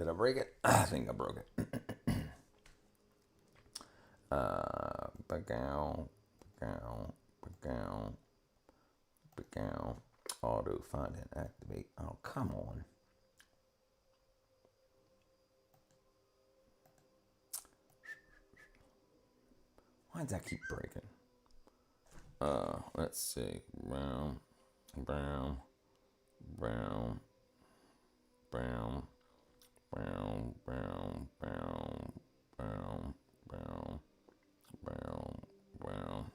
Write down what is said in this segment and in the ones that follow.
Did I break it? I think I broke it. Bagow, bagow, bagow, bagow. Auto find and activate. Oh, come on. Why does that keep breaking? Let's see. Brown, brown, brown, brown, brown, brown, brown, brown, brown, brown, brown, brown,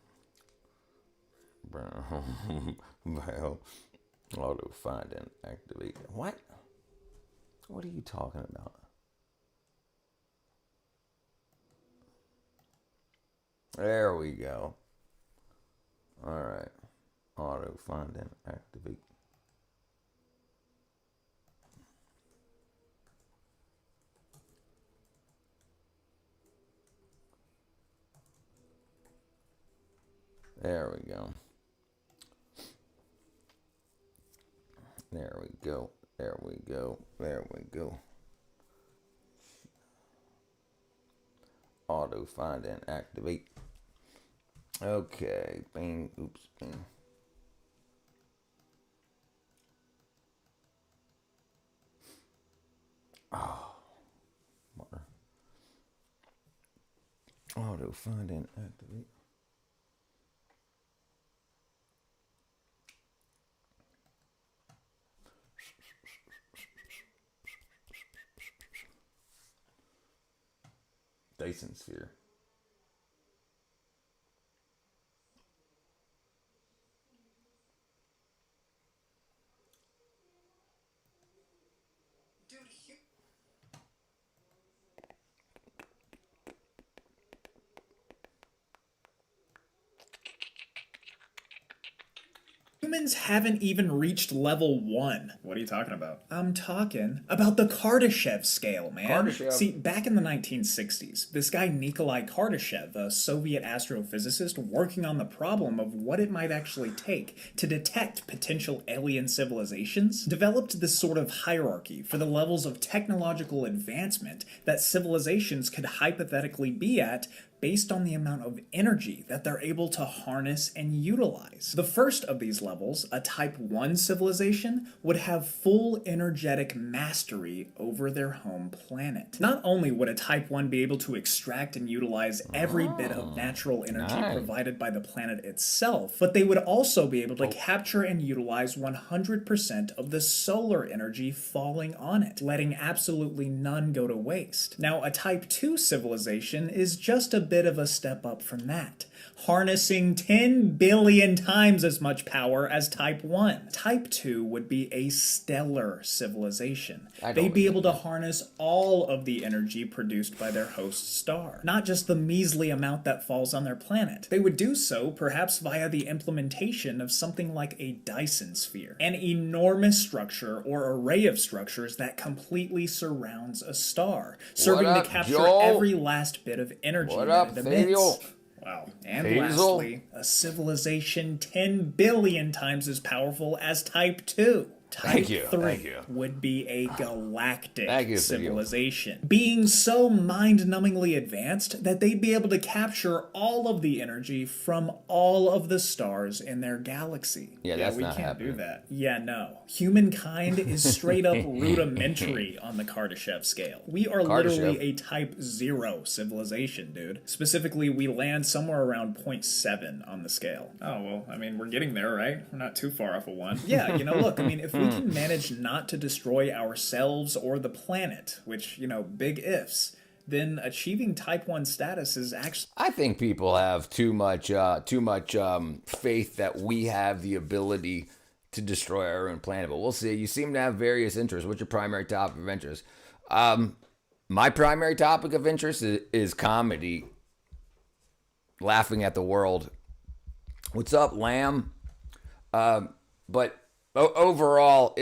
brown. Auto find and activate. What? What are you talking about? There we go. All right. Auto find and activate. There we go. There we go. There we go. There we go. Auto find and activate. Okay. Bing. Oops. Bing. Oh. Water. Auto find and activate. Dyson sphere. Humans haven't even reached level 1. What are you talking about? I'm talking about the Kardashev scale, man. Kardashev. See, back in the 1960s, this guy Nikolai Kardashev, a Soviet astrophysicist working on the problem of what it might actually take to detect potential alien civilizations, developed this sort of hierarchy for the levels of technological advancement that civilizations could hypothetically be at based on the amount of energy that they're able to harness and utilize. The first of these levels, a Type 1 civilization, would have full energetic mastery over their home planet. Not only would a Type 1 be able to extract and utilize every bit of natural energy provided by the planet itself, but they would also be able to capture and utilize 100% of the solar energy falling on it, letting absolutely none go to waste. Now, a Type 2 civilization is just a bit of a step up from that, harnessing 10 billion times as much power as Type 1. Type 2 would be a stellar civilization. They'd be able to harness all of the energy produced by their host star, not just the measly amount that falls on their planet. They would do so perhaps via the implementation of something like a Dyson sphere, an enormous structure or array of structures that completely surrounds a star, serving to capture every last bit of energy that it emits. Wow. And lastly, a civilization 10 billion times as powerful as Type 2. Type 3 would be a galactic civilization, being so mind-numbingly advanced that they'd be able to capture all of the energy from all of the stars in their galaxy. Yeah, that's we not can't happening. do that. Yeah, no. Humankind is straight up rudimentary on the Kardashev scale. We are literally a Type 0 civilization, dude. Specifically, we land somewhere around 0.7 on the scale. Oh, well, I mean, we're getting there, right? We're not too far off of 1. Yeah, you know, look, I mean, if we can manage not to destroy ourselves or the planet, which, you know, big ifs, then achieving Type 1 status is actually... I think people have too much faith that we have the ability to destroy our own planet, but we'll see. You seem to have various interests. What's your primary topic of interest? My primary topic of interest is comedy, laughing at the world. What's up, Lamb? But overall,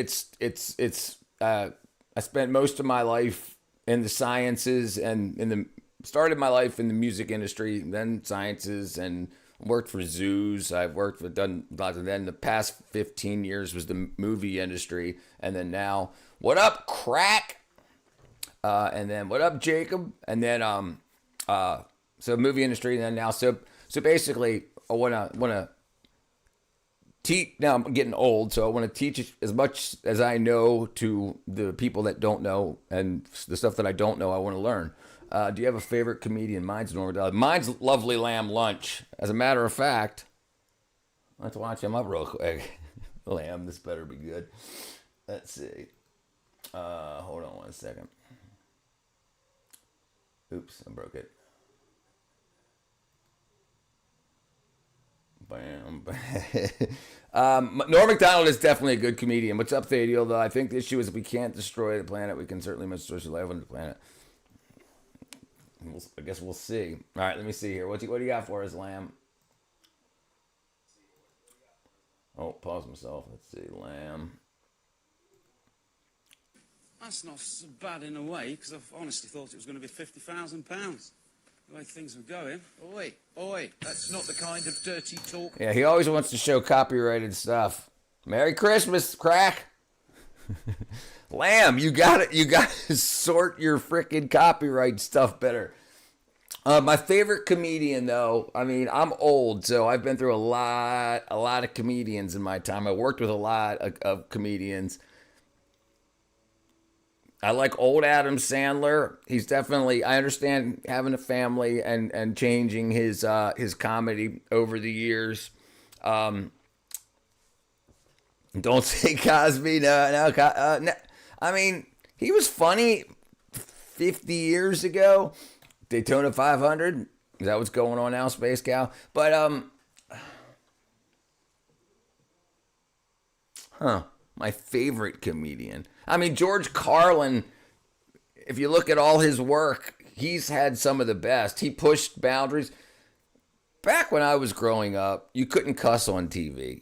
I spent most of my life in the sciences and started my life in the music industry, then sciences, and worked for zoos. I've done lots of, then the past 15 years was the movie industry, and then now, what up, crack? And then what up, Jacob? And then so movie industry, and then now so basically I wanna teach. Now I'm getting old, so I want to teach as much as I know to the people that don't know, and the stuff that I don't know I want to learn. Do you have a favorite comedian? Mine's Norma Dog. Mine's Lovely Lamb Lunch. As a matter of fact, let's watch him up real quick. Lamb, this better be good. Let's see. Hold on one second. Oops, I broke it. Bam. Norm Macdonald is definitely a good comedian. What's up, Thadiel? Though I think the issue is if we can't destroy the planet, we can certainly destroy life on the planet. I guess we'll see. All right, let me see here. What do you got for us, Lamb? Oh, pause myself. Let's see, Lamb. That's not so bad in a way, because I've honestly thought it was going to be £50,000. The way things were going. Oi, that's not the kind of dirty talk. Yeah, he always wants to show copyrighted stuff. Merry Christmas, crack. Lamb, you gotta sort your freaking copyright stuff better. My favorite comedian, though, I mean, I'm old, so I've been through a lot of comedians in my time. I worked with a lot of comedians. I like old Adam Sandler. He's definitely, I understand having a family and changing his comedy over the years. Don't say Cosby. No. I mean, he was funny 50 years ago. Daytona 500. Is that what's going on now, Space Cow? But, my favorite comedian. I mean, George Carlin, if you look at all his work, he's had some of the best. He pushed boundaries. Back when I was growing up, you couldn't cuss on TV.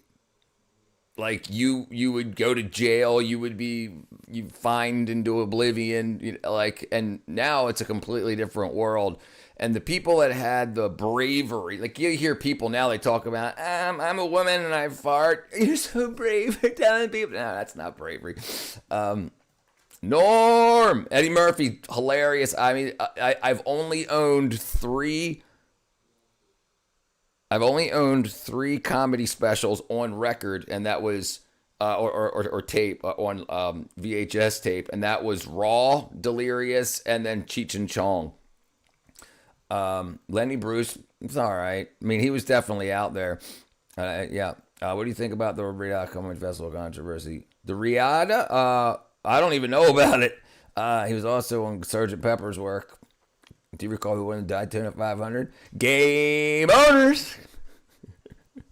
Like, you would go to jail, you fined into oblivion, and now it's a completely different world. And the people that had the bravery, like you hear people now, they talk about, I'm a woman and I fart. You're so brave for telling people. No, that's not bravery. Norm, Eddie Murphy, hilarious. I mean, I've only owned three comedy specials on record, and that was or tape on VHS tape, and that was Raw, Delirious, and then Cheech and Chong. Lenny Bruce, it's all right. I mean, he was definitely out there. Yeah. What do you think about the Riyadh Comedy Festival controversy? The Riyadh, I don't even know about it. He was also on Sgt. Pepper's work. Do you recall who won the Daytona 500? Game owners.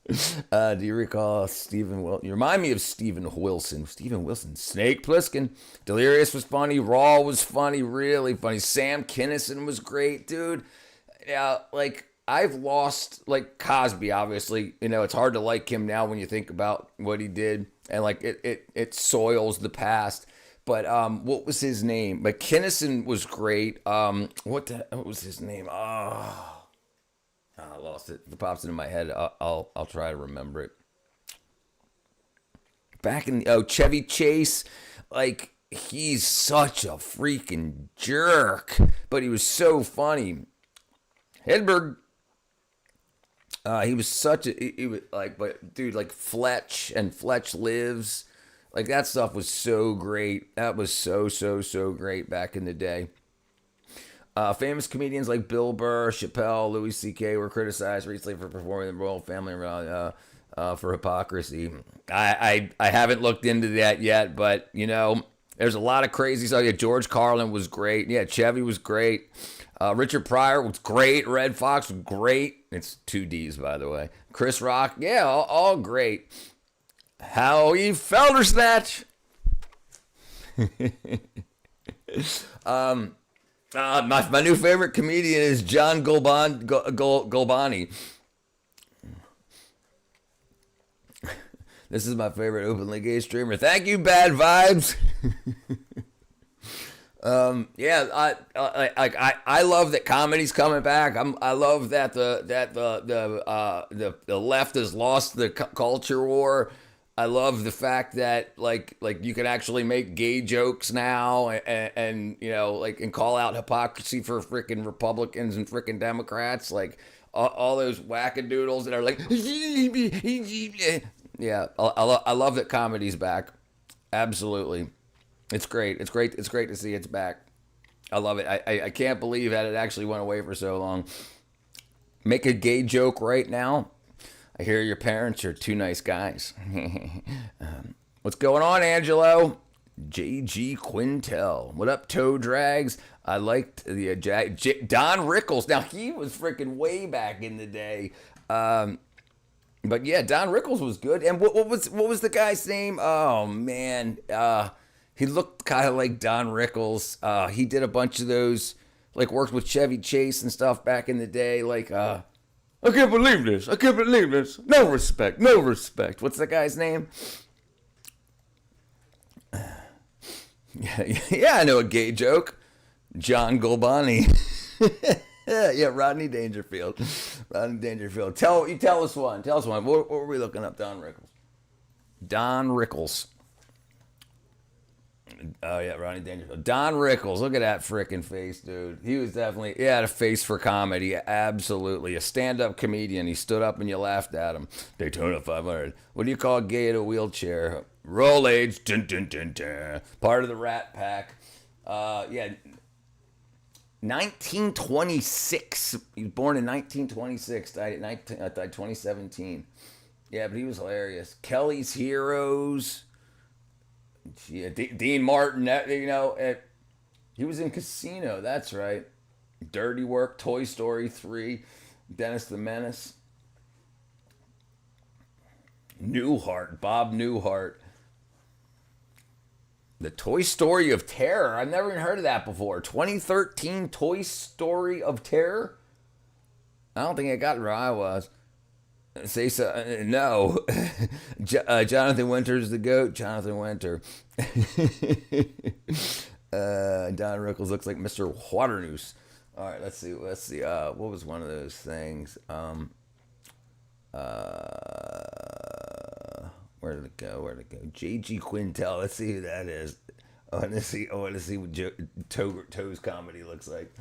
Do you recall Stephen Wilson? You remind me of Stephen Wilson. Snake Plissken. Delirious was funny. Raw was funny. Really funny. Sam Kinison was great, dude. Yeah, like, I've lost, like, Cosby, obviously. You know, it's hard to like him now when you think about what he did. And, like, it soils the past. But what was his name? But Kinison was great. What was his name? Oh, I lost it. If it pops into my head, I'll try to remember it. Back in Chevy Chase, like, he's such a freaking jerk, but he was so funny. Hedberg, he was such a, he was like, but dude, like Fletch and Fletch Lives, like that stuff was so great. That was so great back in the day. Famous comedians like Bill Burr, Chappelle, Louis C.K. were criticized recently for performing the royal family around for hypocrisy. I haven't looked into that yet, but you know, there's a lot of crazy stuff. Yeah, George Carlin was great. Yeah, Chevy was great. Richard Pryor was great. Red Fox was great. It's 2 D's, by the way. Chris Rock, yeah, all great. Howie Feldersnatch. My new favorite comedian is John Golbani. This is my favorite openly gay streamer. Thank you, Bad Vibes. Yeah, I love that comedy's coming back. I love that the left has lost the culture war. I love the fact that like you can actually make gay jokes now and you know like and call out hypocrisy for freaking Republicans and freaking Democrats like all those wackadoodles that are like yeah I love that comedy's back. Absolutely, it's great. It's great. It's great to see it's back. I love it. I can't believe that it actually went away for so long. Make a gay joke right now. I hear your parents are two nice guys. What's going on, Angelo? JG Quintel. What up, Toe Drags? I liked the Don Rickles. Now, he was freaking way back in the day. But yeah, Don Rickles was good. And what was the guy's name? Oh, man. He looked kind of like Don Rickles. He did a bunch of those, like worked with Chevy Chase and stuff back in the day. Like, I can't believe this. I can't believe this. No respect. No respect. What's that guy's name? Yeah, I know a gay joke. John Golbani. Yeah, Rodney Dangerfield. Rodney Dangerfield. Tell us one. Tell us one. What were we looking up? Don Rickles. Don Rickles. Oh, yeah, Rodney Dangerfield. Don Rickles. Look at that freaking face, dude. He was definitely, he had a face for comedy. Absolutely. A stand-up comedian. He stood up and you laughed at him. Daytona 500. What do you call a gay in a wheelchair? Roll age. Dun, dun, dun, dun. Part of the Rat Pack. Yeah. 1926. He was born in 1926. Died 2017. Yeah, but he was hilarious. Kelly's Heroes. Yeah, Dean Martin, you know, he was in Casino, that's right. Dirty Work, Toy Story 3, Dennis the Menace. Newhart, Bob Newhart. The Toy Story of Terror, I've never even heard of that before. 2013 Toy Story of Terror? I don't think I got where I was. Say so. No. Jonathan Winter's the GOAT. Jonathan Winter. Don Rickles looks like Mr. Waternoose. All right, let's see. What was one of those things? Where did it go? JG Quintel. Let's see who that is. I want to see what Toe's comedy looks like.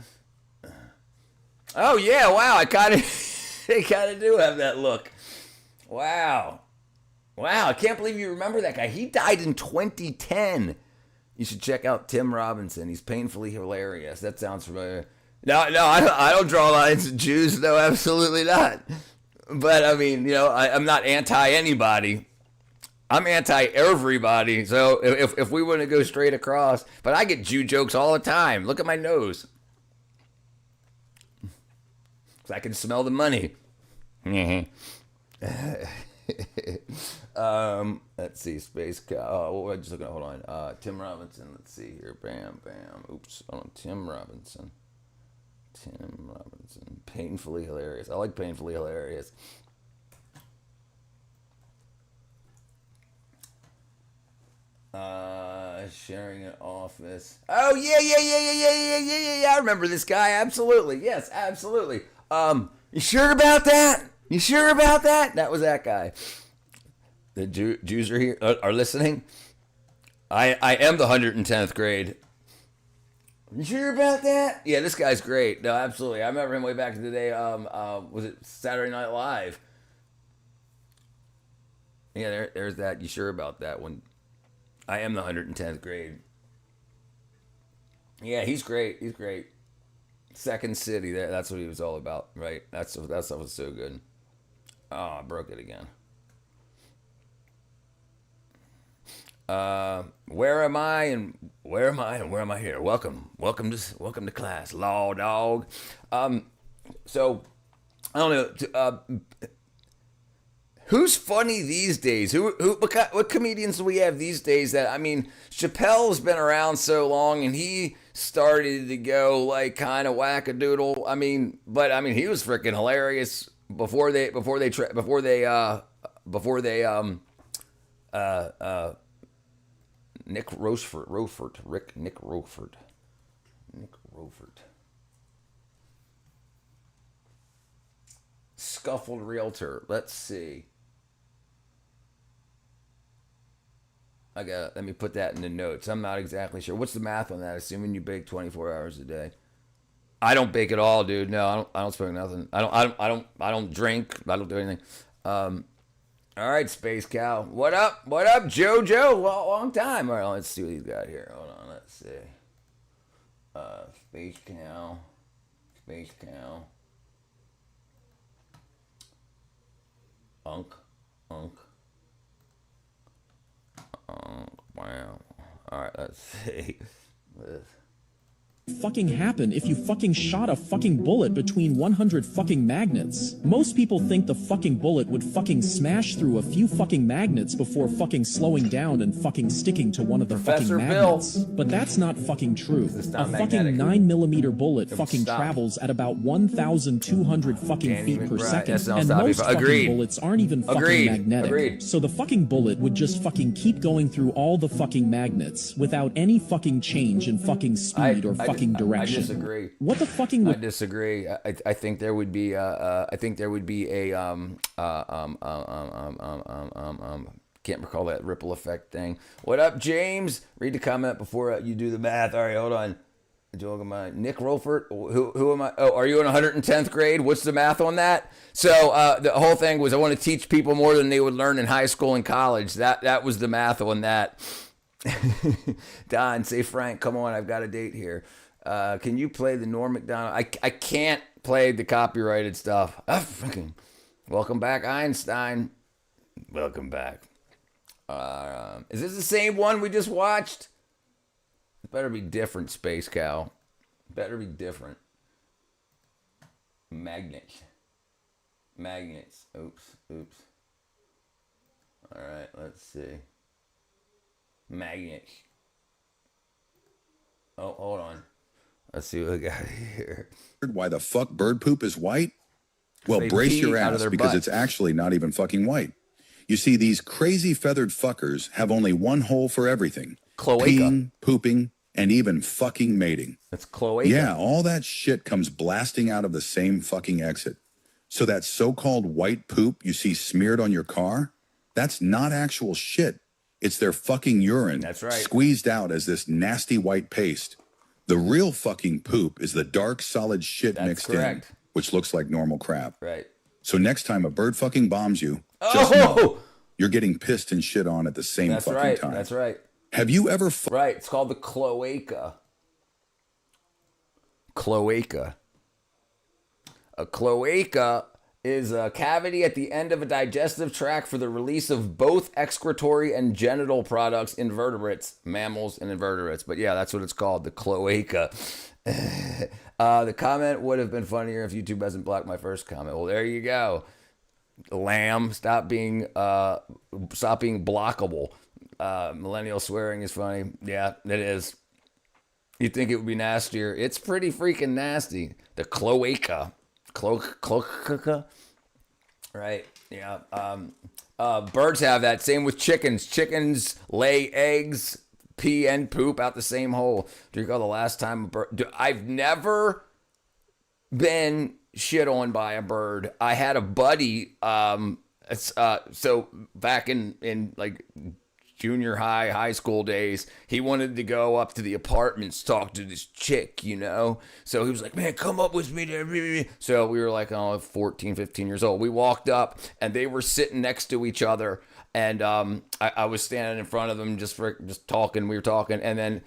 Oh yeah! Wow, I kind of. They kind of do have that look. Wow. I can't believe you remember that guy. He died in 2010. You should check out Tim Robinson. He's painfully hilarious. That sounds familiar. No, I don't draw lines at Jews. No, absolutely not. But, I mean, you know, I'm not anti-anybody. I'm anti-everybody. So if we want to go straight across. But I get Jew jokes all the time. Look at my nose. I can smell the money. Let's see, Space Cow. Oh, we're just looking at, hold on. Tim Robinson. Let's see here. Bam. Oops. Hold on. Tim Robinson. Painfully hilarious. I like painfully hilarious. Sharing an office. Oh yeah. I remember this guy. Absolutely. Yes, absolutely. You sure about that? That was that guy. The Jews are here, are listening. I am the 110th grade. You sure about that? Yeah, this guy's great. No, absolutely. I remember him way back in the day. Was it Saturday Night Live? Yeah, there's that. You sure about that one? I am the 110th grade. Yeah, he's great. Second City, that's what he was all about, right? That stuff was so good. Oh, I broke it again. Where am I and where am I here? Welcome to class, law dog. So I don't know. Who's funny these days? What comedians do we have these days that, I mean, Chappelle's been around so long and he started to go like kind of wackadoodle. I mean, he was freaking hilarious before they Nick Rofert. Scuffled Realtor. Let's see. Let me put that in the notes. I'm not exactly sure. What's the math on that? Assuming you bake 24 hours a day. I don't bake at all, dude. No, I don't smoke nothing. I don't drink. I don't do anything. All right, Space Cow. What up? What up, JoJo? Well, long time. All right, let's see what he's got here. Hold on, let's see. Space Cow. Space Cow. Unk. Wow. All right, let's see. Fucking happen if you fucking shot a fucking bullet between 100 fucking magnets. Most people think the fucking bullet would fucking smash through a few fucking magnets before fucking slowing down and fucking sticking to one of the Professor fucking magnets. But that's not fucking true. A fucking 9mm bullet fucking travels at about 1,200 fucking feet per second. And most fucking bullets aren't even fucking magnetic. So the fucking bullet would just fucking keep going through all the fucking magnets without any fucking change in fucking speed or fucking direction. I disagree. What the fucking? I disagree. I think there would be a can't recall that ripple effect thing. What up, James? Read the comment before you do the math. All right, hold on. Nick Rolfert. Who am I? Oh, are you in 110th grade? What's the math on that? So the whole thing was I want to teach people more than they would learn in high school and college. That was the math on that. Don, say Frank, come on, I've got a date here. Can you play the Norm Macdonald? I can't play the copyrighted stuff. Fucking welcome back, Einstein. Welcome back. Is this the same one we just watched? It better be different, Space Cow. Better be different. Magnets. Oops. All right, let's see. Magnets. Oh, hold on. Let's see what we got here. Why the fuck bird poop is white? Well, They brace pee your out of ass their because butt. it's actually not even fucking white. You see, these crazy feathered fuckers have only one hole for everything. Cloaca. Peeing, pooping, and even fucking mating. That's cloaca. Yeah, all that shit comes blasting out of the same fucking exit. So that so-called white poop you see smeared on your car, that's not actual shit. It's their fucking urine. That's right. Squeezed out as this nasty white paste. The real fucking poop is the dark, solid shit That's mixed correct. in, which looks like normal crap. Right. So next time a bird fucking bombs you, just know Oh, you're getting pissed and shit on at the same that's fucking right. time. That's right. Have you ever Right. It's called the cloaca. Cloaca. A cloaca is a cavity at the end of a digestive tract for the release of both excretory and genital products, invertebrates, mammals, and invertebrates. But yeah, that's what it's called, the cloaca. The comment would have been funnier if YouTube hasn't blocked my first comment. Well, there you go. Lamb, stop being blockable. Millennial swearing is funny. Yeah, it is. You'd think it would be nastier. It's pretty freaking nasty. The cloaca. Cloaca. Right. Yeah. Birds have that. Same with chickens. Chickens lay eggs, pee, and poop out the same hole. Do you recall the last time a bird? I've never been shit on by a bird. I had a buddy. So back in like junior high school days, he wanted to go up to the apartments, talk to this chick, you know? So he was like, man, come up with me. So we were like, 14, 15 years old. We walked up and they were sitting next to each other. And I was standing in front of them just talking. We were talking. And then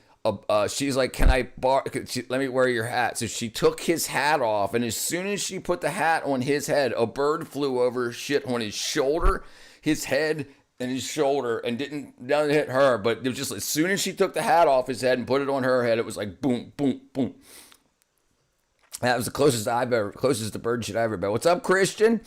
she's like, can I let me wear your hat. So she took his hat off. And as soon as she put the hat on his head, a bird flew over, shit on his shoulder, his head, and his shoulder, and didn't hit her, but it was just as soon as she took the hat off his head and put it on her head, it was like boom, boom, boom. That was the closest to bird shit I ever been. What's up, Christian?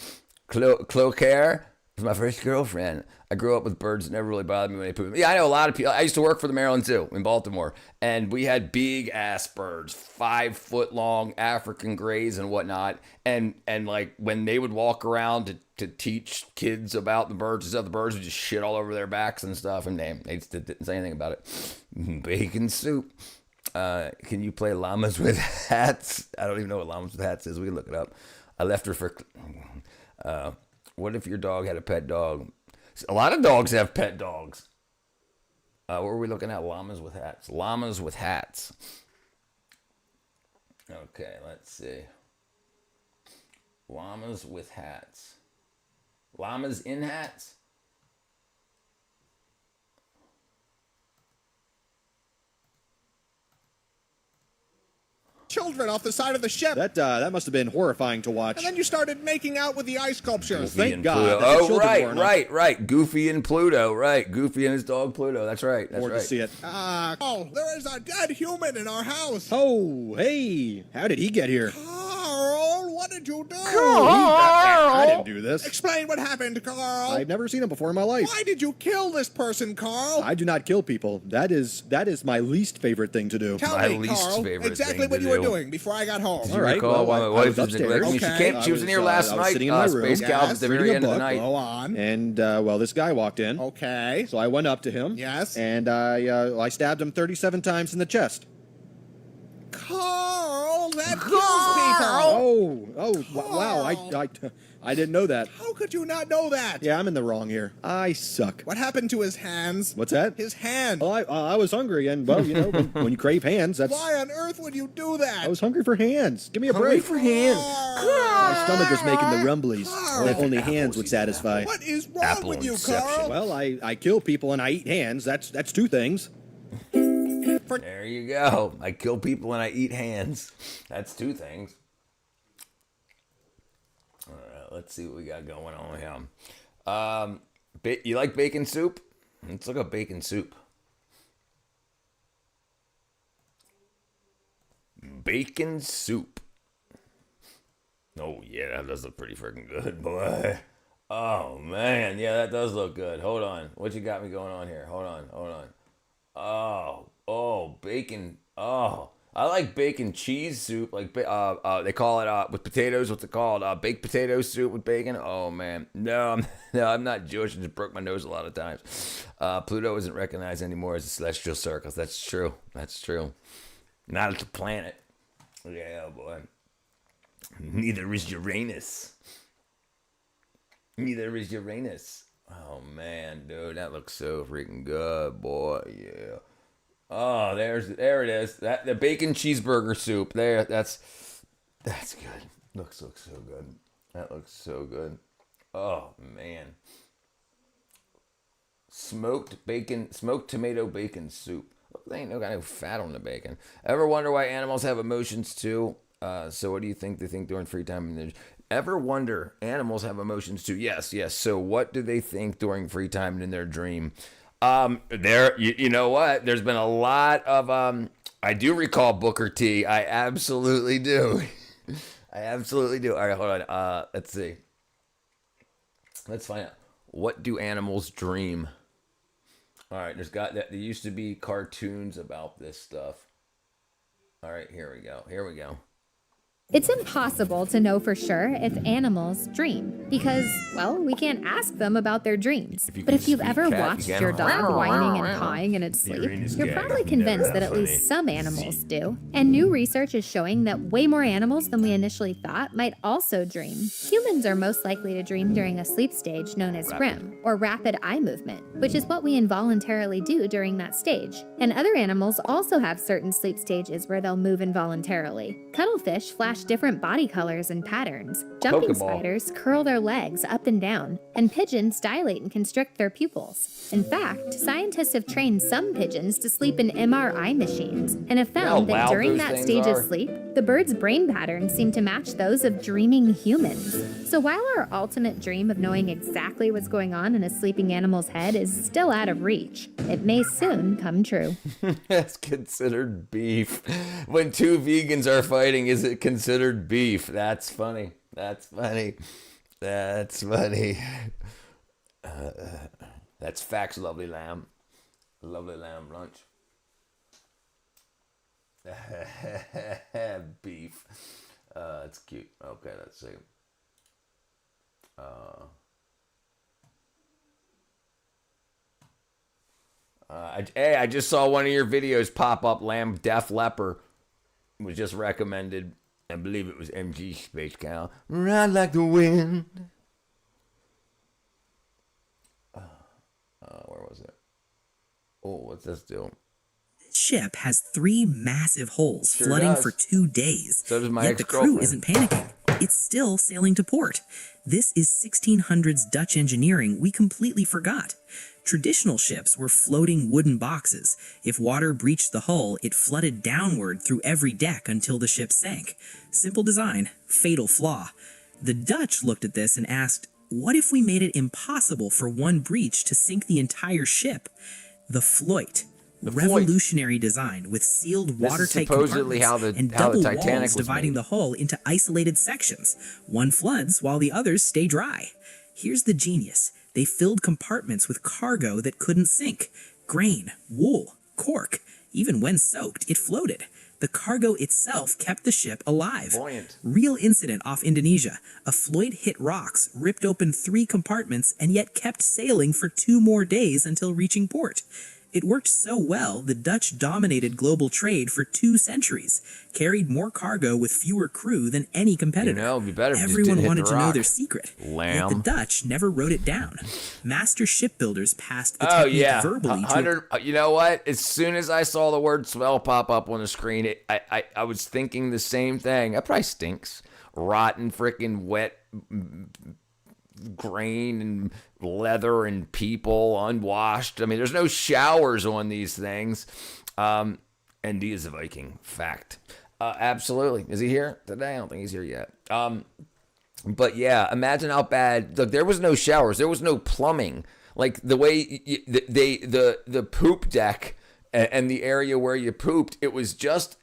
Cloacaire was my first girlfriend. I grew up with birds that never really bothered me when they pooped. Yeah, I know a lot of people. I used to work for the Maryland Zoo in Baltimore, and we had big ass birds, 5 foot long African grays and whatnot. And like when they would walk around to teach kids about the birds and stuff, the birds would just shit all over their backs and stuff, and they just didn't say anything about it. Bacon soup. Can you play llamas with hats? I don't even know what llamas with hats is. We can look it up. I left her for. What if your dog had a pet dog? A lot of dogs have pet dogs. What were we looking at? Llamas with hats. Llamas with hats. Okay, let's see. Llamas with hats. Llamas in hats? Children off the side of the ship. That must have been horrifying to watch. And then you started making out with the ice sculptures. Goofy Thank God. Oh, right. Goofy and Pluto, right. Goofy and his dog Pluto. That's right. That's More right. to see it. Oh, there is a dead human in our house. Oh, hey. How did he get here? Carl, what did you do? I didn't do this. Explain what happened, Carl. I've never seen him before in my life. Why did you kill this person, Carl? I do not kill people. That is my least favorite thing to do. Tell My me, least Carl, favorite exactly thing what to you were do. doing before I got home. All right. Recall Well, my I wife was was upstairs. neglecting me. Okay. She was in here last I was night. sitting in my room. Space Cow at the very reading end a of the book. night. Go on. And, well, this guy walked in. Okay. So I went up to him. Yes. And I stabbed him 37 times in the chest. Carl, that kills people. Wow. I didn't know that. How could you not know that? Yeah, I'm in the wrong here. I suck. What happened to his hands? What's that? His hand. Well, I was hungry, and, well, you know, when you crave hands, that's... Why on earth would you do that? I was hungry for hands. Give me a Hungry break. for hands. My stomach was making the rumblies that only hands would satisfy. What is wrong Apple with you, inception. Carl? Well, I kill people and I eat hands. That's two things. There you go. I kill people and I eat hands. That's two things. All right, let's see what we got going on here. You like bacon soup? Let's look up bacon soup. Bacon soup. Oh, yeah, that does look pretty freaking good, boy. Oh, man. Yeah, that does look good. Hold on. What you got me going on here? Hold on. Oh, bacon. Oh, I like bacon cheese soup. Like they call it with potatoes. What's it called? Baked potato soup with bacon. Oh man, no, I'm not Jewish. I just broke my nose a lot of times. Pluto isn't recognized anymore as a celestial circle. That's true. Not as a planet. Yeah, boy. Neither is Uranus. Oh man, dude, that looks so freaking good, boy. Yeah. Oh, there it is. The bacon cheeseburger soup. That's good. Looks so good. That looks so good. Oh man. Smoked tomato bacon soup. There ain't no kind of fat on the bacon. Ever wonder why animals have emotions too? So what do you think they think during free time? Ever wonder animals have emotions too? Yes. So what do they think during free time and in their dream? You know what? There's been a lot of I do recall Booker T. I absolutely do. All right, hold on. Let's see. Let's find out. What do animals dream? All right, there used to be cartoons about this stuff. All right, here we go. It's impossible to know for sure if animals dream because, well, we can't ask them about their dreams. But if you've ever watched your dog whining and pawing in its sleep, you're probably convinced that at least some animals do. And new research is showing that way more animals than we initially thought might also dream. Humans are most likely to dream during a sleep stage known as REM, or rapid eye movement, which is what we involuntarily do during that stage. And other animals also have certain sleep stages where they'll move involuntarily. Cuttlefish flash different body colors and patterns. Jumping spiders curl their legs up and down, and pigeons dilate and constrict their pupils. In fact, scientists have trained some pigeons to sleep in MRI machines and have found that during that stage of sleep, the bird's brain patterns seem to match those of dreaming humans. So while our ultimate dream of knowing exactly what's going on in a sleeping animal's head is still out of reach, it may soon come true. That's considered beef. When two vegans are fighting, is it considered beef? That's funny. That's facts, lovely lamb. Lovely lamb lunch. Beef. That's cute. Okay, let's see. I just saw one of your videos pop up. Lamb Def Leppard was just recommended. I believe it was MG Space Cow. Ride like the wind. Where was it? Oh, what's this do? Ship has 3 massive holes flooding for 2 days. So does my Yet the crew isn't panicking. It's still sailing to port. This is 1600s Dutch engineering we completely forgot. Traditional ships were floating wooden boxes. If water breached the hull, it flooded downward through every deck until the ship sank. Simple design, fatal flaw. The Dutch looked at this and asked, what if we made it impossible for one breach to sink the entire ship? The Floit. Revolutionary design with sealed watertight compartments and double walls dividing the hull into isolated sections. One floods while the others stay dry. Here's the genius. They filled compartments with cargo that couldn't sink. Grain, wool, cork. Even when soaked, it floated. The cargo itself kept the ship alive. Buoyant. Real incident off Indonesia. A Floyd hit rocks, ripped open 3 compartments, and yet kept sailing for 2 more days until reaching port. It worked so well, the Dutch dominated global trade for 2 centuries, carried more cargo with fewer crew than any competitor. It'd be better if Everyone wanted to know their secret. Lamb. Yet the Dutch never wrote it down. Master shipbuilders passed the technique verbally You know what? As soon as I saw the word smell pop up on the screen, I was thinking the same thing. That probably stinks. Rotten, freaking wet grain and leather and people unwashed. I mean, there's no showers on these things. And he is a Viking. Fact. Absolutely. Is he here today? I don't think he's here yet. But yeah, imagine how bad. Look, there was no showers. There was no plumbing. Like the way the poop deck and the area where you pooped, it was just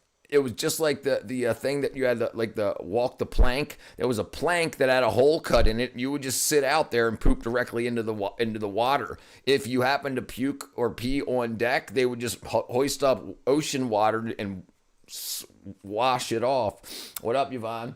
like the thing that you had the walk the plank. There was a plank that had a hole cut in it. You would just sit out there and poop directly into the water. If you happened to puke or pee on deck, they would just hoist up ocean water and wash it off. What up, Yvonne?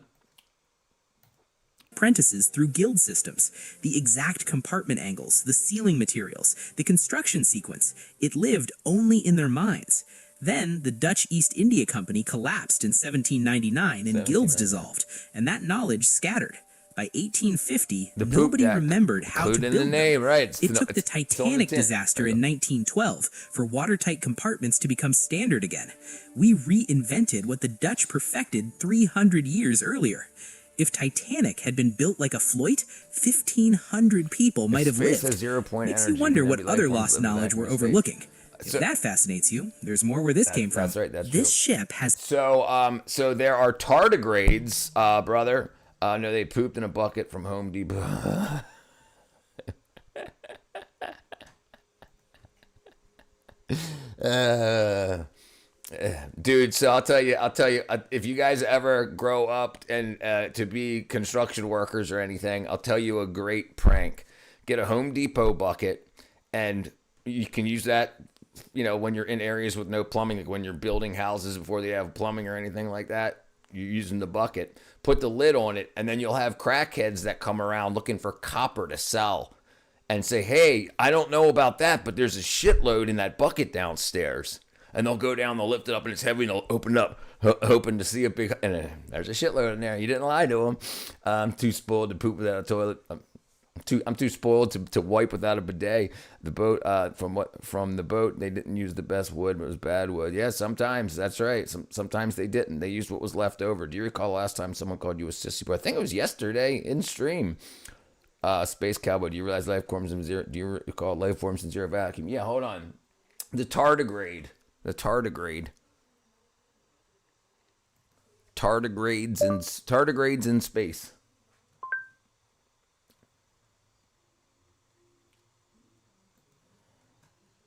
Apprentices through guild systems, the exact compartment angles, the ceiling materials, the construction sequence. It lived only in their minds. Then the Dutch East India Company collapsed in 1799 and guilds dissolved, and that knowledge scattered. By 1850, nobody remembered how to build them. It took the Titanic disaster in 1912 for watertight compartments to become standard again. We reinvented what the Dutch perfected 300 years earlier. If Titanic had been built like a Floyd, 1,500 people might have lived. Makes you wonder what other lost knowledge we're overlooking. If that fascinates you, there's more where this came from. That's right. That's this ship has. So there are tardigrades, brother. No, they pooped in a bucket from Home Depot. Dude, so I'll tell you, if you guys ever grow up and to be construction workers or anything, I'll tell you a great prank. Get a Home Depot bucket, and you can use that, when you're in areas with no plumbing, like when you're building houses before they have plumbing or anything like that. You're using the bucket, put the lid on it, and then you'll have crackheads that come around looking for copper to sell and say, hey, I don't know about that, but there's a shitload in that bucket downstairs. And they'll go down, they'll lift it up, and it's heavy, and they'll open it up, hoping to see a big, and there's a shitload in there. You didn't lie to them. I'm too spoiled to poop without a toilet. I'm too spoiled to wipe without a bidet. The boat, from the boat, they didn't use the best wood, but it was bad wood. Yeah, sometimes, that's right. Sometimes they didn't. They used what was left over. Do you recall last time someone called you a sissy boy? I think it was yesterday in stream. Space Cowboy, do you realize life forms in zero? Do you recall life forms in zero vacuum? Yeah, hold on. The tardigrade. Tardigrades in space.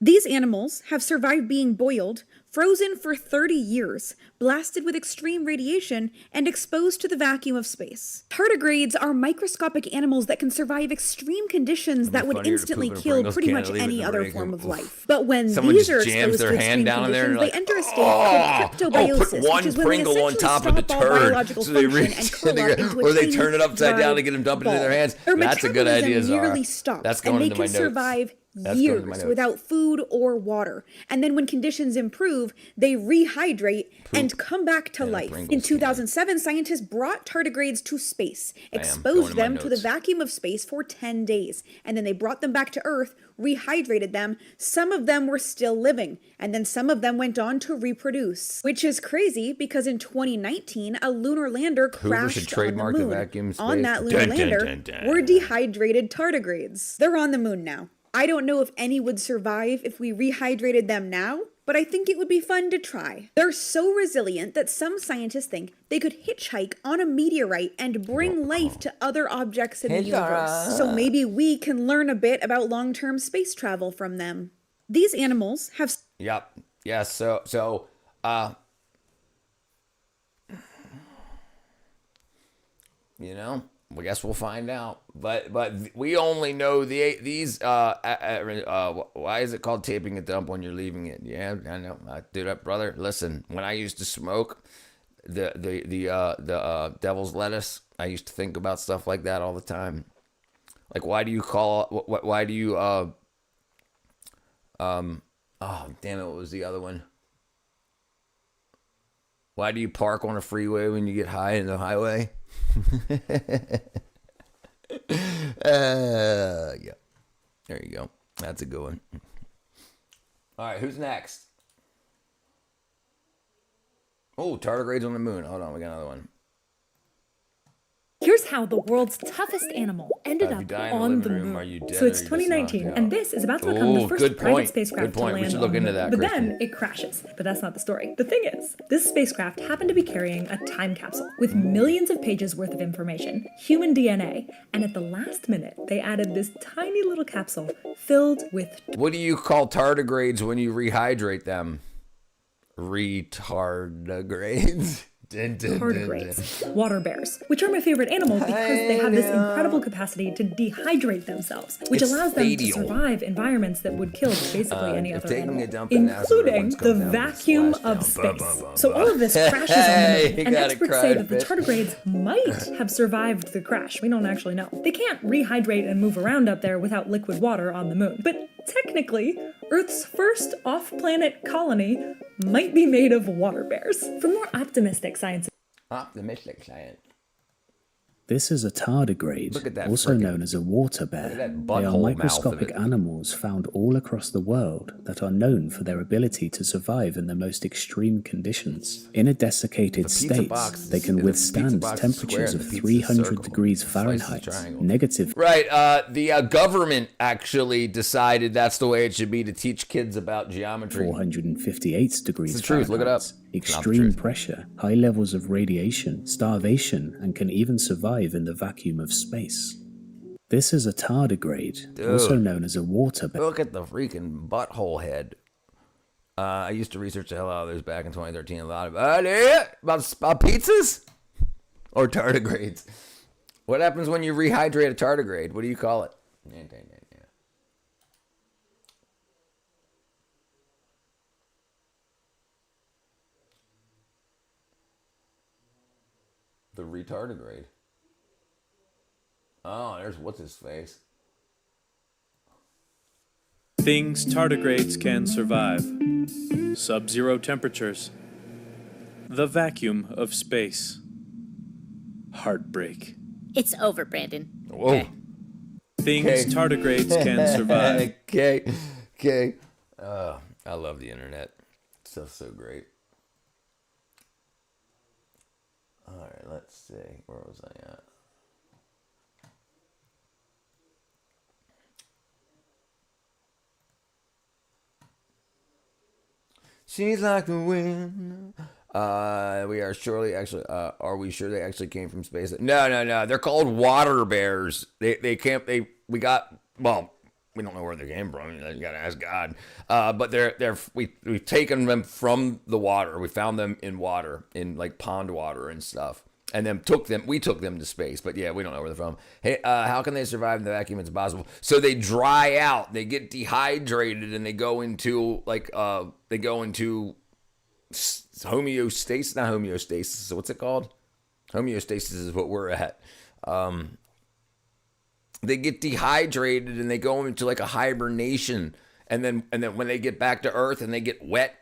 These animals have survived being boiled, frozen for 30 years, blasted with extreme radiation, and exposed to the vacuum of space. Tardigrades are microscopic animals that can survive extreme conditions that would instantly kill pretty much any other form of life. But when these are exposed to extreme conditions, they enter a state called ectobiosis, which is when they essentially stop all biological function and curl up into a or they turn it upside down to get them dumping it in their hands. Their That's a good idea, Zara. nearly stops, That's going and they into my can notes. survive years without food or water. And then when conditions improve, they rehydrate and come back to life. In 2007, scientists brought tardigrades to space, exposed them to the vacuum of space for 10 days, and then they brought them back to Earth, rehydrated them. Some of them were still living, and then some of them went on to reproduce. Which is crazy because in 2019, a lunar lander crashed on the moon. On that lunar lander were dehydrated tardigrades. They're on the moon now. I don't know if any would survive if we rehydrated them now, but I think it would be fun to try. They're so resilient that some scientists think they could hitchhike on a meteorite and bring life to other objects in the universe. So maybe we can learn a bit about long-term space travel from them. These animals have... Yep. Yeah, so you know, I guess we'll find out. But we only know these. Why is it called taping a dump when you're leaving it? Yeah, I know. Dude, brother, listen. When I used to smoke the devil's lettuce, I used to think about stuff like that all the time. Like, why do you call? Why do you? Oh, damn it! What was the other one? Why do you park on a freeway when you get high in the highway? Yeah. There you go. That's a good one. All right, who's next? Oh, tardigrades on the moon. Hold on, we got another one. Here's how the world's toughest animal ended up on the moon. So it's 2019, and this is about to become the first private spacecraft to land on the moon. But then it crashes. But that's not the story. The thing is, this spacecraft happened to be carrying a time capsule with millions of pages worth of information, human DNA, and at the last minute, they added this tiny little capsule filled with... What do you call tardigrades when you rehydrate them? Retardigrades. Tardigrades, water bears, which are my favorite animal because they have this incredible capacity to dehydrate themselves, which allows them to survive environments that would kill basically any other animal, including the vacuum of space. So all of this crashes on the moon, and experts say that the tardigrades might have survived the crash. We don't actually know. They can't rehydrate and move around up there without liquid water on the moon, but technically, Earth's first off-planet colony might be made of water bears. For more optimistic science. This is a tardigrade, also known as a water bear. They are microscopic animals found all across the world that are known for their ability to survive in the most extreme conditions. In a desiccated state, they can withstand temperatures of 300 degrees Fahrenheit, negative... Right, the government actually decided that's the way it should be to teach kids about geometry. 458 degrees it's the truth, Fahrenheit. Look it up. Extreme pressure, high levels of radiation, starvation, and can even survive in the vacuum of space. This is a tardigrade, also known as a water bear. Look at the freaking butthole head. I used to research the hell out of those back in 2013. A lot of about pizzas or tardigrades. What happens when you rehydrate a tardigrade? What do you call it? The retardigrade. Oh, there's what's his face. Things tardigrades can survive. Sub-zero temperatures. The vacuum of space. Heartbreak. It's over, Brandon. Whoa. Okay. Things tardigrades can survive. Okay. I love the internet. It's so great. All right, let's see. Where was I at? She's like the wind. We are surely actually. Are we sure they actually came from space? No. They're called water bears. They can't. We got. Well, we don't know where they came from. You gotta ask God. But we've taken them from the water. We found them in water, in like pond water and stuff, and then we took them to space. But yeah, we don't know where they're from. Hey, how can they survive in the vacuum? It's impossible. So they dry out. They get dehydrated, and they go into homeostasis. Not homeostasis. So what's it called? Homeostasis is what we're at. they get dehydrated and they go into like a hibernation. And then when they get back to Earth and they get wet,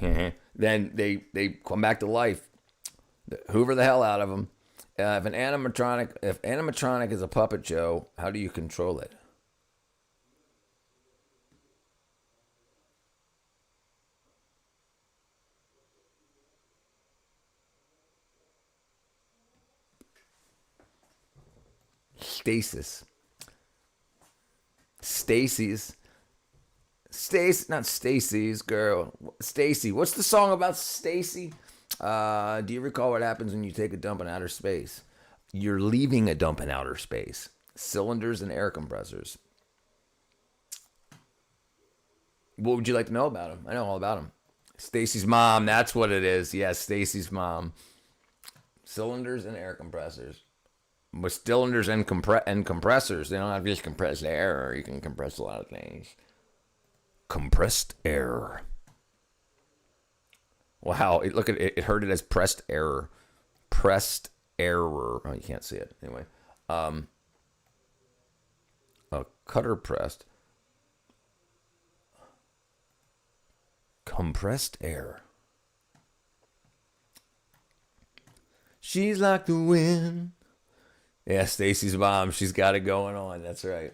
then they come back to life. Hoover the hell out of them. If animatronic is a puppet show, how do you control it? Stasis. Not Stacy's girl. Stacy. What's the song about Stacy? Do you recall what happens when you take a dump in outer space? You're leaving a dump in outer space. Cylinders and air compressors. What would you like to know about them? I know all about them. Stacy's mom. That's what it is. Yes, Stacy's mom. Cylinders and air compressors. With cylinders and compressors, they don't have to just compress air. You can compress a lot of things. Compressed air. Wow, look at it. It heard it as pressed error. Pressed error. Oh, you can't see it. Anyway. A cutter pressed. Compressed air. She's like the wind. Yeah, Stacy's mom. She's got it going on. That's right.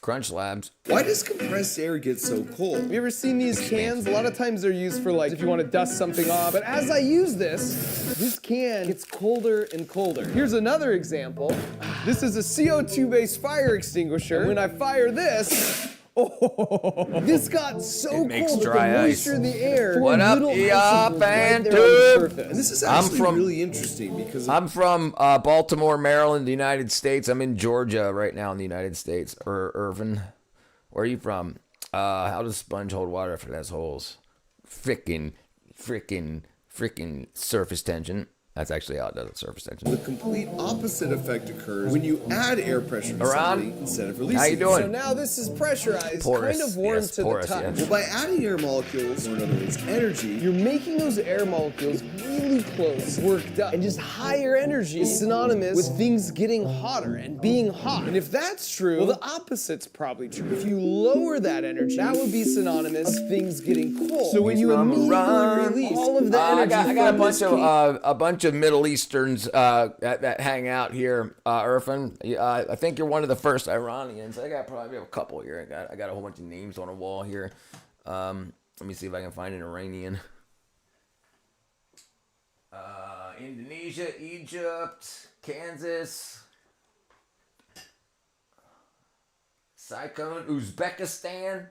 Crunch Labs. Why does compressed air get so cold? Have you ever seen these cans? A lot of times they're used for like if you want to dust something off. But as I use this can gets colder and colder. Here's another example. This is a CO2-based fire extinguisher. And when I fire this, this got so cold that the moisture in the air. What up, Eop and Tube? And this is actually really interesting because I'm from Baltimore, Maryland, the United States. I'm in Georgia right now in the United States. Irvin, where are you from? How does sponge hold water if it has holes? Frickin' surface tension. That's actually how it does it, surface tension. The complete opposite effect occurs when you add air pressure to something instead of releasing. How you doing? So now this is pressurized, porous, kind of warm to the touch. Yes. Well, by adding air molecules, or in other words, energy, you're making those air molecules really close, worked up, and just higher energy is synonymous with things getting hotter and being hot. And if that's true, well, the opposite's probably true. If you lower that energy, that would be synonymous with things getting cold. So when you immediately release all of the energy, I got a bunch of Middle Easterns that hang out here, Irfan. I think you're one of the first Iranians. I probably have a couple here. I got a whole bunch of names on a wall here. Let me see if I can find an Iranian. Indonesia, Egypt, Kansas, Saigon, Uzbekistan,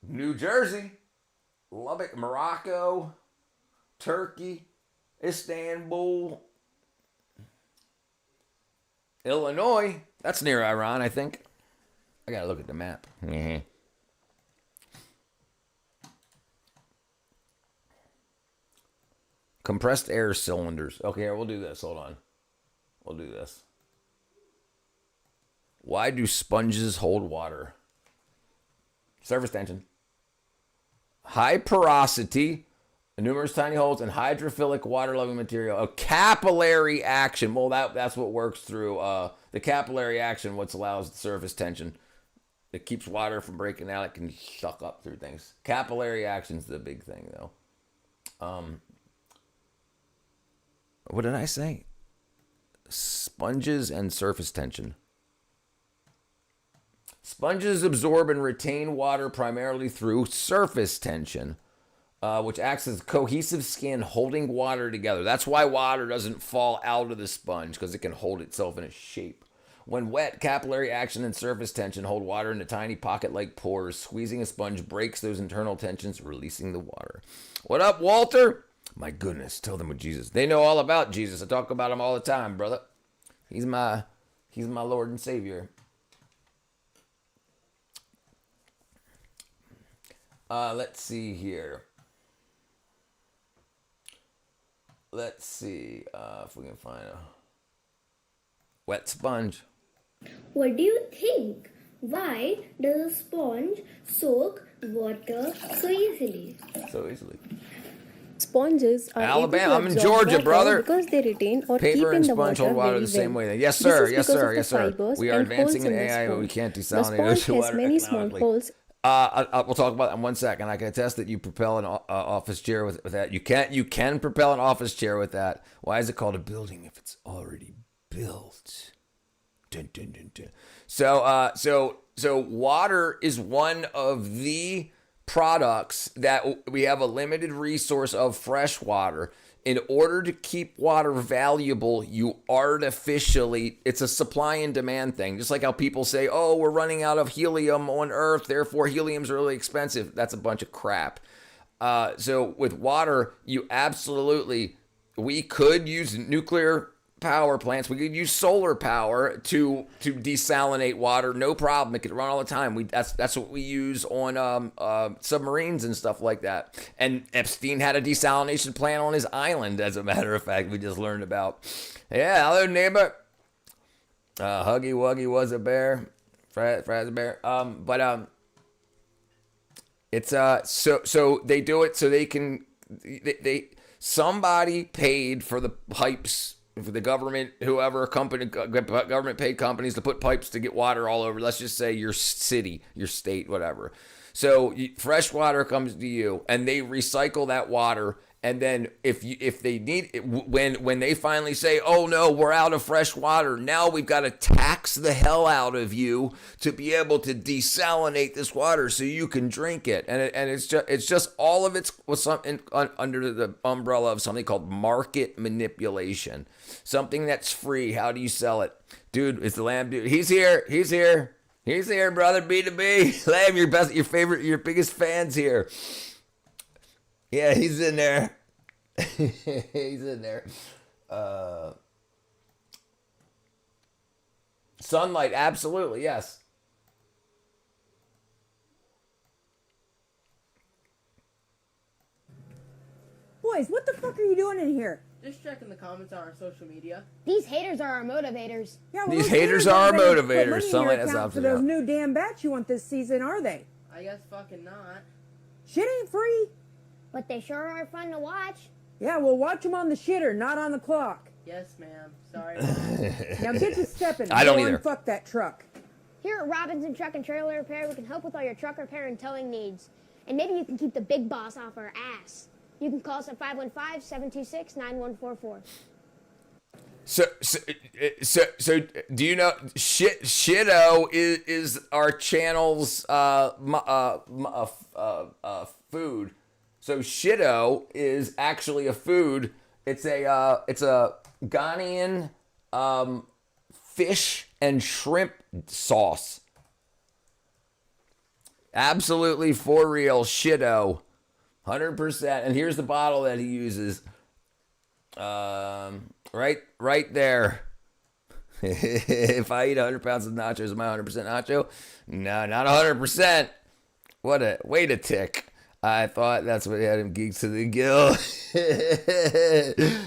New Jersey, Lubbock, Morocco, Turkey, Istanbul, Illinois. That's near Iran, I think. I gotta look at the map. Compressed air cylinders. Okay, we'll do this. Hold on. We'll do this. Why do sponges hold water? Surface tension. High porosity. Numerous tiny holes and hydrophilic water-loving material. A capillary action. Well, that's what works through the capillary action. What allows the surface tension. It keeps water from breaking out. It can suck up through things. Capillary action's the big thing, though. What did I say? Sponges and surface tension. Sponges absorb and retain water primarily through surface tension. Which acts as cohesive skin holding water together. That's why water doesn't fall out of the sponge, because it can hold itself in a shape. When wet, capillary action and surface tension hold water into tiny pocket-like pores. Squeezing a sponge breaks those internal tensions, releasing the water. What up, Walter? My goodness, tell them with Jesus. They know all about Jesus. I talk about him all the time, brother. He's my Lord and Savior. Let's see here. Let's see if we can find a wet sponge. What do you think? Why does a sponge soak water so easily? So easily. Sponges are Alabama. I'm in Georgia, brother. Because they retain or keep in the water hold water the same way. Yes, sir. Yes, sir. Yes, sir. We are advancing in AI, but we can't desalinate ocean water economically. We'll talk about that in 1 second. I can attest that you propel an office chair with that. You can propel an office chair with that. Why is it called a building if it's already built? Dun, dun, dun, dun. So water is one of the products that we have a limited resource of, fresh water. In order to keep water valuable, you artificially, it's a supply and demand thing. Just like how people say, oh, we're running out of helium on Earth, therefore helium's really expensive. That's a bunch of crap. So with water, we could use nuclear power plants. We could use solar power to desalinate water. No problem. It could run all the time. That's what we use on submarines and stuff like that. And Epstein had a desalination plant on his island, as a matter of fact. We just learned about. Yeah, hello neighbor. Huggy Wuggy was a bear. Fraz a bear. It's so they do it so they can somebody paid for the pipes. For the government, government paid companies to put pipes to get water all over. Let's just say your city, your state, whatever. So fresh water comes to you, and they recycle that water. And then if they need it, when they finally say, oh no, we're out of fresh water, now we've got to tax the hell out of you to be able to desalinate this water so you can drink it. And it's just all of it's under the umbrella of something called market manipulation. Something that's free. How do you sell it? Dude, it's the Lamb dude. He's here, brother. B2B. Lamb, your biggest fans here. Yeah, he's in there. He's in there. Sunlight, absolutely, yes. Boys, what the fuck are you doing in here? Just checking the comments on our social media. These haters are our motivators. Yeah, these haters are our motivators. Sunlight, that's for those new damn bets you want this season, are they? I guess fucking not. Shit ain't free. But they sure are fun to watch. Yeah, well, watch them on the shitter, not on the clock. Yes, ma'am. Sorry. Now get to stepping. I don't either. Fuck that truck. Here at Robinson Truck and Trailer Repair, we can help with all your truck repair and towing needs. And maybe you can keep the big boss off our ass. You can call us at 515-726-9144. So do you know Shitto is our channel's food. So Shitto is actually a food. It's a Ghanaian fish and shrimp sauce. Absolutely for real, Shitto. 100%. And here's the bottle that he uses. Right there. If I eat 100 pounds of nachos, am I 100% nacho? No, not 100%. What a way to tick. I thought that's what had him geeked to the gills.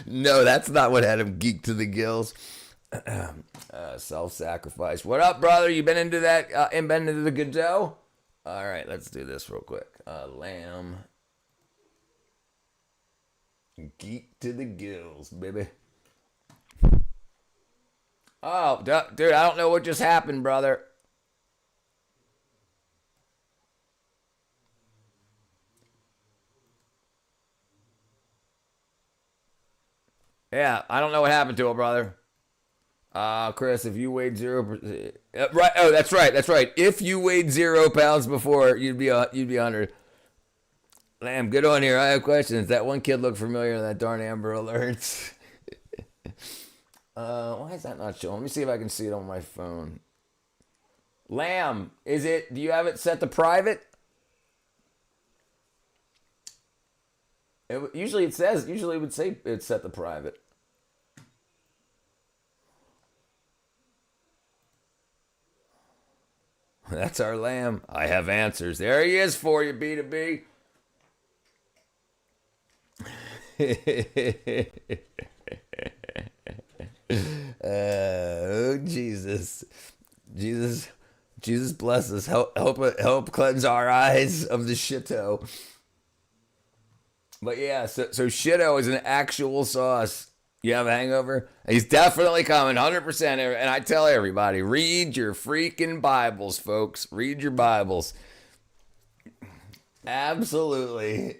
No, that's not what had him geeked to the gills. Self-sacrifice. What up, brother? You been into that? Been into the Godot? All right, let's do this real quick. Lamb. Geek to the gills, baby. Oh, dude, I don't know what just happened, brother. Yeah, I don't know what happened to it, brother. Chris, if you weighed 0%, right? Oh, that's right. If you weighed 0 pounds before, you'd be 100. Lamb, good on here. I have questions. That one kid looked familiar in that darn Amber Alerts. Why is that not showing? Let me see if I can see it on my phone. Lamb, do you have it set to private? Usually it would say it's set to private. That's our Lamb. I have answers. There he is for you, B2B. Oh, Jesus bless us. Help cleanse our eyes of the shitto. But yeah, so Shitto is an actual sauce. You have a hangover? He's definitely coming, 100%. And I tell everybody, read your freaking Bibles, folks. Read your Bibles. Absolutely.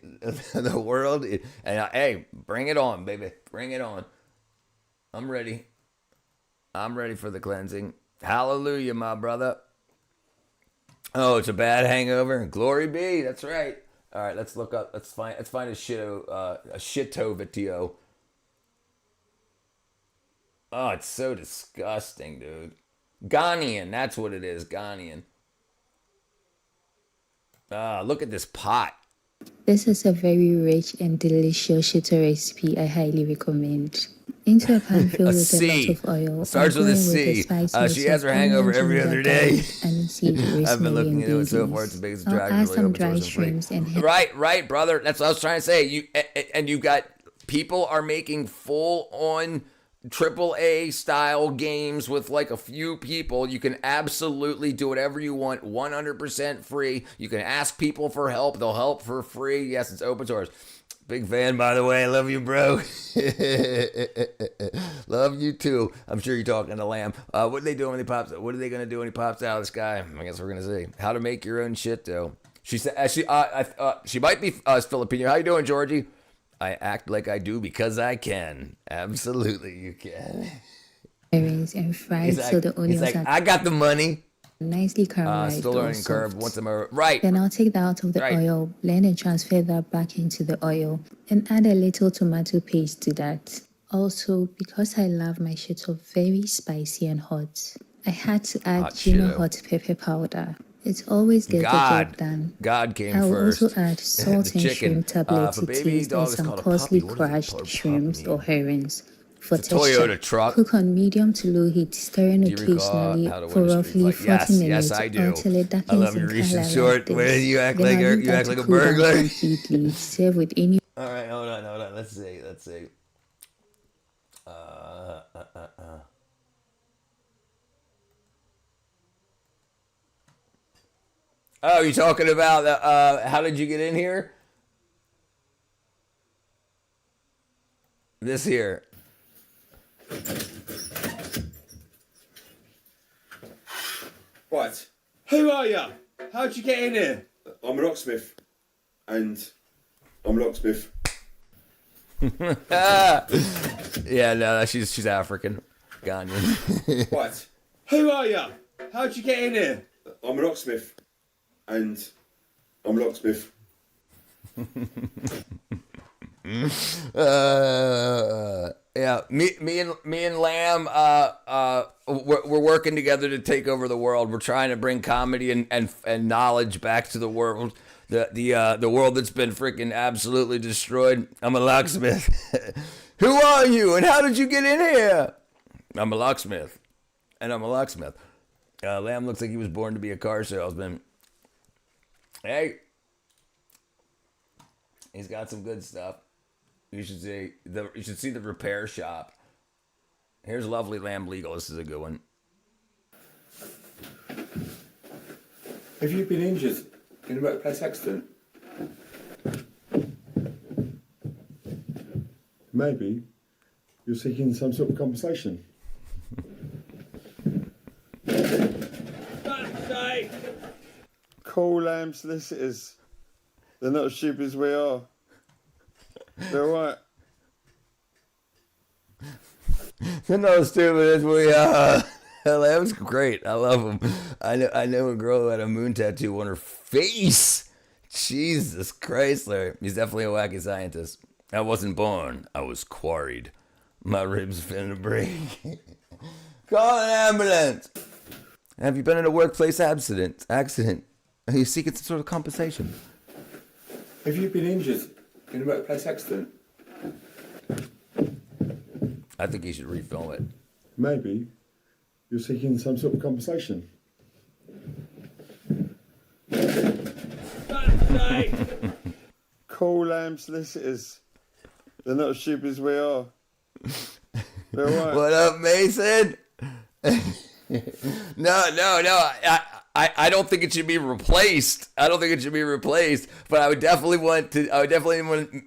The world. And hey, bring it on, baby. Bring it on. I'm ready. I'm ready for the cleansing. Hallelujah, my brother. Oh, it's a bad hangover. Glory be. That's right. All right, let's look up. Let's find a Shitovitio. Oh, it's so disgusting, dude. Ghanaian, that's what it is. Ghanaian. Look at this pot. This is a very rich and delicious shito recipe I highly recommend. Into a pan filled with a lot of oil. Starts with a C. She has her hangover every other day. I've been looking into it so far. It's the biggest attraction. Add some dried shrimps and right, brother. That's what I was trying to say. You've got people are making full on AAA style games with like a few people. You can absolutely do whatever you want, 100% free. You can ask people for help. They'll help for free. Yes, it's open source. Big fan, by the way. Love you, bro. Love you too. I'm sure you're talking to Lamb. What are they doing when he pops? What are they gonna do when he pops out of the sky? I guess we're gonna see. How to make your own shit, though. She said she might be Filipino. How you doing, Georgie? I act like I do because I can. Absolutely, you can. And fried so the onions are I got the money. Nicely caramelized. Still learning curve. Once I'm over. Right. Then I'll take that out of the oil, blend and transfer that back into the oil, and add a little tomato paste to that. Also, because I love my shito very spicy and hot, I had to add hot pepper powder. It always gets the job done. God came I'll first. also add salt and shrimp tablets to taste and some costly crushed shrimps or herrings. For texture, Toyota truck. Cook on medium to low heat, stirring occasionally for roughly 40 minutes. Yes, I do. Until it darkens I love your recent short. Where you act like a burglar. Completely. Serve with any. All right, hold on. Let's see. Oh, you're talking about how did you get in here? This here. Right. Who are you? How'd you get in here? I'm a locksmith. And I'm a locksmith. Yeah, no, she's African. Ghanaian. Right. Who are you? How'd you get in here? I'm a locksmith. And I'm a locksmith. Yeah, me and Lamb, we're working together to take over the world. We're trying to bring comedy and knowledge back to the world, the world that's been freaking absolutely destroyed. I'm a locksmith. Who are you, and how did you get in here? I'm a locksmith, and I'm a locksmith. Lamb looks like he was born to be a car salesman. Hey, he's got some good stuff. You should see the repair shop. Here's Lovely Lamb Legal. This is a good one. Have you been injured in a workplace accident? Maybe you're seeking some sort of compensation. Call Lamb solicitors. They're not as stupid as we are. They're right. They're not as stupid as we are. Lamb's great. I love him. I know a girl who had a moon tattoo on her face. Jesus Christ, Larry. He's definitely a wacky scientist. I wasn't born. I was quarried. My ribs finna break. Call an ambulance. Have you been in a workplace accident? Are you seeking some sort of compensation? Have you been injured in a workplace accident? I think you should refilm it. Maybe you're seeking some sort of compensation. Call Lamb solicitors. They're not as stupid as we are. They're right. What up, Mason? No. I don't think it should be replaced. I don't think it should be replaced. But I would definitely want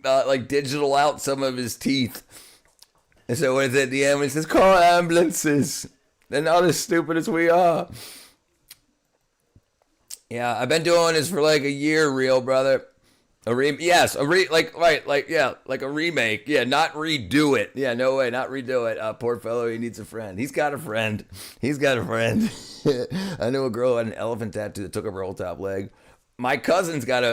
like digital out some of his teeth. And so when it's at the end, it says call ambulances. They're not as stupid as we are. Yeah, I've been doing this for like a year, real brother. Like a remake. Yeah, not redo it. Yeah, no way, not redo it. Poor fellow, he needs a friend. He's got a friend. I knew a girl who had an elephant tattoo that took up her whole top leg. My cousin's got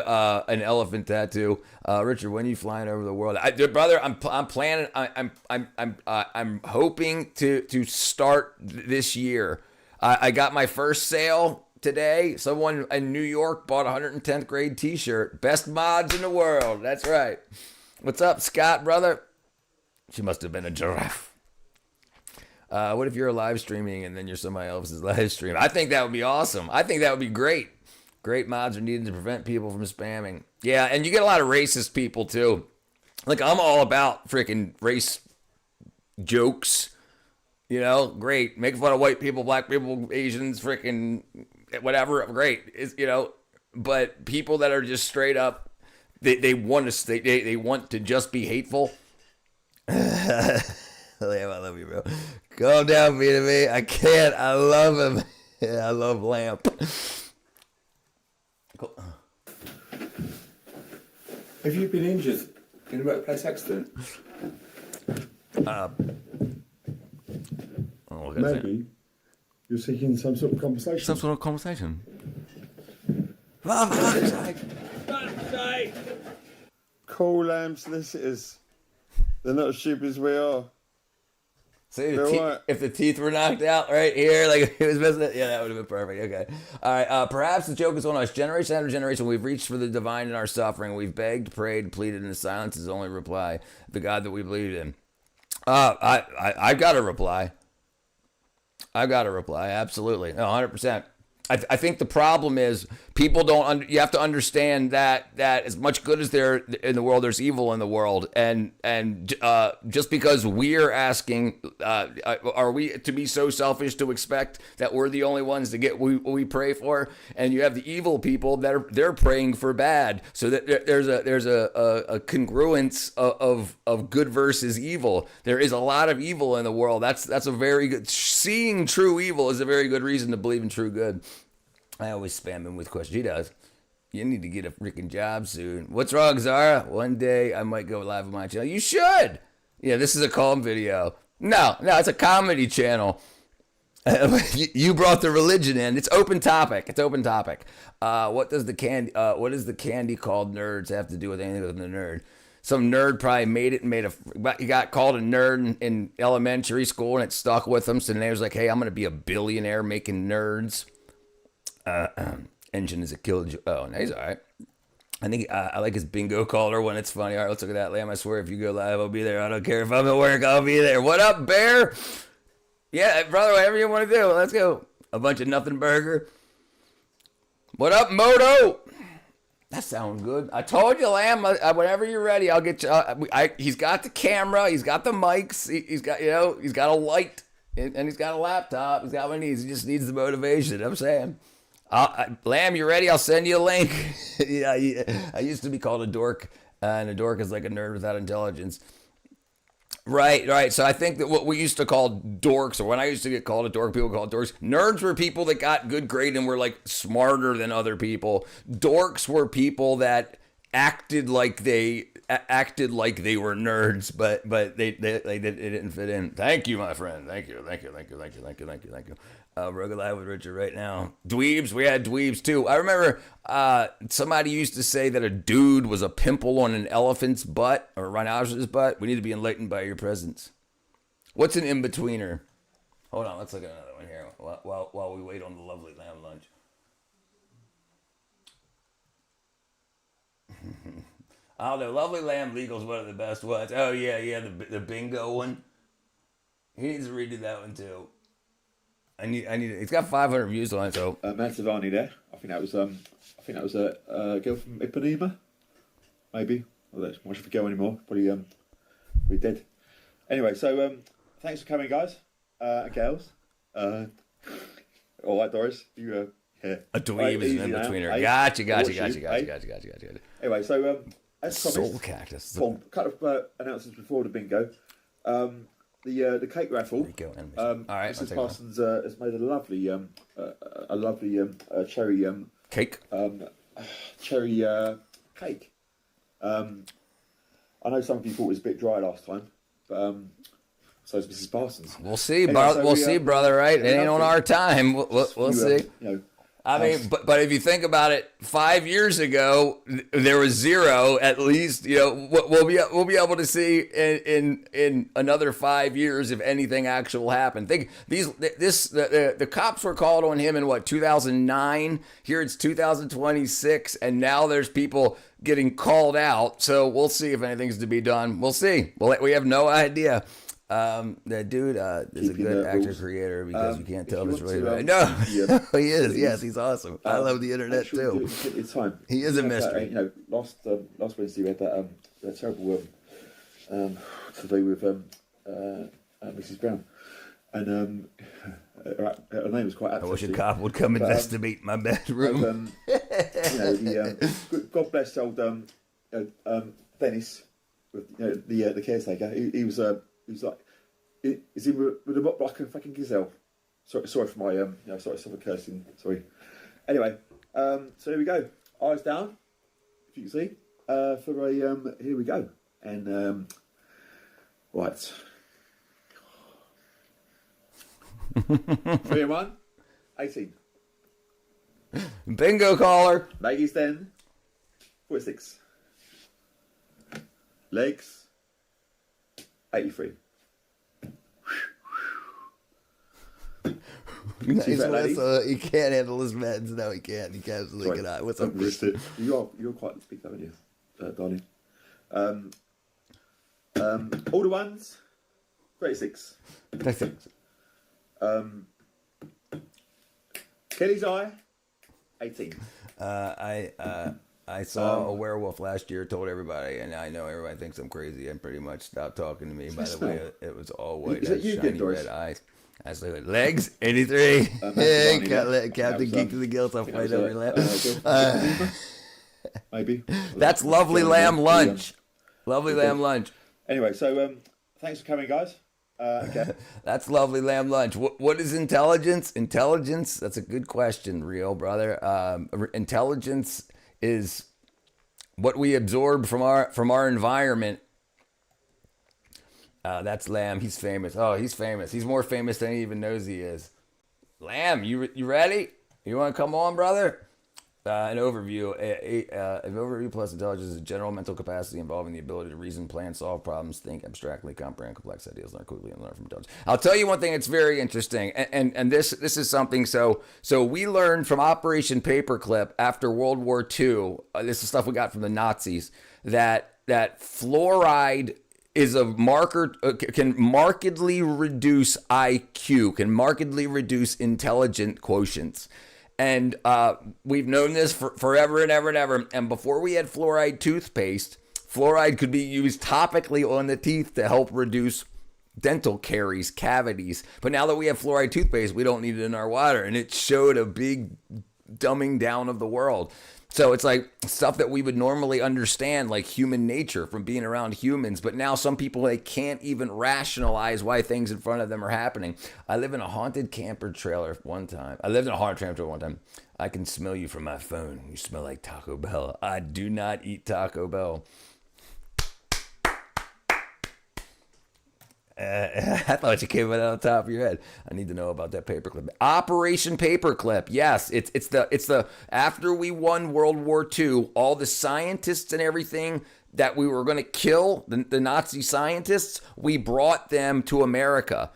an elephant tattoo. Richard, when are you flying over the world? Brother, I'm planning. I'm hoping to start this year. I got my first sale today. Someone in New York bought a 110th grade t-shirt. Best mods in the world. That's right. What's up, Scott, brother? She must have been a giraffe. What if you're live streaming and then you're somebody else's live stream? I think that would be awesome. I think that would be great. Great mods are needed to prevent people from spamming. Yeah, and you get a lot of racist people too. Like, I'm all about freaking race jokes. You know, great. Making fun of white people, black people, Asians, freaking whatever. Great. But people that are just straight up, they want to just be hateful. Liam, I love you, bro. Calm down, me. I can't. I love him. Yeah, I love Lamp. Cool. Have you been injured in a workplace accident? Maybe you're seeking some sort of conversation. For fuck's sake. Call Lamb solicitors. They're not as stupid as we are. See, if the teeth were knocked out right here, like it was missing it, yeah, that would have been perfect. Okay. All right. Perhaps the joke is on us. Generation after generation, we've reached for the divine in our suffering. We've begged, prayed, pleaded, and the silence is only reply. The God that we believed in. I've got a reply. Absolutely. No, 100%. I think the problem is people don't. You have to understand that as much good as there in the world, there's evil in the world, and just because we're asking, are we to be so selfish to expect that we're the only ones to get what we pray for? And you have the evil people that they're praying for bad, so that there's a congruence of good versus evil. There is a lot of evil in the world. That's a very good. Seeing true evil is a very good reason to believe in true good. I always spam him with questions. He does. You need to get a freaking job soon. What's wrong, Zara? One day I might go live on my channel. You should. Yeah, this is a calm video. No, it's a comedy channel. You brought the religion in. It's open topic. What does the candy called nerds have to do with anything with the nerd? Some nerd probably he got called a nerd in elementary school and it stuck with him. So then he was like, hey, I'm going to be a billionaire making nerds. Engine is a killjoy. Oh, no, he's all right. I think I like his bingo caller when it's funny. All right, let's look at that. Lamb, I swear if you go live, I'll be there. I don't care if I'm at work, I'll be there. What up, Bear? Yeah, brother, whatever you want to do. Let's go. A bunch of nothing burger. What up, Moto? That sounds good. I told you, Lamb, whenever you're ready, I'll get you. He's got the camera. He's got the mics. He's got a light. And he's got a laptop. He's got what he needs. He just needs the motivation. I'm saying. Lamb, you ready? I'll send you a link. Yeah, I used to be called a dork, and a dork is like a nerd without intelligence. Right. So I think that what we used to call dorks, or when I used to get called a dork, people called dorks. Nerds were people that got good grade and were like smarter than other people. Dorks were people that acted like they were nerds, but they didn't fit in. Thank you, my friend. Thank you. We're live with Richard right now. Dweebs, we had dweebs too. I remember somebody used to say that a dude was a pimple on an elephant's butt or a rhinoceros' butt. We need to be enlightened by your presence. What's an in-betweener? Hold on, let's look at another one here while we wait on the lovely lamb lunch. I don't know. Lovely Lamb Legal's one of the best ones. Oh, yeah, the bingo one. He needs to redo that one, too. I need. It's got 500 views on it, so. Mantovani there. I think that was a girl from Ipanema, maybe. Well, that's much of a girl anymore. Probably dead. Anyway, so thanks for coming, guys and girls. All right, Doris, you A dweeb is an in-betweener. Gotcha. Anyway, so as Soul promised, Cactus. a couple of announcements before the bingo. The cake raffle. All right, Mrs. Parsons has made a lovely cherry cake. Cherry cake. I know some of you thought it was a bit dry last time, but so is Mrs. Parsons. We'll see, we'll see, brother. Right? It ain't on our time. We'll see. I mean, but if you think about it, 5 years ago there was zero. At least we'll be able to see in another 5 years if anything actual happened. Think the cops were called on him in 2009. Here it's 2026, and now there's people getting called out. So we'll see if anything's to be done. We'll see. Well, we have no idea. That dude is a good actor creator because you can't tell if it's really right. No, he is. Yes, he's awesome. I love the internet too. It's time. He is a mystery. Last Wednesday we had that terrible to do with Mrs. Brown, and her name was quite apt. I wish a cop would come investigate my bedroom. God bless old Dennis, with the caretaker. He was like, is he with a mop like a fucking gazelle? Sorry for my sorry for cursing. Sorry. Anyway, so here we go. Eyes down, if you can see. For a here we go. And right. 3 and 1, 18. Bingo caller. Ladies 10, 46. Legs 83. He can't handle his meds. No, he can't. He can't look at it. What's up? You're quite speak, haven't you, darling? All the ones 36. 36. Kelly's eye 18. I saw a werewolf last year, told everybody, and I know everybody thinks I'm crazy and pretty much stopped talking to me. By the way, it was all white, is that you shiny again, red eyes. I said, legs, 83. Captain Geek to the Guilt, I'll fight over your Maybe. That's Lovely Lamb Lunch. Lovely Lamb Lunch. Anyway, so thanks for coming, guys. Okay. That's Lovely Lamb Lunch. What is intelligence? Intelligence, that's a good question, real brother. Intelligence is what we absorb from our environment. That's Lamb. He's famous. Oh, he's famous. He's more famous than he even knows he is. Lamb, you ready? You want to come on, brother? An overview. An overview plus intelligence is a general mental capacity involving the ability to reason, plan, solve problems, think abstractly, comprehend complex ideas, learn quickly, and learn from intelligence. I'll tell you one thing that's very interesting, and this is something. So we learned from Operation Paperclip after World War II. This is stuff we got from the Nazis. That fluoride is a marker, can markedly reduce IQ, can markedly reduce intelligent quotients. And we've known this for forever and ever and ever. And before we had fluoride toothpaste, fluoride could be used topically on the teeth to help reduce dental caries, cavities. But now that we have fluoride toothpaste, we don't need it in our water. And it showed a big dumbing down of the world. So it's like stuff that we would normally understand, like human nature from being around humans. But now some people, they can't even rationalize why things in front of them are happening. I live in a haunted camper trailer one time. I can smell you from my phone. You smell like Taco Bell. I do not eat Taco Bell. I thought you came out on the top of your head. I need to know about that paperclip. Operation Paperclip. Yes, it's the after we won World War II, all the scientists and everything that we were going to kill, the Nazi scientists, we brought them to America.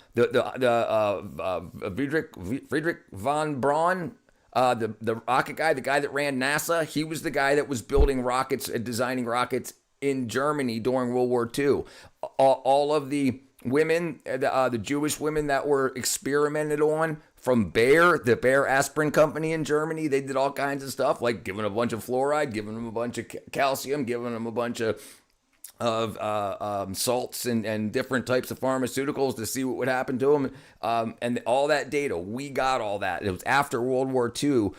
Friedrich von Braun, the rocket guy, the guy that ran NASA, he was the guy that was building rockets and designing rockets in Germany during World War II. All of the women, the Jewish women that were experimented on from Bayer, the Bayer aspirin company in Germany, they did all kinds of stuff, like giving a bunch of fluoride, giving them a bunch of calcium, giving them a bunch of salts and different types of pharmaceuticals to see what would happen to them. And all that data, we got all that. It was after World War II.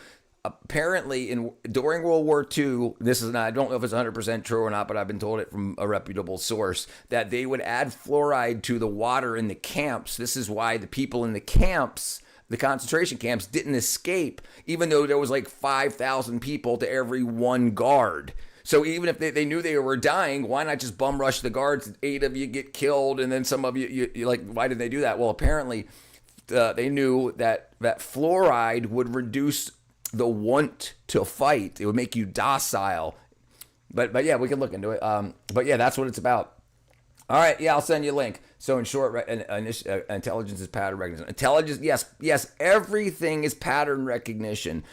apparently during World War II, I don't know if it's 100% true or not, but I've been told it from a reputable source, that they would add fluoride to the water in the camps. This is why the people in the camps, the concentration camps, didn't escape, even though there was like 5,000 people to every one guard. So even if they knew they were dying, why not just bum rush the guards? 8 of you get killed, and then some of you like, why did they do that? Well, apparently they knew that fluoride would reduce the want to fight. It would make you docile. But yeah, we can look into it. But yeah, that's what it's about. All right, yeah, I'll send you a link. So in short, intelligence is pattern recognition. Intelligence, yes, everything is pattern recognition.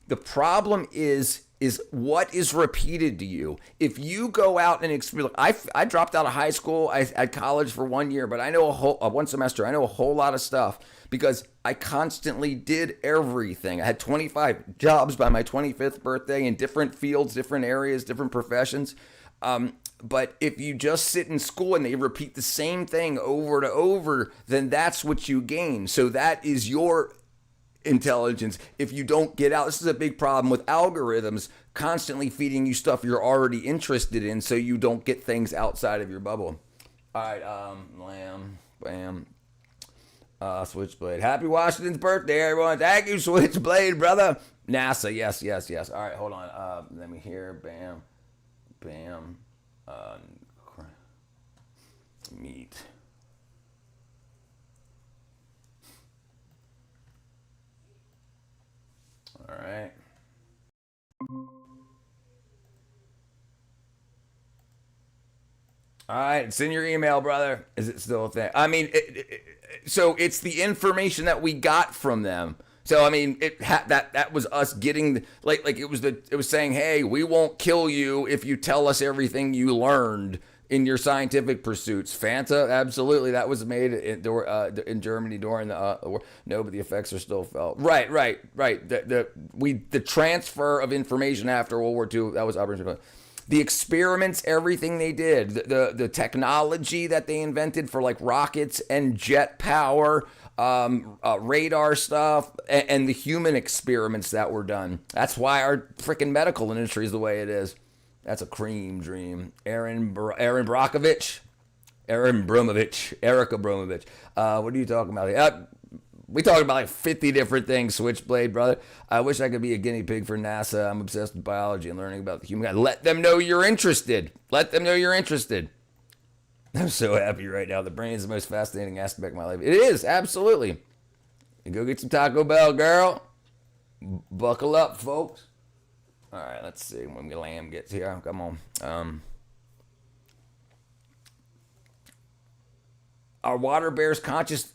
The problem is what is repeated to you. If you go out and experience, I dropped out of high school, I had college for 1 year, but I know one semester, I know a whole lot of stuff because I constantly did everything. I had 25 jobs by my 25th birthday in different fields, different areas, different professions. But if you just sit in school and they repeat the same thing over and over, then that's what you gain. So that is your intelligence. If you don't get out, this is a big problem with algorithms constantly feeding you stuff you're already interested in, so you don't get things outside of your bubble. All right, lamb, bam, Switchblade. Happy Washington's birthday, everyone. Thank you, Switchblade, brother. NASA, yes. All right, hold on. Let me hear. Bam, bam. Meat. All right. All right, it's in your email, brother. Is it still a thing? I mean, so it's the information that we got from them. So I mean, that was us getting like it was saying, hey, we won't kill you if you tell us everything you learned in your scientific pursuits. Fanta, absolutely, that was made in Germany during the war. No, but the effects are still felt. Right. The transfer of information after World War II, that was Operation. The experiments, everything they did, the technology that they invented for like rockets and jet power, radar stuff, and the human experiments that were done. That's why our freaking medical industry is the way it is. That's a cream dream. Erica Bromovich. What are you talking about? We talking about like 50 different things, Switchblade, brother. I wish I could be a guinea pig for NASA. I'm obsessed with biology and learning about the human guy. Let them know you're interested. I'm so happy right now. The brain is the most fascinating aspect of my life. It is, absolutely. You go get some Taco Bell, girl. Buckle up, folks. All right, let's see when the lamb gets here. Come on. Are water bears conscious?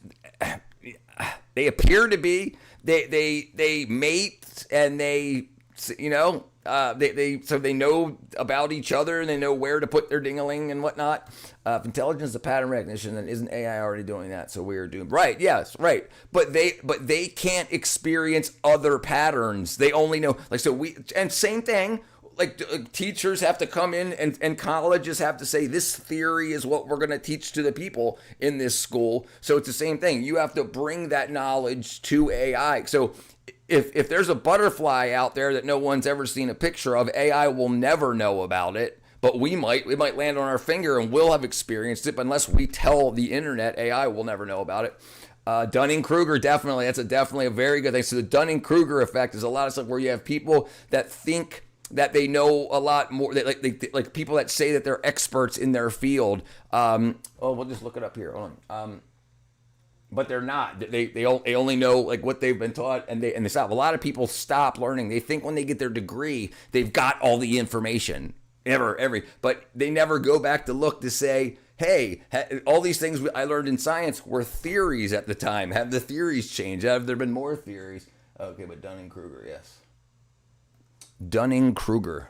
They appear to be. They mate and they they know about each other and they know where to put their ding-a-ling and whatnot. If intelligence is a pattern recognition, then isn't AI already doing that? So we are doomed. Right? Yes. Right. But they can't experience other patterns. They only know same thing. Like teachers have to come in and colleges have to say this theory is what we're going to teach to the people in this school. So it's the same thing. You have to bring that knowledge to AI. So if there's a butterfly out there that no one's ever seen a picture of, AI will never know about it. But we might land on our finger and we'll have experienced it. But unless we tell the internet, AI will never know about it. Dunning-Kruger, definitely. That's definitely a very good thing. So the Dunning-Kruger effect is a lot of stuff where you have people that think that they know a lot more, like people that say that they're experts in their field. We'll just look it up here. Hold on. But they're not. They only know like what they've been taught, and they stop. A lot of people stop learning. They think when they get their degree, they've got all the information but they never go back to look to say, hey, all these things I learned in science were theories at the time. Have the theories changed? Have there been more theories? Okay, but Dunning-Kruger, yes. Dunning-Kruger.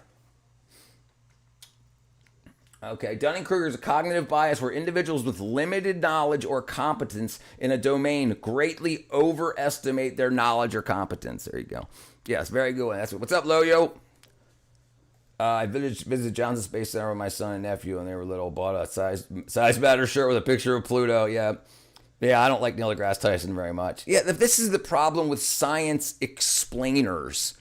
Okay, Dunning-Kruger is a cognitive bias where individuals with limited knowledge or competence in a domain greatly overestimate their knowledge or competence. There you go. Yes, very good one. What's up, Loyo? I visited Johnson Space Center with my son and nephew, and they were little. Bought a size matter shirt with a picture of Pluto. Yeah. Yeah, I don't like Neil deGrasse Tyson very much. Yeah, this is the problem with science explainers.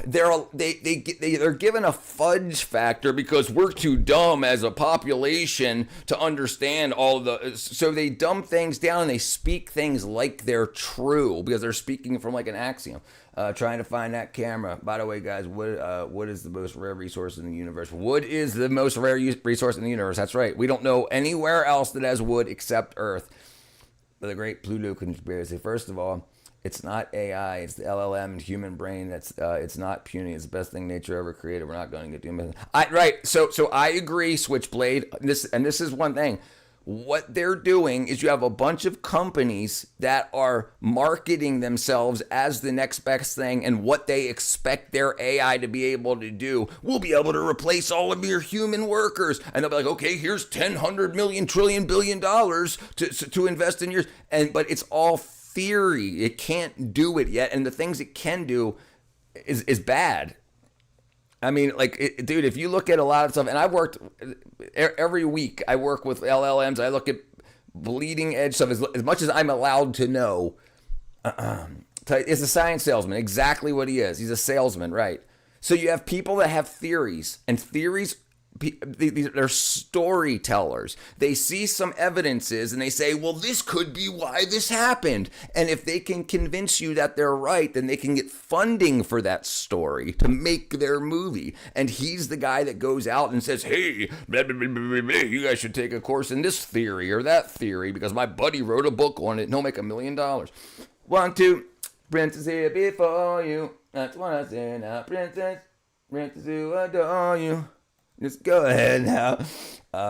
They're given a fudge factor because we're too dumb as a population to understand all the. So they dumb things down and they speak things like they're true because they're speaking from like an axiom. Trying to find that camera. By the way, guys, wood is the most rare resource in the universe. Wood is the most rare resource in the universe. That's right. We don't know anywhere else that has wood except Earth. The great Pluto conspiracy. First of all, it's not AI. It's the LLM and human brain. It's not puny. It's the best thing nature ever created. We're not going to get doom. Right. So I agree, Switchblade. This is one thing. What they're doing is you have a bunch of companies that are marketing themselves as the next best thing, and what they expect their AI to be able to do. We'll be able to replace all of your human workers. And they'll be like, okay, here's 10, 100 million, trillion, billion dollars to invest in yours. But it's all theory. It can't do it yet. And the things it can do is bad. I mean, like, dude, if you look at a lot of stuff, and I've worked every week, I work with LLMs. I look at bleeding edge stuff as much as I'm allowed to know. It's a science salesman, exactly what he is. He's a salesman, right? So you have people that have theories, and theories, they're storytellers. They see some evidences and they say, well, this could be why this happened. And if they can convince you that they're right, then they can get funding for that story to make their movie. And he's the guy that goes out and says, hey, blah, blah, blah, blah, blah, you guys should take a course in this theory or that theory because my buddy wrote a book on it and he'll make $1 million. 1, 2, princess here before you. That's what I say now, princess who adore you. Just go ahead now.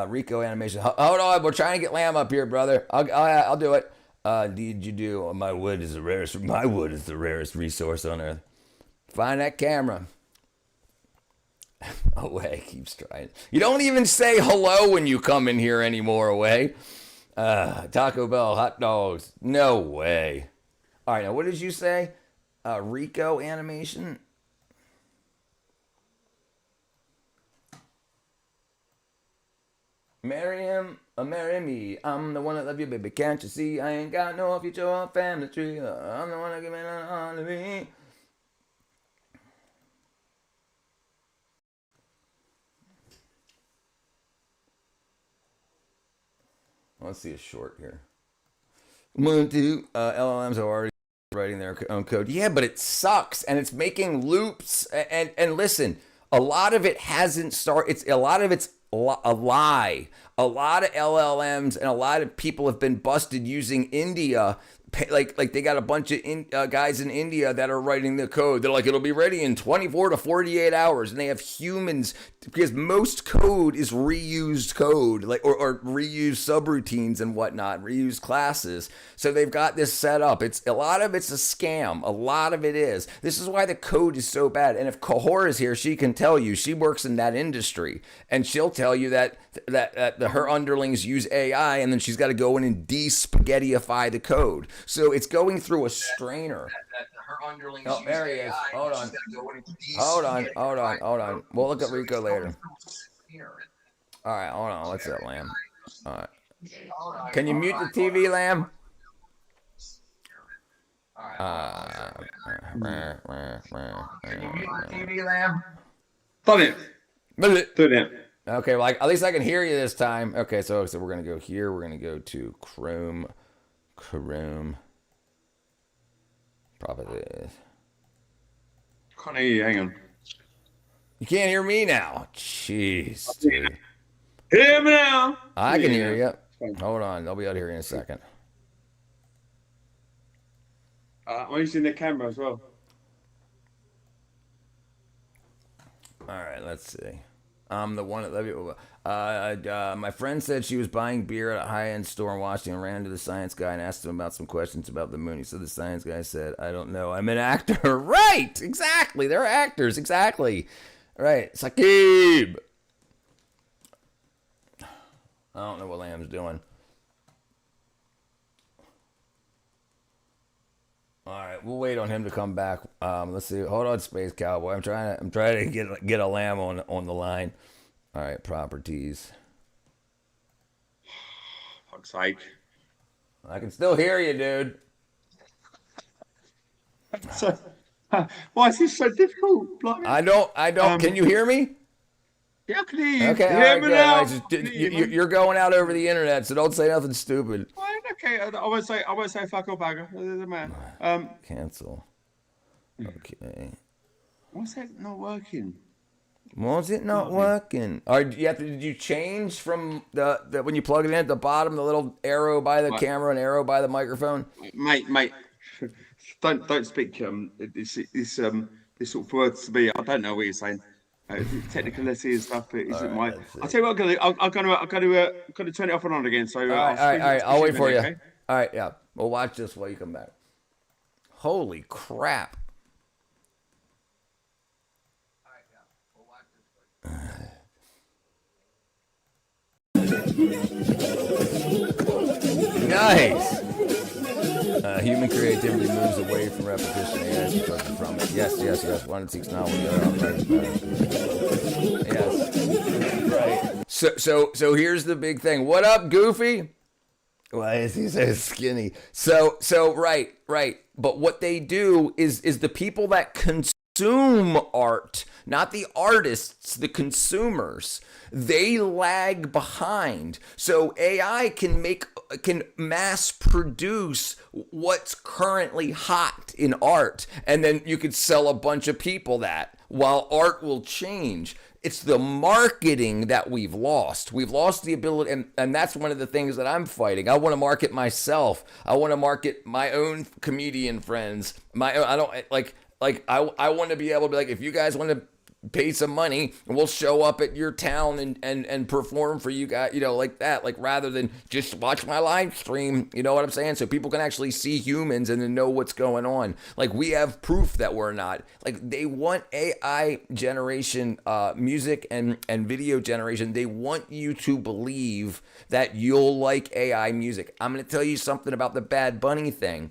Rico animation. Hold on, we're trying to get Lamb up here, brother. I'll do it. Did you do? Oh, my wood is the rarest resource on Earth. Find that camera. Away keeps trying. You don't even say hello when you come in here anymore. Away. Taco Bell hot dogs. No way. All right, now what did you say? Rico animation. Marry him or marry me. I'm the one that love you, baby. Can't you see? I ain't got no future or family tree. I'm the one that give it on to me. Let's see a short here. 1, 2. LLMs are already writing their own code. Yeah, but it sucks and it's making loops. And listen, a lot of it hasn't started. A lot of it's a lie. A lot of LLMs and a lot of people have been busted using India. Like they got a bunch of guys in India that are writing the code. They're like, it'll be ready in 24 to 48 hours. And they have humans, because most code is reused code, like or reused subroutines and whatnot, reused classes. So they've got this set up. A lot of it's a scam. A lot of it is. This is why the code is so bad. And if Kahor is here, she can tell you. She works in that industry, and she'll tell you that her underlings use AI, and then she's got to go in and de-spaghettify the code. So it's going through a strainer. Oh, there he is. Hold on. We'll look at Rico later. All right, hold on. What's that, Lamb? All right. Can you mute the TV, Lamb? Can you mute the TV, Lamb? Done it. Okay, well, at least I can hear you this time. Okay, so we're going to go here. We're going to go to Chrome. Probably is. Can't hear you. Hang on. You can't hear me now. Jeez, dude. Hear me now. I can hear you. Hold on. I'll be out here in a second. I'm using the camera as well. All right, let's see. I'm the one that love you. My friend said she was buying beer at a high-end store in Washington and ran into the science guy and asked him about some questions about the moon. He said the science guy said, I don't know. I'm an actor. Right. Exactly. They're actors. Exactly. Right. Saqib. I don't know what Lamb's doing. All right, we'll wait on him to come back. Let's see. Hold on, Space Cowboy. I'm trying to get a Lamb on the line. All right, properties. Fuck's sake. I can still hear you, dude. So, why is this so difficult? I don't. Can you hear me? Yeah, I can hear you. Okay, Can you hear me now? You're going out over the internet, so don't say nothing stupid. Fine, okay, I won't say fuck or bagger. There's a man. Cancel. Okay. What's that not working? Was it not working? Or did you change from the when you plug it in at the bottom, the little arrow by the camera and arrow by the microphone? Mate, don't speak this sort of words to me. I don't know what you're saying. Technicality and stuff. It isn't my. I'll tell you what I'm gonna turn it off and on again. So all right. I'll wait for you. Okay? All right, yeah. We'll watch this while you come back. Holy crap! Nice. Human creativity moves away from repetition. Yes. One seeks knowledge. Yes. Right. So here's the big thing. What up, Goofy? Why is he so skinny? So right. But what they do is the people that consume art, not the artists, the consumers, they lag behind. So AI can mass produce what's currently hot in art, and then you could sell a bunch of people that, while art will change. It's the marketing that we've lost. We've lost the ability, and that's one of the things that I'm fighting. I want to market myself. I want to market my own comedian friends. I want to be able to be like, if you guys want to pay some money, we'll show up at your town and perform for you guys, like that, like rather than just watch my live stream, you know what I'm saying? So people can actually see humans and then know what's going on. Like, we have proof that we're not. Like, they want AI generation, music and video generation. They want you to believe that you'll like AI music. I'm going to tell you something about the Bad Bunny thing.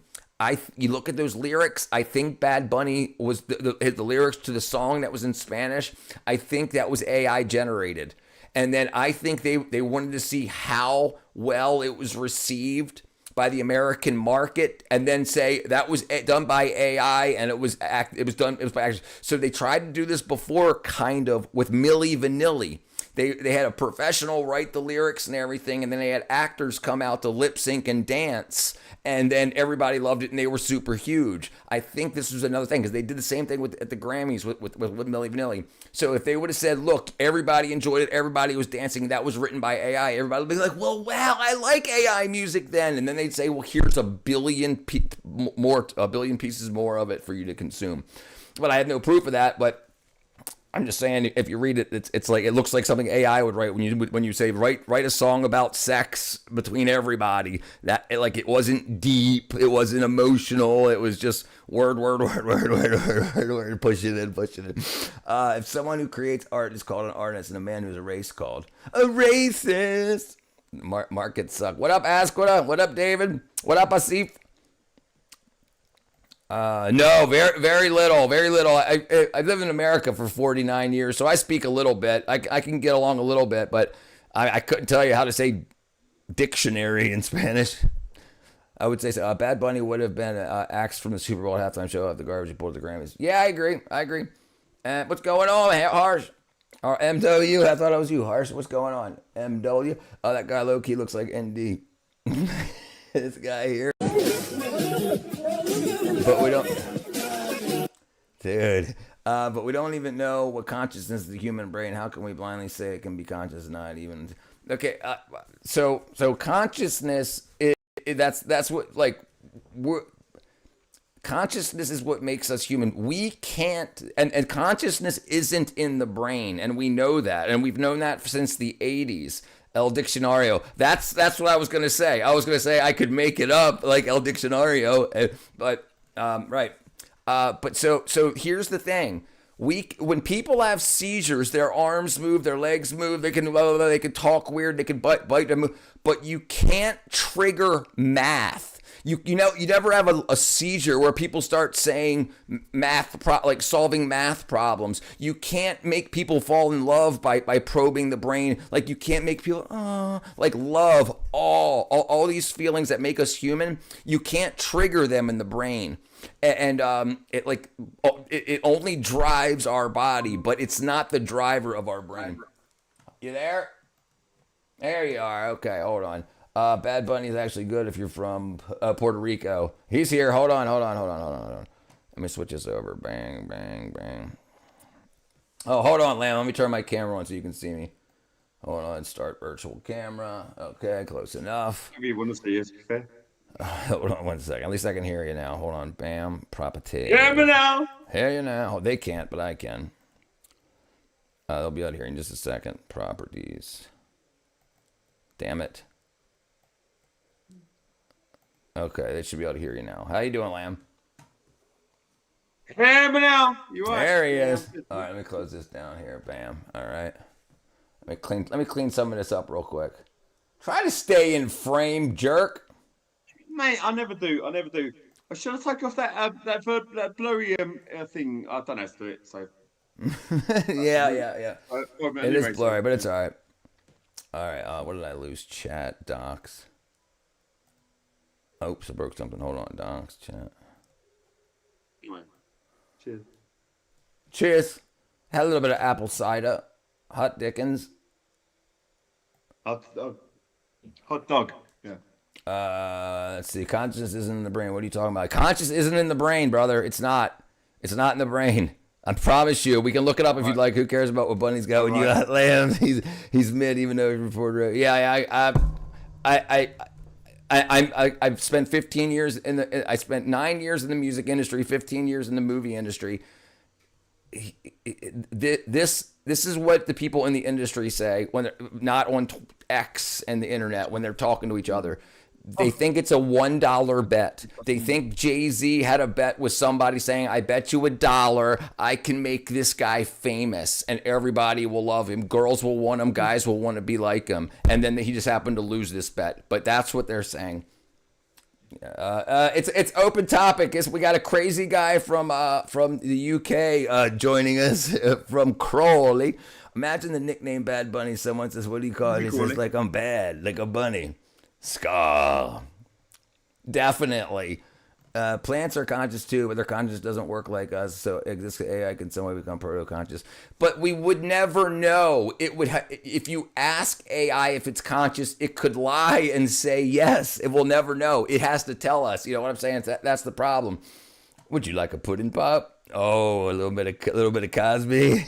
You look at those lyrics, I think Bad Bunny was the lyrics to the song that was in Spanish. I think that was AI generated. And then I think they wanted to see how well it was received by the American market, and then say that was done by AI and it was by actors. So they tried to do this before, kind of, with Milli Vanilli. They had a professional write the lyrics and everything, and then they had actors come out to lip sync and dance, and then everybody loved it and they were super huge. I think this was another thing, because they did the same thing at the Grammys with Milli Vanilli. So if they would have said, look, everybody enjoyed it, everybody was dancing, that was written by AI, everybody would be like, well, wow, I like AI music then. And then they'd say, well, here's a billion pieces more of it for you to consume. But I have no proof of that, but I'm just saying, if you read it, it's like, it looks like something AI would write when you say write a song about sex between everybody. It wasn't deep, it wasn't emotional, it was just word, push it in. If someone who creates art is called an artist, and a man who's a race called a racist. Markets suck. What up, Ask? What up, David? What up, Asif? No, very little. I've lived in America for 49 years, so I speak a little bit. I can get along a little bit, but I couldn't tell you how to say dictionary in Spanish. I would say so. Bad Bunny would have been axed from the Super Bowl halftime show at the garbage report of the Grammys. Yeah, I agree. What's going on, Harsh? Or MW? I thought it was you, Harsh. What's going on? MW? Oh, that guy low-key looks like ND. This guy here. But we don't, dude. But we don't even know what consciousness is the human brain. How can we blindly say it can be conscious? Not even. Okay. So consciousness that's what, like, consciousness is what makes us human. We can't, and consciousness isn't in the brain, and we know that, and we've known that since the 80s. El Diccionario. That's what I was gonna say. I was gonna say I could make it up like El Diccionario, but. Right. But so here's the thing. When people have seizures, their arms move, their legs move, they can talk weird, they can bite them, but you can't trigger math. You know, you never have a seizure where people start saying like solving math problems. You can't make people fall in love by probing the brain. Like you can't make people like love all these feelings that make us human. You can't trigger them in the brain. And it only drives our body, but it's not the driver of our brain. You there? There you are. Okay, hold on. Bad Bunny is actually good if you're from Puerto Rico. He's here. Hold on. Let me switch this over. Bang, bang, bang. Oh, hold on, Lamb. Let me turn my camera on so you can see me. Hold on. Start virtual camera. Okay, close enough. Maybe you want to see us, okay? Hold on 1 second. At least I can hear you now. Hold on. Bam. Property. Hear me now. Hear you now. They can't, but I can. They'll be out here in just a second. Properties. Damn it. Okay, they should be able to hear you now. How you doing, Lamb? Hear me now. You are. There he is. All right, let me close this down here. Bam. All right. Let me clean some of this up real quick. Try to stay in frame, jerk. Mate, I never do. Should I take off that blurry thing? I don't know how to do it. So. yeah. It is blurry, but it's all right. All right. What did I lose? Chat, docs. Oops, I broke something. Hold on, docs, chat. Anyway, cheers. Cheers. Had a little bit of apple cider. Hot Dickens. Hot dog. Yeah. Let's see. Consciousness isn't in the brain. What are you talking about? Conscious isn't in the brain, brother. It's not. It's not in the brain. I promise you. We can look it up if you'd like. Who cares about what Bunny's got when you got Lamb? He's mid, even though he's reporter. Yeah. I've spent 15 years I spent 9 years in the music industry, 15 years in the movie industry. This is what the people in the industry say when they're not on X and the internet when they're talking to each other. They think it's a $1 bet. They think Jay-Z had a bet with somebody saying, I bet you $1 I can make this guy famous and everybody will love him. Girls will want him. Guys will want to be like him. And then he just happened to lose this bet. But that's what they're saying. It's open topic. We got a crazy guy from the UK joining us from Crawley. Imagine the nickname Bad Bunny. Someone says, what do you call it? He says, like, I'm bad, like a bunny. Ska. Definitely. Plants are conscious too, but their conscious doesn't work like us, so existing AI can some way become proto-conscious. But we would never know. It would if you ask AI if it's conscious, it could lie and say yes. It will never know. It has to tell us. You know what I'm saying? That's the problem. Would you like a pudding pop? Oh, a little bit of Cosby.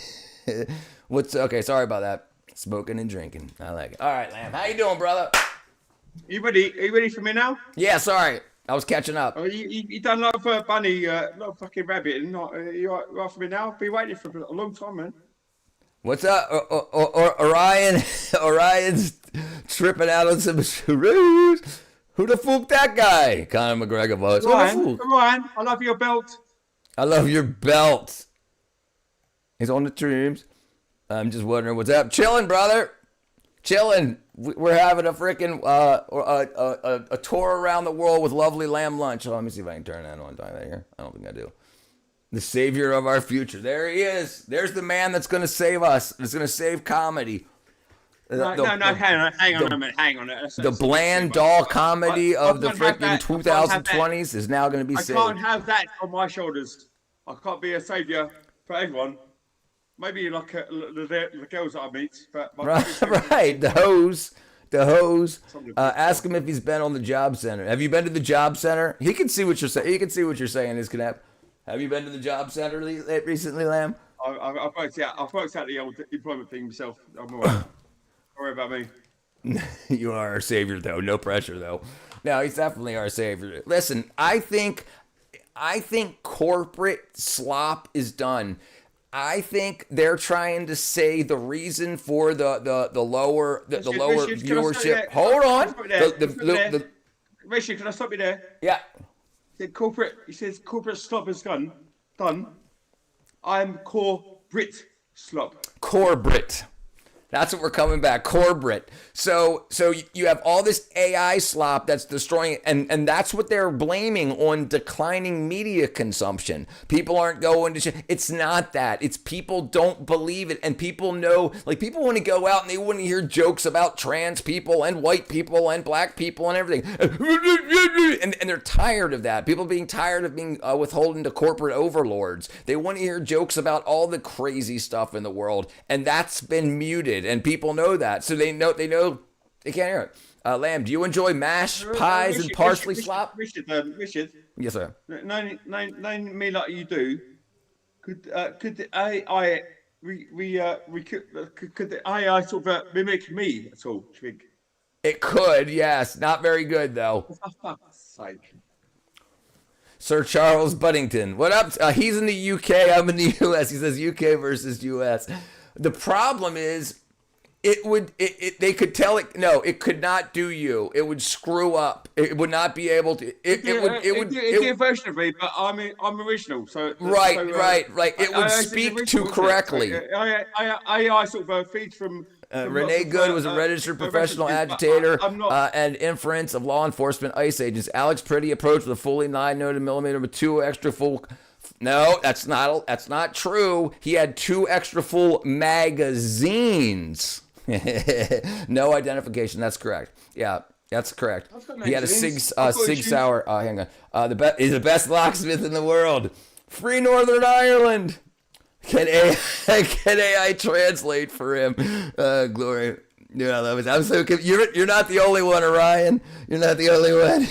Okay? Sorry about that. Smoking and drinking. I like it. All right, Lamb. How you doing, brother? You ready? Are you ready for me now? Yeah, sorry. I was catching up. Oh, you done a lot of bunny, a lot of fucking rabbit. And you right for me now? Be waiting for a long time, man. What's up? Orion's tripping out on some shrews. Who the fuck that guy? Conor McGregor voice. Ryan, I love your belt. I love your belt. He's on the streams. I'm just wondering what's up. Chilling, brother. Chilling. We're having a freaking a tour around the world with lovely lamb lunch. Oh, let me see if I can turn that on. Here. I don't think I do. The savior of our future. There he is. There's the man that's going to save us. It's going to save comedy. Hang on a minute. The bland doll comedy of the freaking 2020s is now going to be saved. I can't have that on my shoulders. I can't be a savior for everyone. Maybe like the girls that I meet, but right, the hose. Ask him if he's been on the job center. Have you been to the job center? He can see what you're saying. He can see what you're saying. His Knapp. Have you been to the job center recently, Lamb? I've worked out the old employment thing myself. I'm all right. Don't worry about me. You are our savior, though. No pressure, though. No, he's definitely our savior. Listen, I think corporate slop is done. I think they're trying to say the reason for the lower viewership. Hold on. Richard, can I stop you there? Yeah. He says corporate slop is done. I'm core Brit slop. Core Brit. That's what we're coming back, corporate. So you have all this AI slop that's destroying it, and that's what they're blaming on declining media consumption. People aren't going to it's not that. It's people don't believe it, and people know, like, people want to go out and they want to hear jokes about trans people and white people and black people and everything. And they're tired of that. People being tired of being withholden to corporate overlords. They want to hear jokes about all the crazy stuff in the world, and that's been muted. And people know that, so they know they can't hear it. Lamb, do you enjoy mash, pies, and parsley slop? Richard. Yes, sir. Knowing me like you do, could the AI could the AI sort of mimic me at all? Do you think? It could, yes. Not very good though. For fuck's sake. Sir Charles Buddington, what up? He's in the UK. I'm in the US. He says UK versus US. The problem is, they could tell it. No, it could not do you. It would screw up. It would not be able to. It would a version of me, but I'm original. So right. It would speak too correctly. AI sort of feeds from. Renee Good was a registered professional agitator and inference of law enforcement ICE agents. Alex Pretty approached with a fully 9mm with 2 extra full. No, that's not true. He had 2 extra full magazines. No identification. That's correct. Yeah, that's correct. He had a Sig Sauer. Hang on. He's the best locksmith in the world. Free Northern Ireland. Can AI translate for him? Glory. Yeah, I love it. I'm so confused. You're not the only one, Orion. You're not the only one.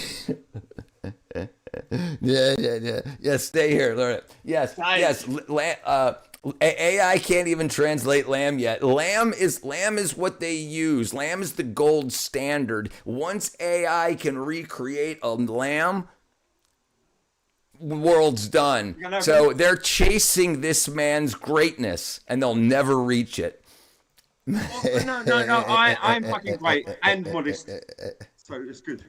Yeah. Stay here. Learn it. Yes. AI can't even translate lamb yet. Lamb is what they use. Lamb is the gold standard. Once AI can recreate a lamb, world's done. So they're chasing this man's greatness, and they'll never reach it. No. I'm fucking great and modest, so it's good.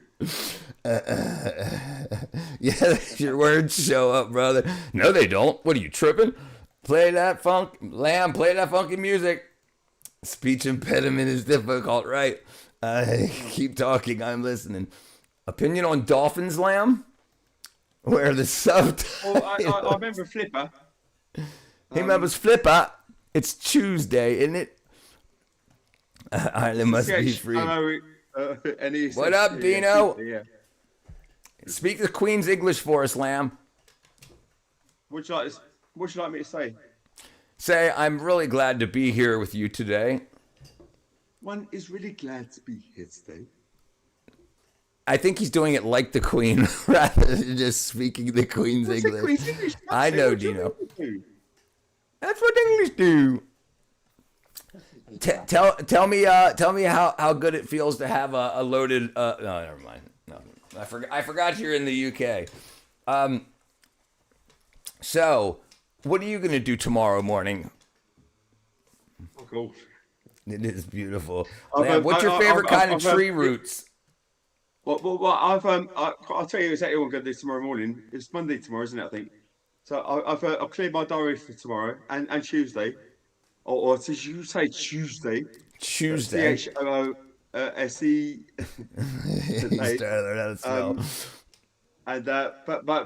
Yeah, your words show up, brother. No, they don't. What are you, tripping? Play that funk, lamb. Play that funky music. Speech impediment is difficult, right? Keep talking. I'm listening. Opinion on dolphins, lamb? Where the subtitle? Well, I remember Flipper. He remembers Flipper. It's Tuesday, isn't it? Ireland must be free. What up, Dino? Yeah. Speak the Queen's English for us, lamb. What would you like me to say? Say, I'm really glad to be here with you today. One is really glad to be here today. I think he's doing it like the Queen rather than just speaking the Queen's English. Queen's English? I know, Dino. That's what English do. Tell me how good it feels to have a loaded. No, never mind. No, I forgot you're in the UK. So, what are you gonna do tomorrow morning? Oh, cool. It is beautiful. Man, what's your favorite kind of tree roots? Well, I'll tell you exactly what I'm going to do tomorrow morning. It's Monday tomorrow, isn't it? I think. So I've cleared my diary for tomorrow and Tuesday, or did you say Tuesday? Tuesday. CHOOSE. You started to learn how to spell. And but my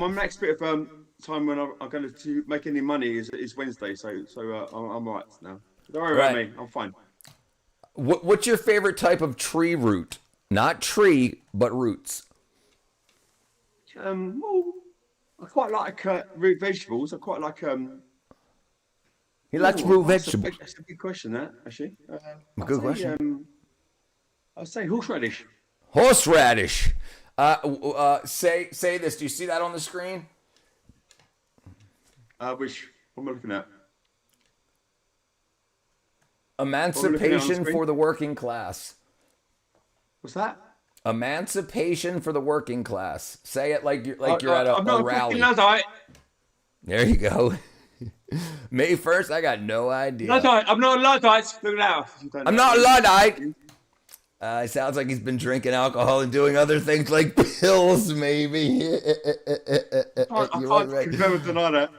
next bit of time when I'm going to make any money is Wednesday. So I'm right now. Don't worry about me. I'm fine. What's your favorite type of tree root? Not tree, but roots. Well, I quite like root vegetables. I quite like He likes root vegetables. That's a good question, that actually. Good question. I'll say horseradish. Horseradish. Say this. Do you see that on the screen? Which what am I looking at? Emancipation for the working class. What's that? Emancipation for the working class. Say it like you're at a rally. Luddite. There you go. May 1st, I got no idea. Luddite. I'm not a Luddite. Look at that. I'm not a Luddite. It sounds like he's been drinking alcohol and doing other things like pills, maybe. I can't confirm or deny that.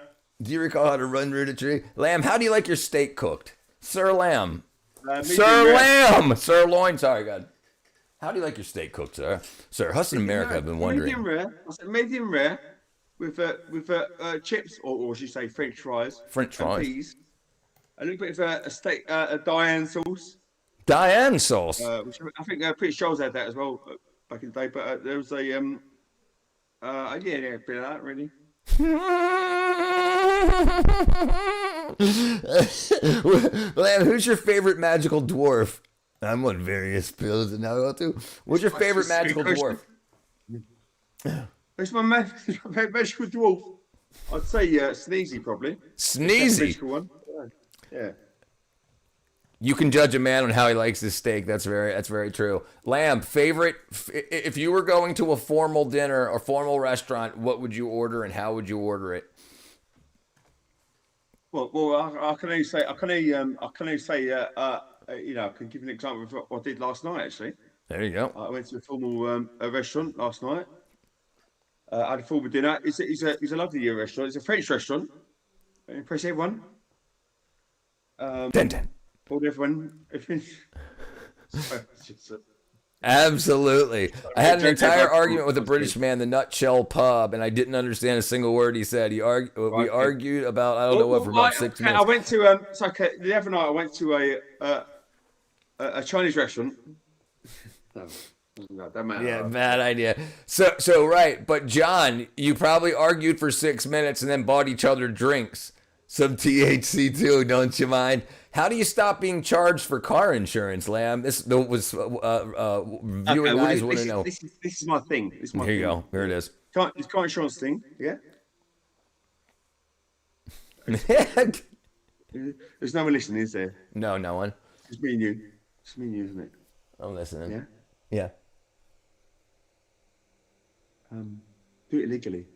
Do you recall how to run root a tree? Lamb, how do you like your steak cooked? Sir Lamb. Medium rare. Sirloin. Sorry, God. How do you like your steak cooked, sir? Sir, us in America have been wondering. Medium rare. I said medium rare with chips, or should you say French fries? French fries. Peas. A little bit of a steak, a Diane sauce. Diane sauce. Which I think Pretty Charles had that as well back in the day. But there was a yeah, a bit of that really. Lamb, who's your favorite magical dwarf? I'm on various pills and now I go to. What's your favorite magical dwarf? It's my magical dwarf. I'd say Sneezy probably. Sneezy. One. Yeah. You can judge a man on how he likes his steak. That's very true. Lamb, favorite. If you were going to a formal dinner or formal restaurant, what would you order and how would you order it? Well, I can only say, you know, I can give you an example of what I did last night. Actually, there you go. I went to a formal restaurant last night. I had a formal dinner. It's a lovely restaurant. It's a French restaurant. Impress everyone. Told everyone. Absolutely. I had an entire argument with a British man, the Nutshell Pub, and I didn't understand a single word he said. We argued about, I don't know what, for about 6 minutes. I went to the other night I went to a Chinese restaurant. No, that matter. Yeah, bad idea. So right, but John, you probably argued for 6 minutes and then bought each other drinks. Some THC too, don't you mind? How do you stop being charged for car insurance, Lamb? This was viewing eyes want to know. This is my thing. Here you go. Here it is. This car insurance thing, yeah. There's no one listening, is there? No one. It's me and you. It's me and you, isn't it? I'm listening. Yeah. Yeah. Do it legally.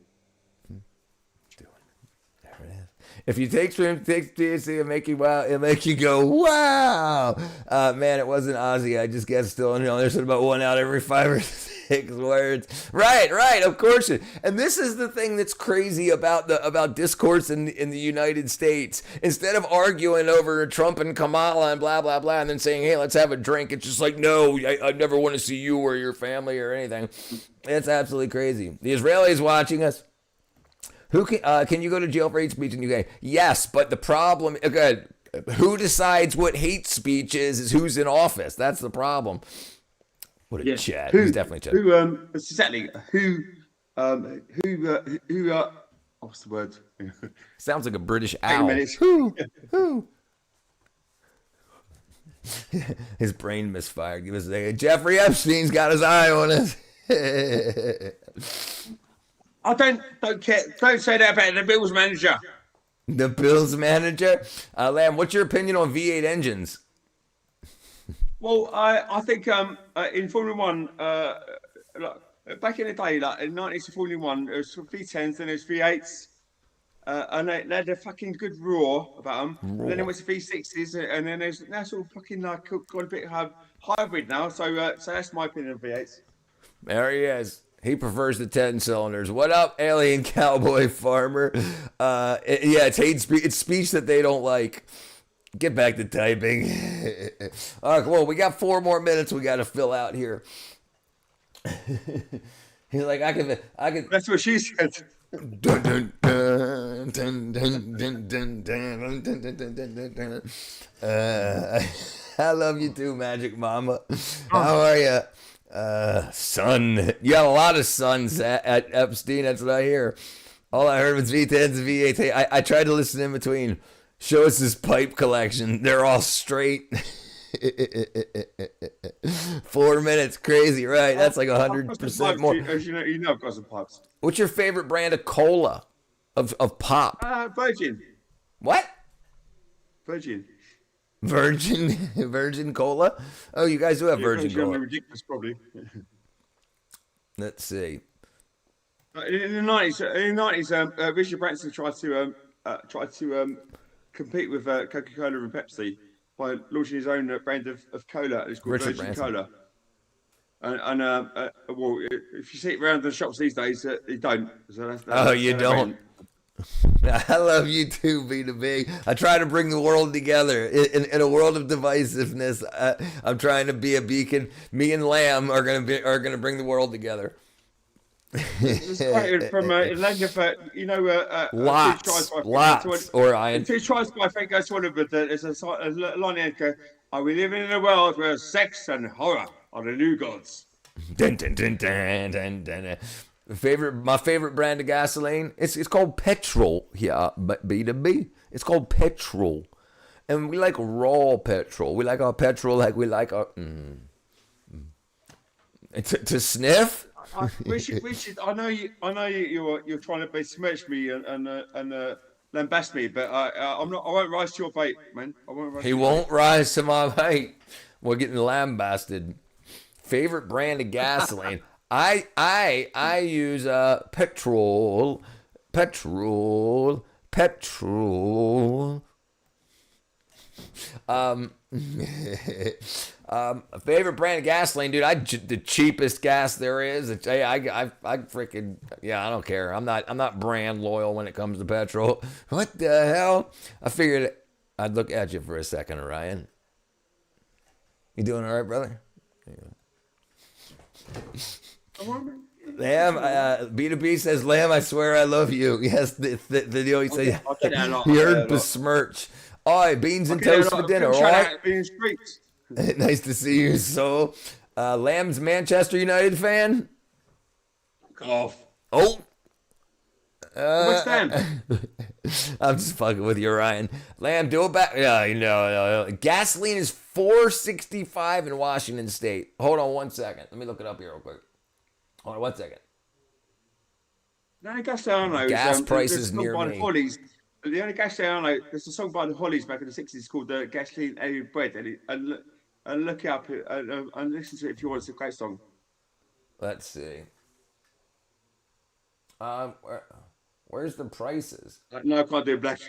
If you take THC, it'll make you go, wow. Man, it wasn't Ozzy. I just guessed still, there's about one out every 5 or 6 words. Right, of course. And this is the thing that's crazy about discourse in the United States. Instead of arguing over Trump and Kamala and blah, blah, blah, and then saying, hey, let's have a drink, it's just like, no, I never want to see you or your family or anything. It's absolutely crazy. The Israelis watching us. Who can you go to jail for hate speech in the UK? Yes, but the problem, who decides what hate speech is who's in office. That's the problem. What a chat. He's definitely chat. Exactly. What's the word? Sounds like a British owl. Who? His brain misfired. He was saying, Jeffrey Epstein's got his eye on us. I don't care. Don't say that about the Bills manager. The Bills manager? Lamb, what's your opinion on V8 engines? Well, I think in Formula One, back in the day, like in 1941, there was V10s, then there's V8s, and they had a fucking good roar about them. Then it went to V6s, and then that's all fucking like got a bit hybrid now. So that's my opinion of V8s. There he is. He prefers the 10 cylinders. What up, alien cowboy farmer? It's hate speech. It's speech that they don't like. Get back to typing. All right, well, we got 4 more minutes we got to fill out here. He's like, I can. That's what she said. I love you too, Magic Mama. How are you? Son. You got a lot of sons at Epstein. That's what I hear. All I heard was V10s and V8s. I tried to listen in between. Show us his pipe collection. They're all straight. 4 minutes. Crazy, right? That's like 100% more. You know I've got some pipes. What's your favorite brand of cola? Of pop? Virgin. What? Virgin. Virgin cola? Oh, you guys do have virgin cola. Ridiculous, probably. Let's see. In the 90s, Richard Branson tried to compete with Coca-Cola and Pepsi by launching his own brand of cola. It's called Richard Virgin Branson. Cola. Well, if you see it around the shops these days, you don't. So you don't. I love you too, B2B. I try to bring the world together in a world of divisiveness. I'm trying to be a beacon. Me and Lamb are gonna bring the world together. It's quoted from Langefer, you know, lots, Orion. Two tries by Frank Swanner, but there's a line here. Are we living in a world where sex and horror are the new gods? Dun, dun, dun, dun, dun, dun. My favorite brand of gasoline. It's called petrol here, but B2B. It's called petrol, and we like raw petrol. We like our petrol like we like our to sniff. Richard, I know you're trying to besmirch me and lambast me, but I'm not. I won't rise to your bait, man. He won't rise to my bait. We're getting lambasted. Favorite brand of gasoline. I use petrol. Favorite brand of gasoline, dude. The cheapest gas there is. I freaking I don't care. I'm not brand loyal when it comes to petrol. What the hell? I figured I'd look at you for a second, Orion. You doing all right, brother? Lamb, B2B says, Lamb, I swear I love you. Yes, the deal he said. He heard besmirch. All right, beans and toast for dinner, all right? Nice to see you, so. Lamb's Manchester United fan? Off. Oh. What's that? I'm just fucking with you, Ryan. Lamb, do it back. Yeah, no. Gasoline is $4.65 in Washington State. Hold on 1 second. Let me look it up here real quick. Hold on 1 second. No, gas I know. Gas prices near me. Hollies. The only gas I know, there's a song by the Hollies back in the 60s called Gasoline Aided Bread. And look it up and listen to it if you want. It's a great song. Let's see. Where's the prices? No, I can't do black.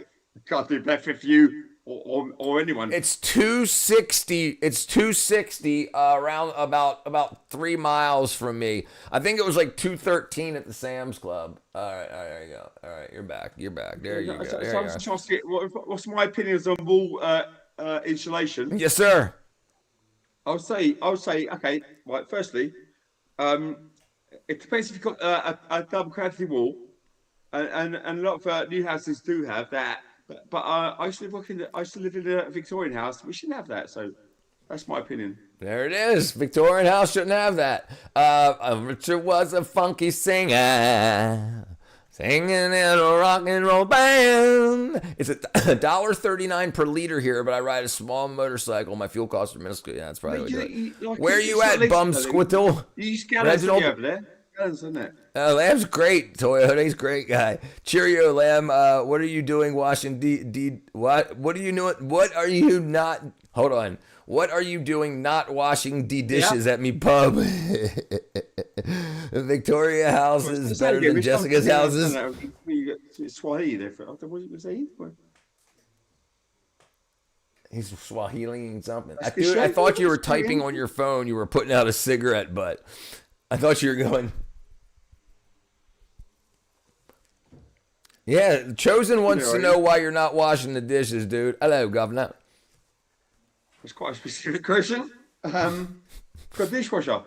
Can't do black for you or anyone. It's $2.60. It's $2.60 around about 3 miles from me. I think it was like $2.13 at the Sam's Club. All right, there you go. All right, you're back. There you go. What's my opinions on wall insulation? Yes, sir. I would say, okay. Right. Firstly, it depends if you've got a double cavity wall, and a lot of new houses do have that. But I used to live in a Victorian house. We shouldn't have that. So that's my opinion. There it is. Victorian house shouldn't have that. Richard was a funky singer, singing in a rock and roll band. It's $1.39 per liter here, but I ride a small motorcycle. My fuel costs are minuscule. Yeah, that's probably what I do. Where are you at, bum squittle? You scallops over there. Isn't it? Lamb's great. Toyota, he's a great guy. Cheerio, Lamb. What are you doing washing what are you doing? What are you not? Hold on. What are you doing not washing dishes at me pub? Victoria house is better than Jessica's houses. Swahili there. What was he? He's Swahili something. I thought you were typing on your phone. You were putting out a cigarette butt. I thought you were going. Yeah, Chosen wants to know why you're not washing the dishes, dude. Hello, Governor. It's quite a specific question. Got a dishwasher.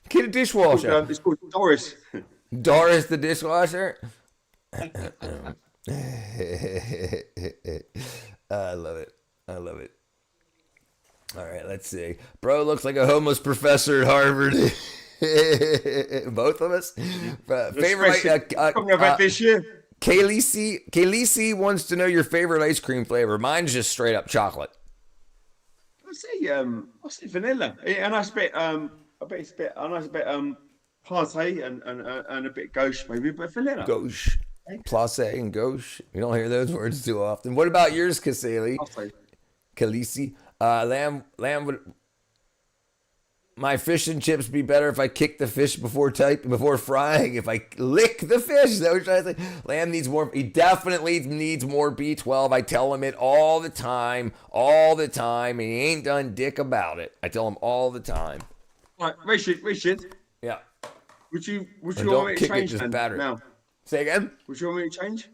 Get a dishwasher. It's called Doris. Doris the dishwasher? I love it. All right, let's see. Bro looks like a homeless professor at Harvard. Both of us. Favorite about this year. Kaylee wants to know your favorite ice cream flavor. Mine's just straight up chocolate. I'll say vanilla. A nice bit party and a bit gauche maybe, but vanilla. Gauche. Place and gauche. You don't hear those words too often. What about yours, Kaseli? I'll say Khaleesi. Lamb would. My fish and chips be better if I kick the fish before frying. If I lick the fish, is that what you're trying to say? Lamb needs more. He definitely needs more B12. I tell him it all the time, and he ain't done dick about it. I tell him all the time. Right, Richard. Yeah. Would you don't kick it, change just batter it. now? Say again? Would you want me to change?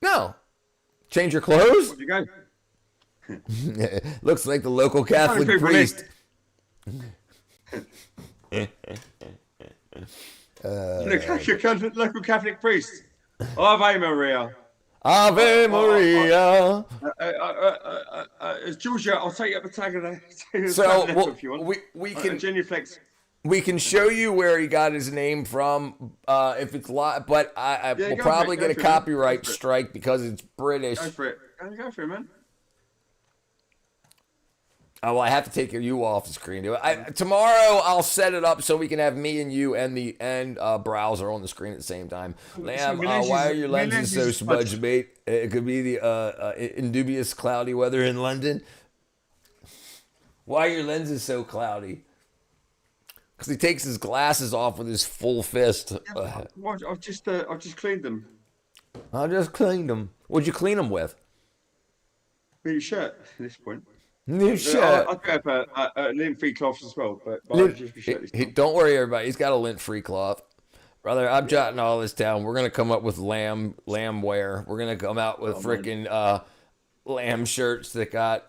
No. Change your clothes? Where'd you go? Looks like the local Catholic priest. Local Catholic priest. Ave Maria. Ave Maria. Georgia, I'll take up the tag of that. So if you want. we can genuflex. We can show you where he got his name from if it's live, but I will probably get a copyright strike because it's British. Go for it. Go for it, man. Oh, well, I have to take you off the screen. Tomorrow I'll set it up so we can have me and you and browser on the screen at the same time. Lamb, why are your lenses so smudged, mate? It could be the indubious cloudy weather in London. Why are your lenses so cloudy? Because he takes his glasses off with his full fist. I've just cleaned them. I just cleaned them. What'd you clean them with? New shirt at this point. New shirt. I'd go for lint-free cloths as well, but don't worry, everybody. He's got a lint-free cloth. Brother, I'm jotting all this down. We're gonna come up with lamb wear. We're gonna come out with freaking lamb shirts that got.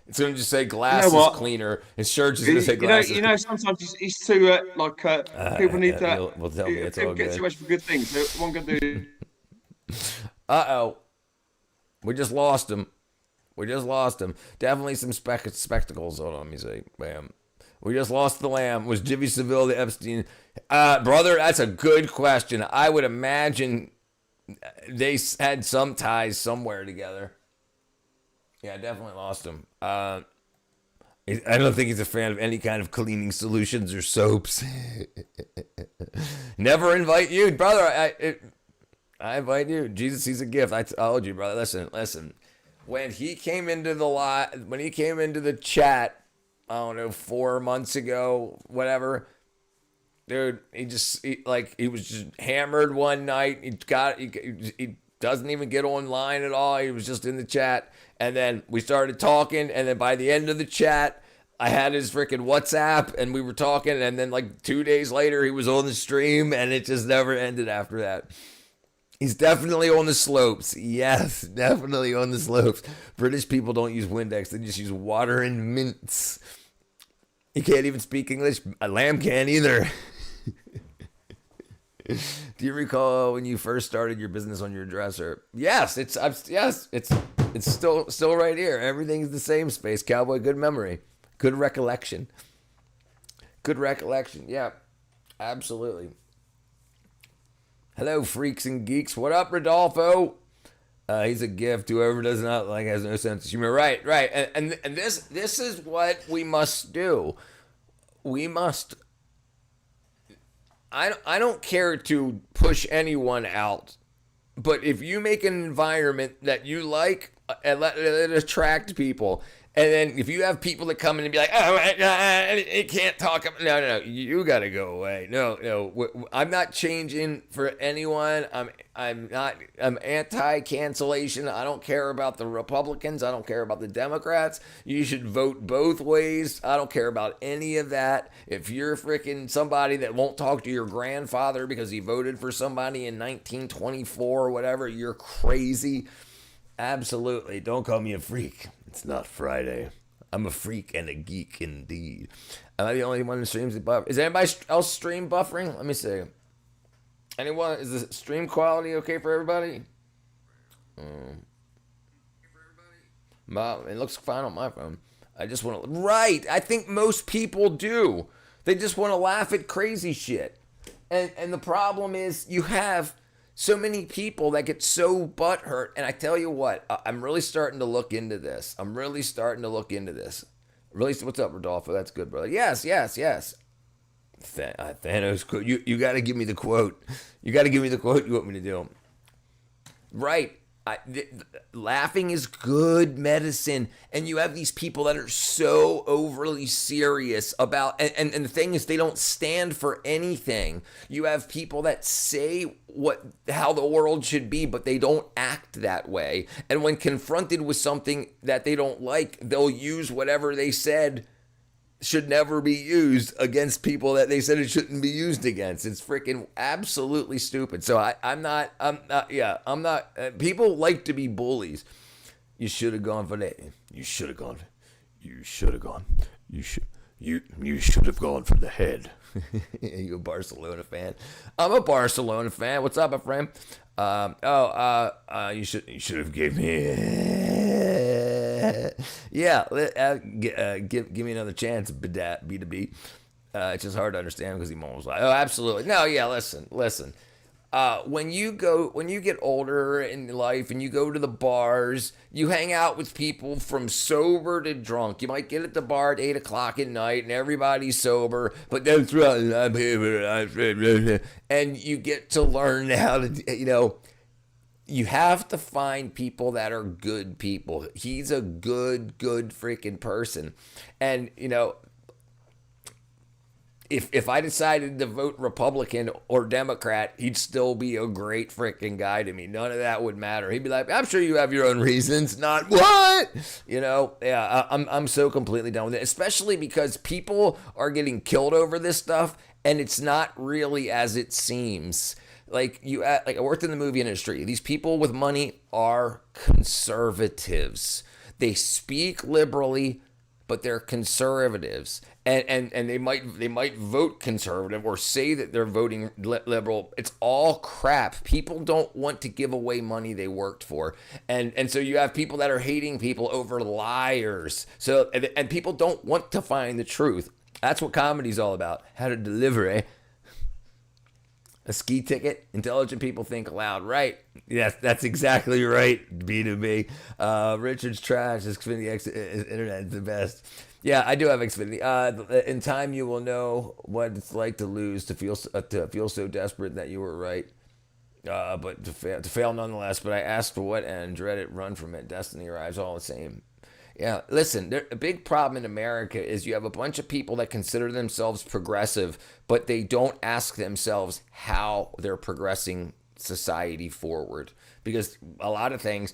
It's gonna just say glasses cleaner. His shirt's just gonna say glasses. Sometimes it's too people need that. Well, tell me it's all get good. too much for good things. So one can do. We just lost him. Definitely some spectacles. Hold on, let me see. Bam. We just lost the lamb. Was Jimmy Savile the Epstein? Brother, that's a good question. I would imagine they had some ties somewhere together. Yeah, I definitely lost him. I don't think he's a fan of any kind of cleaning solutions or soaps. Never invite you, brother. I invite you. Jesus, he's a gift. I told you, brother. Listen. When he came into the chat, I don't know, 4 months ago, whatever, dude, he was just hammered one night. He doesn't even get online at all. He was just in the chat. And then we started talking. And then by the end of the chat, I had his freaking WhatsApp and we were talking. And then like 2 days later, he was on the stream and it just never ended after that. He's definitely on the slopes. Yes, definitely on the slopes. British people don't use Windex. They just use water and mints. He can't even speak English. A lamb can't either. Do you recall when you first started your business on your dresser? Yes, it's still right here. Everything's the same, Space Cowboy. Good memory. Good recollection. Yeah, absolutely. Hello, freaks and geeks. What up, Rodolfo? He's a gift. Whoever does not like has no sense of humor. Right. And this is what we must do. We must. I don't care to push anyone out, but if you make an environment that you like and let it attract people. And then if you have people that come in and be like, oh, it can't talk. No, you got to go away. No, I'm not changing for anyone. I'm anti-cancellation. I don't care about the Republicans. I don't care about the Democrats. You should vote both ways. I don't care about any of that. If you're freaking somebody that won't talk to your grandfather because he voted for somebody in 1924 or whatever, you're crazy. Absolutely. Don't call me a freak. It's not Friday. I'm a freak and a geek indeed. Am I the only one who streams the buff? Is anybody else stream buffering? Let me see. Anyone? Is the stream quality okay for everybody? It looks fine on my phone. I just want to... Right. I think most people do. They just want to laugh at crazy shit. And the problem is you have... so many people that get so butthurt. And I tell you what, I'm really starting to look into this. What's up, Rodolfo? That's good, brother. Yes. Thanos quote. You got to give me the quote. You want me to do. Right. Laughing is good medicine. And you have these people that are so overly serious about, and the thing is, they don't stand for anything. You have people that say how the world should be, but they don't act that way. And when confronted with something that they don't like, they'll use whatever they said should never be used against people that they said it shouldn't be used against. It's freaking absolutely stupid. So I'm not, people like to be bullies. You should have gone for that. You should have gone for the head. You a Barcelona fan? I'm a Barcelona fan. What's up, my friend? You should have gave me. Give me another chance, B2B. It's just hard to understand because he was like, oh, absolutely. No, yeah, listen. When you get older in life and you go to the bars, you hang out with people from sober to drunk. You might get at the bar at 8 o'clock at night and everybody's sober, but that's right. And you get to learn how to, you have to find people that are good people. He's a good freaking person. And, if I decided to vote Republican or Democrat, he'd still be a great freaking guy to me. None of that would matter. He'd be like, I'm sure you have your own reasons. Not what? I'm so completely done with it, especially because people are getting killed over this stuff and it's not really as it seems. Like I worked in the movie industry. These people with money are conservatives. They speak liberally, but they're conservatives. And they might vote conservative or say that they're voting liberal. It's all crap. People don't want to give away money they worked for. And so you have people that are hating people over liars. So and people don't want to find the truth. That's what comedy's all about. How to deliver, a ski ticket. Intelligent people think aloud, right? Yes, that's exactly right. B2B. Richard's trash. Xfinity internet is the best. Yeah, I do have Xfinity. In time, you will know what it's like to lose, to feel so desperate that you were right, but to fail nonetheless. But I asked for what and dread it, run from it. Destiny arrives, all the same. Yeah, listen, a big problem in America is you have a bunch of people that consider themselves progressive, but they don't ask themselves how they're progressing society forward. Because a lot of things,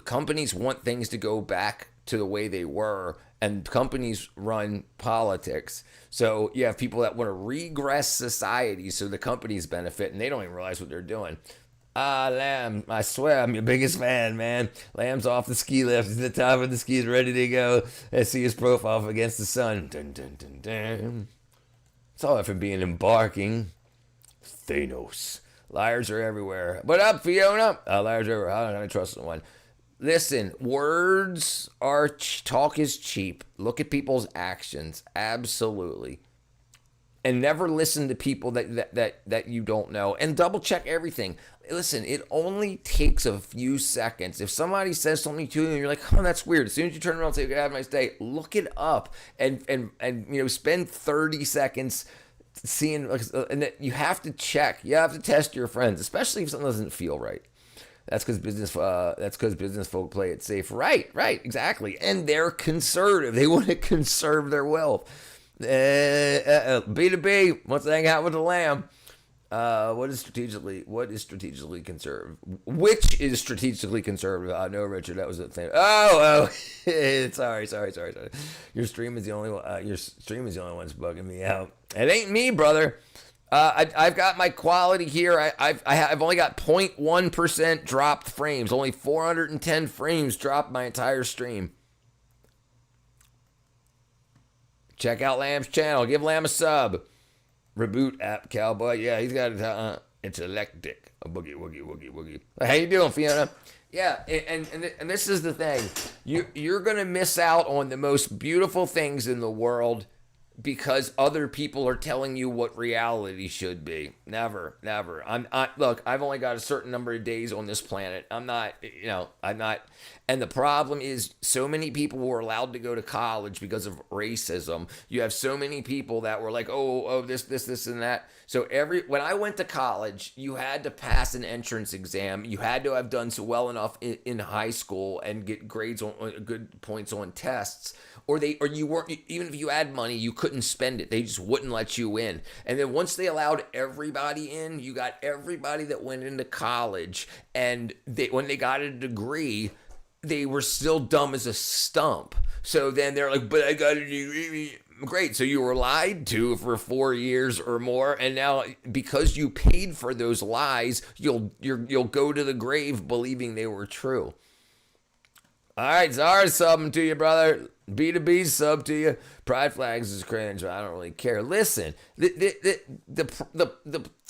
companies want things to go back to the way they were, and companies run politics. So you have people that want to regress society so the companies benefit, and they don't even realize what they're doing. Lamb, I swear I'm your biggest fan, man. Lamb's off the ski lift. He's at the top of the skis, ready to go. I see his profile against the sun. Dun, dun, dun, dun. It's all from being embarking. Thanos. Liars are everywhere. What up, Fiona? Liars are everywhere. I don't trust someone. Listen, words are talk is cheap. Look at people's actions. Absolutely. And never listen to people that you don't know. And double check everything. Listen, it only takes a few seconds. If somebody says something to you and you're like, oh, that's weird. As soon as you turn around and say, have a nice day, look it up and spend 30 seconds seeing. And you have to check. You have to test your friends, especially if something doesn't feel right. That's because business folk play it safe. Right, exactly. And they're conservative. They want to conserve their wealth. B2B wants to hang out with the lamb. What is strategically conservative? Which is strategically conservative? No, Richard, that was the thing. Oh, sorry. Your stream is the only one. Your stream is the only one that's bugging me out. It ain't me, brother. I've got my quality here. I've only got 0.1% dropped frames. Only 410 frames dropped my entire stream. Check out Lamb's channel. Give Lamb a sub. Reboot app, cowboy. Yeah, he's got it. It's electric. A boogie, woogie. How you doing, Fiona? Yeah, and this is the thing. You're gonna miss out on the most beautiful things in the world because other people are telling you what reality should be. Never. Look, I've only got a certain number of days on this planet. I'm not. And the problem is so many people were allowed to go to college because of racism. You have so many people that were like, oh, this, and that. So when I went to college, you had to pass an entrance exam. You had to have done so well enough in high school and get grades on good points on tests. Or you weren't, even if you had money, you couldn't spend it. They just wouldn't let you in. And then once they allowed everybody in, you got everybody that went into college. And when they got a degree, they were still dumb as a stump. So then they're like, but I got a degree. great. So you were lied to for 4 years or more, and now because you paid for those lies, you'll go to the grave believing they were true. All right, Czar, subbing to you, brother. B2B sub to you. Pride flags is cringe. I don't really care. Listen, the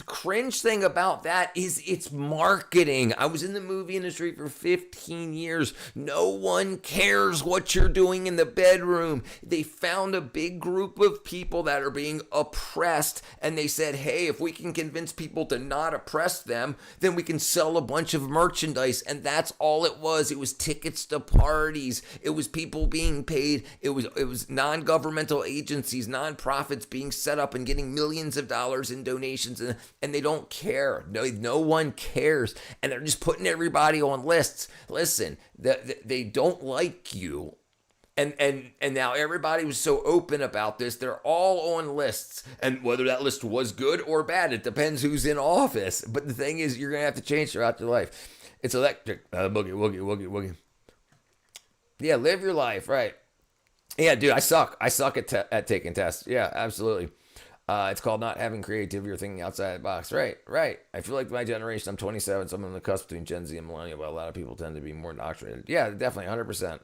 cringe thing about that is it's marketing. I was in the movie industry for 15 years. No one cares what you're doing in the bedroom. They found a big group of people that are being oppressed, and they said, hey, if we can convince people to not oppress them, then we can sell a bunch of merchandise. And that's all it was. It was tickets to parties. It was people being paid. It was non-governmental agencies, non-profits being set up and getting millions of dollars in donations, and they don't care. No one cares, and they're just putting everybody on lists. Listen, they don't like you, and now everybody was so open about this. They're all on lists, and whether that list was good or bad, it depends who's in office. But the thing is, you're gonna have to change throughout your life. It's electric. Boogie, woogie, woogie, woogie. Yeah, live your life, right? Yeah, dude, I suck. I suck at taking tests. Yeah, absolutely. It's called not having creativity or thinking outside the box. Right. I feel like my generation, I'm 27, so I'm on the cusp between Gen Z and Millennial, but a lot of people tend to be more indoctrinated. Yeah, definitely, 100%.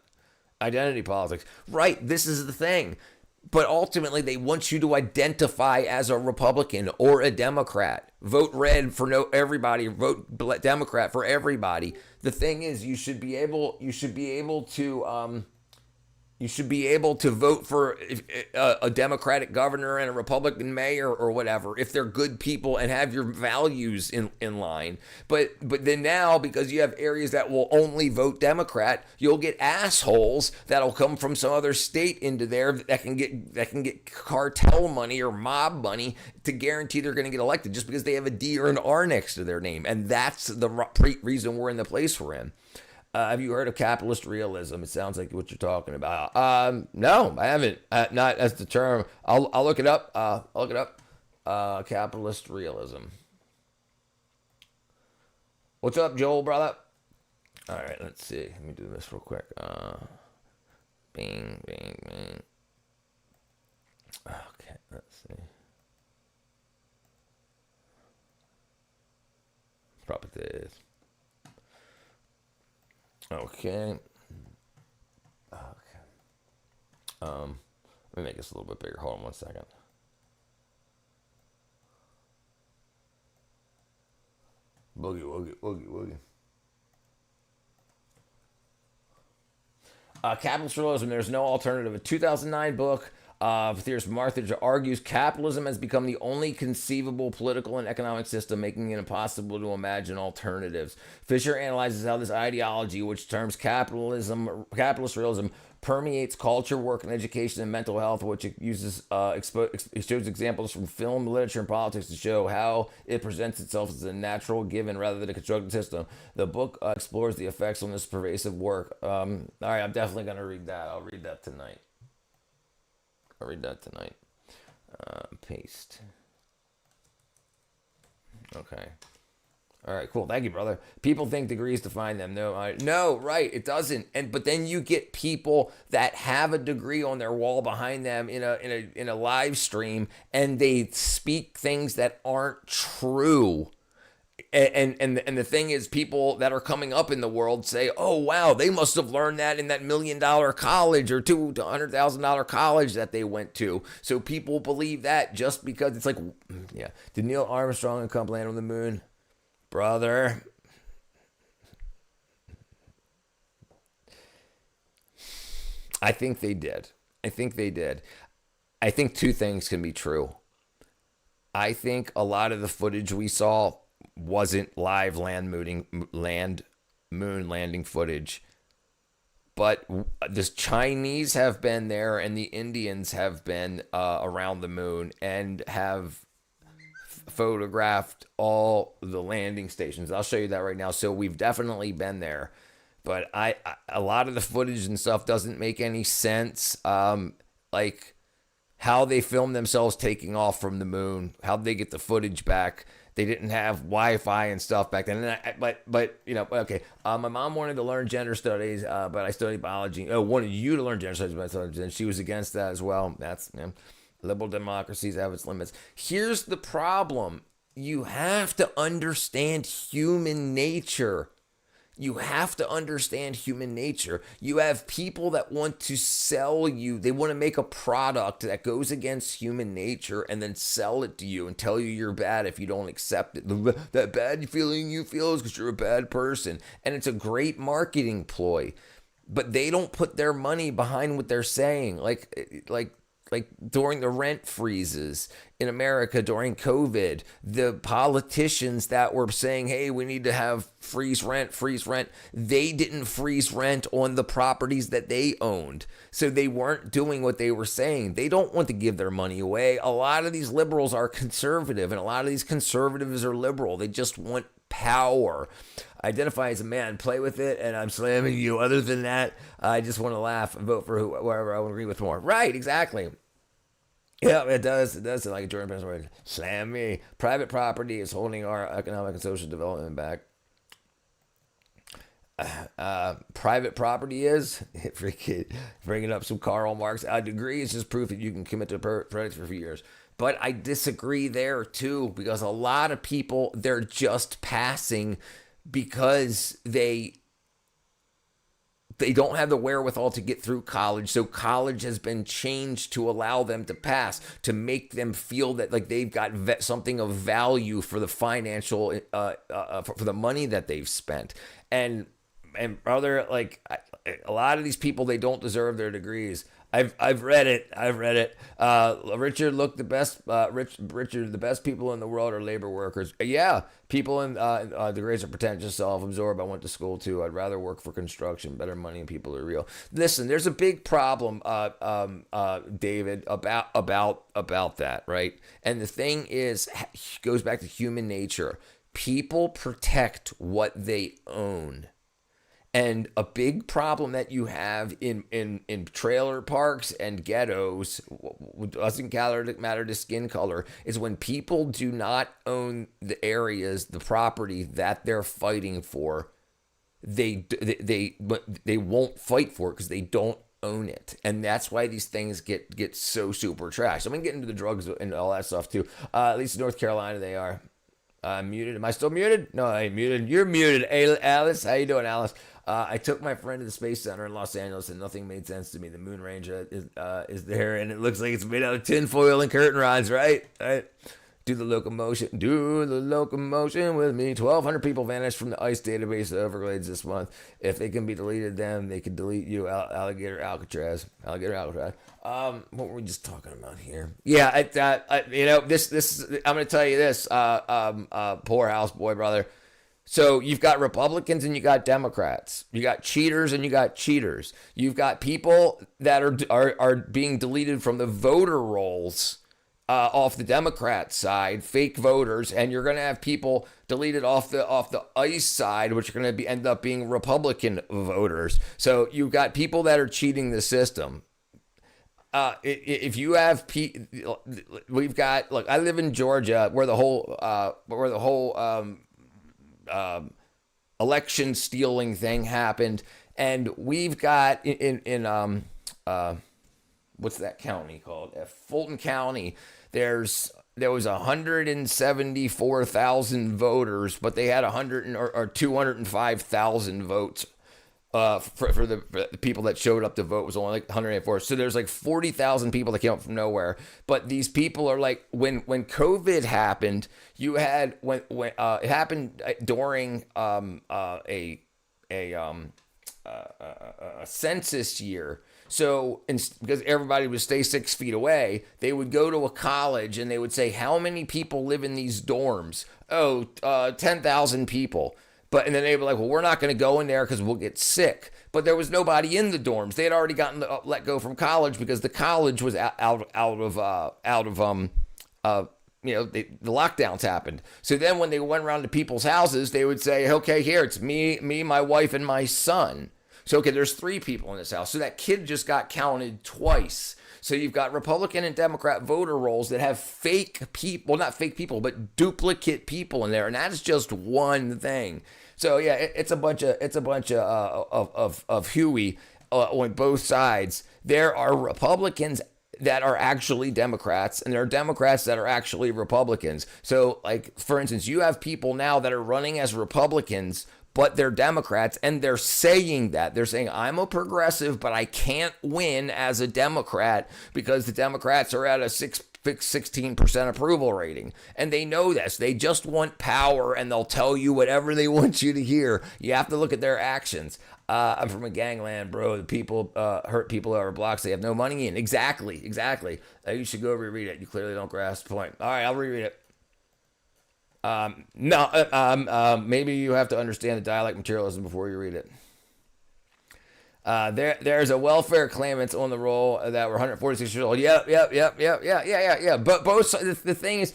Identity politics. Right, this is the thing. But ultimately, they want you to identify as a Republican or a Democrat. Vote red for everybody. Vote Democrat for everybody. The thing is, you should be able to vote for a Democratic governor and a Republican mayor or whatever if they're good people and have your values in line. But then now, because you have areas that will only vote Democrat, you'll get assholes that'll come from some other state into there that can get cartel money or mob money to guarantee they're going to get elected just because they have a D or an R next to their name. And that's the reason we're in the place we're in. Have you heard of capitalist realism? It sounds like what you're talking about. No, I haven't. Not as the term. I'll look it up. Capitalist realism. What's up, Joel, brother? All right, let's see. Let me do this real quick. Bing. Okay, let's see. Probably this. Okay. Let me make this a little bit bigger. Hold on 1 second. Boogie. Capitalist realism, there's no alternative. A 2009 book, theorist Martha argues capitalism has become the only conceivable political and economic system, making it impossible to imagine alternatives. Fisher analyzes how this ideology, which terms capitalist realism, permeates culture, work, and education and mental health, which it uses it shows examples from film, literature, and politics to show how it presents itself as a natural given rather than a constructed system. The book explores the effects on this pervasive work. All right, I'm definitely going to read that. I'll read that tonight. Paste. Okay. All right, cool. Thank you, brother. People think degrees define them. No, right. It doesn't. But then you get people that have a degree on their wall behind them in a live stream, and they speak things that aren't true. And the thing is, people that are coming up in the world say, oh, wow, they must have learned that in that $1 million college or $200,000 college that they went to. So people believe that just because it's like, yeah. Did Neil Armstrong and company land on the moon? Brother. I think they did. I think two things can be true. I think a lot of the footage we saw wasn't live moon landing footage, but the Chinese have been there and the Indians have been around the moon and have photographed all the landing stations. I'll show you that right now. So we've definitely been there, but a lot of the footage and stuff doesn't make any sense. Like how they film themselves taking off from the moon, how they get the footage back They didn't have Wi-Fi and stuff back then. But you know, okay. My mom wanted to learn gender studies, but I studied biology. Wanted you to learn gender studies, and she was against that as well. That's, you know, liberal democracies have its limits. Here's the problem. You have to understand human nature. You have to understand human nature. You have people that want to sell you. They want to make a product that goes against human nature and then sell it to you and tell you you're bad if you don't accept it. That bad feeling you feel is because you're a bad person. And it's a great marketing ploy. But they don't put their money behind what they're saying. Like during the rent freezes in America during COVID, the politicians that were saying, hey, we need to have freeze rent, they didn't freeze rent on the properties that they owned. So they weren't doing what they were saying. They don't want to give their money away. A lot of these liberals are conservative, and a lot of these conservatives are liberal. They just want power. Identify as a man, play with it, and I'm slamming you. Other than that, I just want to laugh and vote for whoever I would agree with more. Right, exactly. Yeah, it does. It does. Like Jordan Peterson word, slam me. Private property is holding our economic and social development back. Private property is freaking bringing up some Karl Marx. A degree is just proof that you can commit to predicate for a few years. But I disagree there too, because a lot of people, they're just passing because they don't have the wherewithal to get through college. So college has been changed to allow them to pass, to make them feel that like they've got something of value for the financial, for the money that they've spent. And brother, like a lot of these people, they don't deserve their degrees. I've read it. Richard, look, the best Richard, the best people in the world are labor workers. Yeah, people in degrees are pretentious, self-absorbed. I went to school too. I'd rather work for construction. Better money and people are real. Listen, there's a big problem, David, about that, right? And the thing is, goes back to human nature. People protect what they own. And a big problem that you have in trailer parks and ghettos, doesn't matter to skin color, is when people do not own the areas, the property that they're fighting for, they won't fight for it because they don't own it. And that's why these things get so super trash. I'm going to get into the drugs and all that stuff too. At least in North Carolina they are. I'm muted. Am I still muted? No, I ain't muted. You're muted. Hey, Alice. How you doing, Alice? I took my friend to the Space Center in Los Angeles, and nothing made sense to me. The moon range is there, and it looks like it's made out of tinfoil and curtain rods, right? Do the locomotion with me. 1,200 people vanished from the ICE database of Everglades this month. If they can be deleted, then they can delete you. Alligator Alcatraz. What were we just talking about here? Yeah, this. I'm going to tell you this. Poor houseboy brother. So you've got Republicans and you got Democrats. You got cheaters and you got cheaters. You've got people that are being deleted from the voter rolls off the Democrat side, fake voters, and you're going to have people deleted off the ICE side, which are going to end up being Republican voters. So you've got people that are cheating the system. If you have, we've got. Look, I live in Georgia, where the whole election stealing thing happened, and we've got in what's that county called? Fulton County. There was 174,000 voters, but they had 205,000 votes. For the people that showed up to vote was only like 184. So there's like 40,000 people that came up from nowhere. But these people are like, when COVID happened, you had when it happened during a census year. So because everybody would stay 6 feet away, they would go to a college and they would say, how many people live in these dorms? 10,000 people. And then they were like, well, we're not going to go in there because we'll get sick. But there was nobody in the dorms. They had already gotten let go from college because the college was out of the lockdowns happened. So then when they went around to people's houses, they would say, okay, here, it's me, my wife, and my son. So, okay, there's 3 people in this house. So that kid just got counted twice. So you've got Republican and Democrat voter rolls that have fake people, well, not fake people, but duplicate people in there. And that's just one thing. So yeah, it's a bunch of hooey on both sides. There are Republicans that are actually Democrats, and there are Democrats that are actually Republicans. So, like, for instance, you have people now that are running as Republicans, but they're Democrats, and they're saying that. They're saying, I'm a progressive, but I can't win as a Democrat because the Democrats are at a 16% approval rating. And they know this. They just want power, and they'll tell you whatever they want you to hear. You have to look at their actions. I'm from a gangland, bro. The people hurt people over blocks they have no money in. Exactly. You should go reread it. You clearly don't grasp the point. All right, I'll reread it. Maybe you have to understand the dialect materialism before you read it. There's a welfare claimants on the roll that were 146 years old. Yeah. But both the thing is,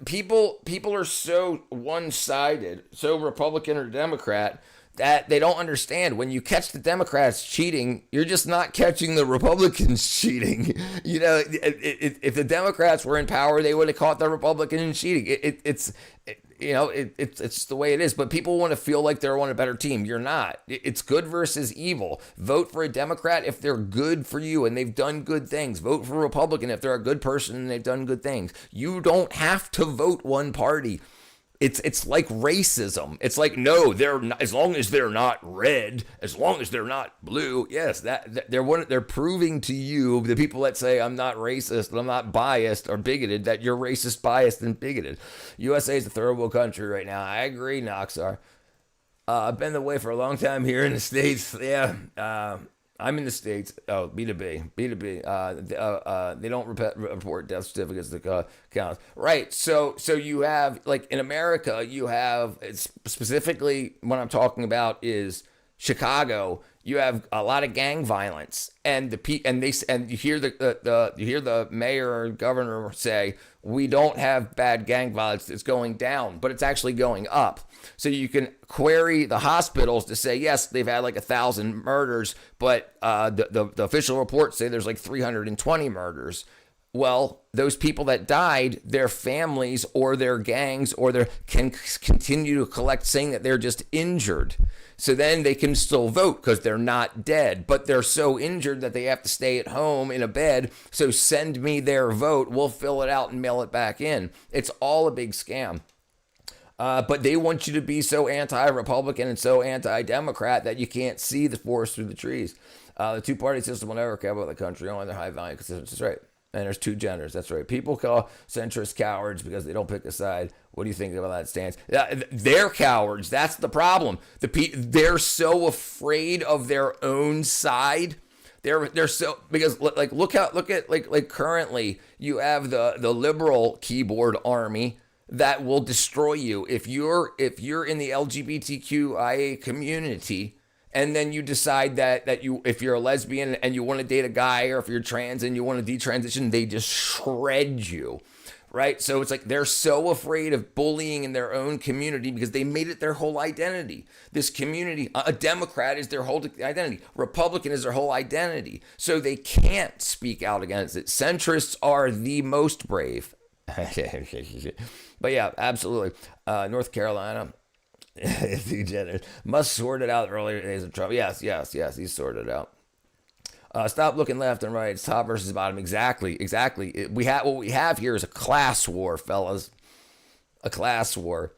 people are so one-sided, so Republican or Democrat, that they don't understand. When you catch the Democrats cheating, you're just not catching the Republicans cheating. You know, if the Democrats were in power, they would have caught the Republicans cheating. It's the way it is. But people want to feel like they're on a better team. You're not. It's good versus evil. Vote for a Democrat if they're good for you and they've done good things. Vote for a Republican if they're a good person and they've done good things. You don't have to vote one party. It's like racism. It's like, no, they're not, as long as they're not red, as long as they're not blue. Yes, they're proving to you, the people that say I'm not racist and I'm not biased or bigoted, that you're racist, biased, and bigoted. USA is a third world country right now. I agree, Noxar. I've been away for a long time here in the States. Yeah. I'm in the States. Oh, B2B. They don't report death certificates to count. Right. So you have, like, in America, you have, specifically what I'm talking about is Chicago. You have a lot of gang violence, and you hear the mayor or governor say, we don't have bad gang violence. It's going down, but it's actually going up. So you can query the hospitals to say, yes, they've had like 1,000 murders, but the official reports say there's like 320 murders. Well, those people that died, their families or their gangs can continue to collect saying that they're just injured. So then they can still vote because they're not dead, but they're so injured that they have to stay at home in a bed. So send me their vote. We'll fill it out and mail it back in. It's all a big scam. But they want you to be so anti-Republican and so anti-Democrat that you can't see the forest through the trees. The two-party system will never care about the country, only their high-value constituents. That's right. And there's two genders. That's right. People call centrists cowards because they don't pick a side. What do you think about that stance? They're cowards. That's the problem. They're so afraid of their own side. They're so, because like look at currently you have the liberal keyboard army that will destroy you if you're in the LGBTQIA community. And then you decide that if you're a lesbian and you want to date a guy, or if you're trans and you want to detransition, they just shred you, right? So it's like they're so afraid of bullying in their own community because they made it their whole identity. This community, a Democrat is their whole identity. Republican is their whole identity. So they can't speak out against it. Centrists are the most brave. But yeah, absolutely. North Carolina. Must sort it out earlier days of Trump. Yes, he's sorted it out. Stop looking left and right. It's top versus bottom. Exactly. What we have here is a class war, fellas. A class war.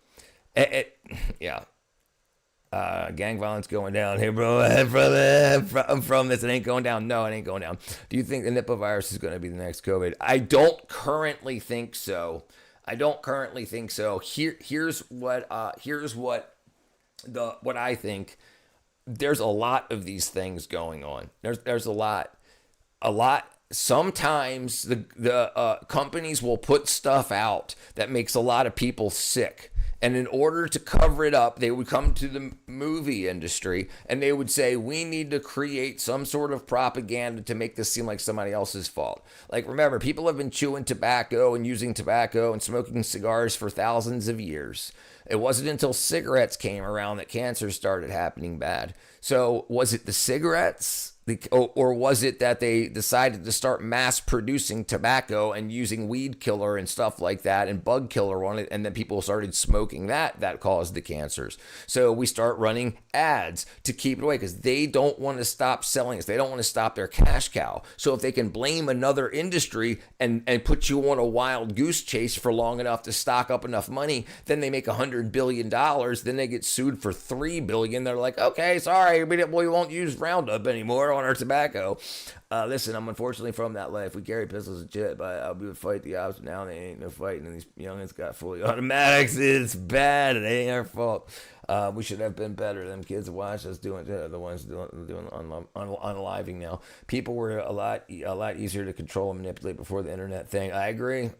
Yeah. Gang violence going down. Hey, bro, I'm from this. It ain't going down. No, it ain't going down. Do you think the Nipah virus is going to be the next COVID? I don't currently think so. Here's what I think. There's a lot of these things going on. There's a lot. Sometimes the companies will put stuff out that makes a lot of people sick. And in order to cover it up, they would come to the movie industry and they would say, we need to create some sort of propaganda to make this seem like somebody else's fault. Like, remember, people have been chewing tobacco and using tobacco and smoking cigars for thousands of years. It wasn't until cigarettes came around that cancer started happening bad. So was it the cigarettes? Or was it that they decided to start mass producing tobacco and using weed killer and stuff like that and bug killer on it, and then people started smoking that caused the cancers? So we start running ads to keep it away because they don't want to stop selling us. They don't want to stop their cash cow. So if they can blame another industry and put you on a wild goose chase for long enough to stock up enough money, then they make $100 billion. Then they get sued for $3 billion. They're like, okay, sorry, we won't use Roundup anymore on our tobacco. Listen, I'm unfortunately from that life. We carry pistols and shit, but we would fight the opposite. Now they ain't no fighting, and these youngins got fully automatics. It's bad. It ain't our fault. We should have been better. Them kids that watch us doing it, the ones doing unaliving now. People were a lot easier to control and manipulate before the internet thing. I agree.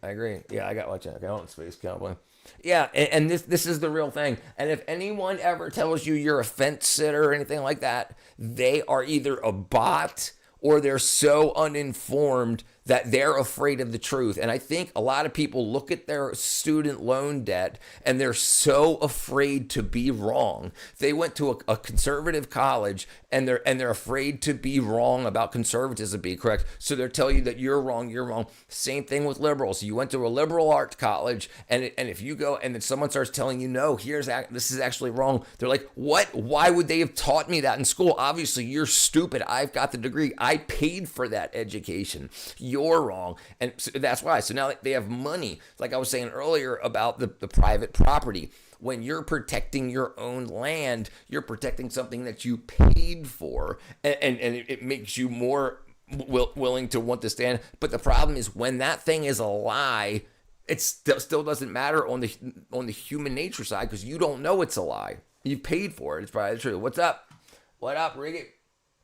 Yeah, I got watching. I got Space Cowboy. Yeah, and this is the real thing. And if anyone ever tells you you're a fence sitter or anything like that, they are either a bot or they're so uninformed that they're afraid of the truth. And I think a lot of people look at their student loan debt and they're so afraid to be wrong. They went to a conservative college and they're afraid to be wrong about conservatism being correct. So they're telling you that you're wrong. Same thing with liberals. You went to a liberal arts college and if you go and then someone starts telling you, no, this is actually wrong. They're like, what? Why would they have taught me that in school? Obviously, you're stupid. I've got the degree. I paid for that education. You're wrong. And so that's why. So now they have money. Like I was saying earlier about the private property. When you're protecting your own land, you're protecting something that you paid for. And it makes you more willing to want to stand. But the problem is when that thing is a lie, it still doesn't matter on the human nature side because you don't know it's a lie. You paid for it. It's probably the truth. What's up? What up, Ricky?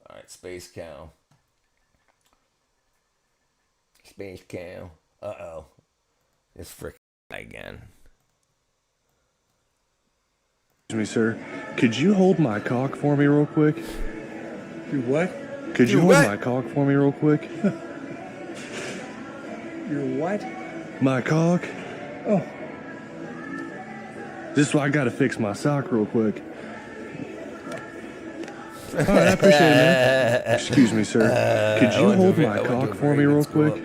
All right, Space Cow. Space Cow. Uh-oh. It's frickin' again. Excuse me, sir. Could you hold my cock for me real quick? You what? Could you hold my cock for me real quick? Your what? My cock? Oh. Just I gotta fix my sock real quick. All right, I appreciate it, man. Excuse me, sir. Could you hold my cock for me real quick?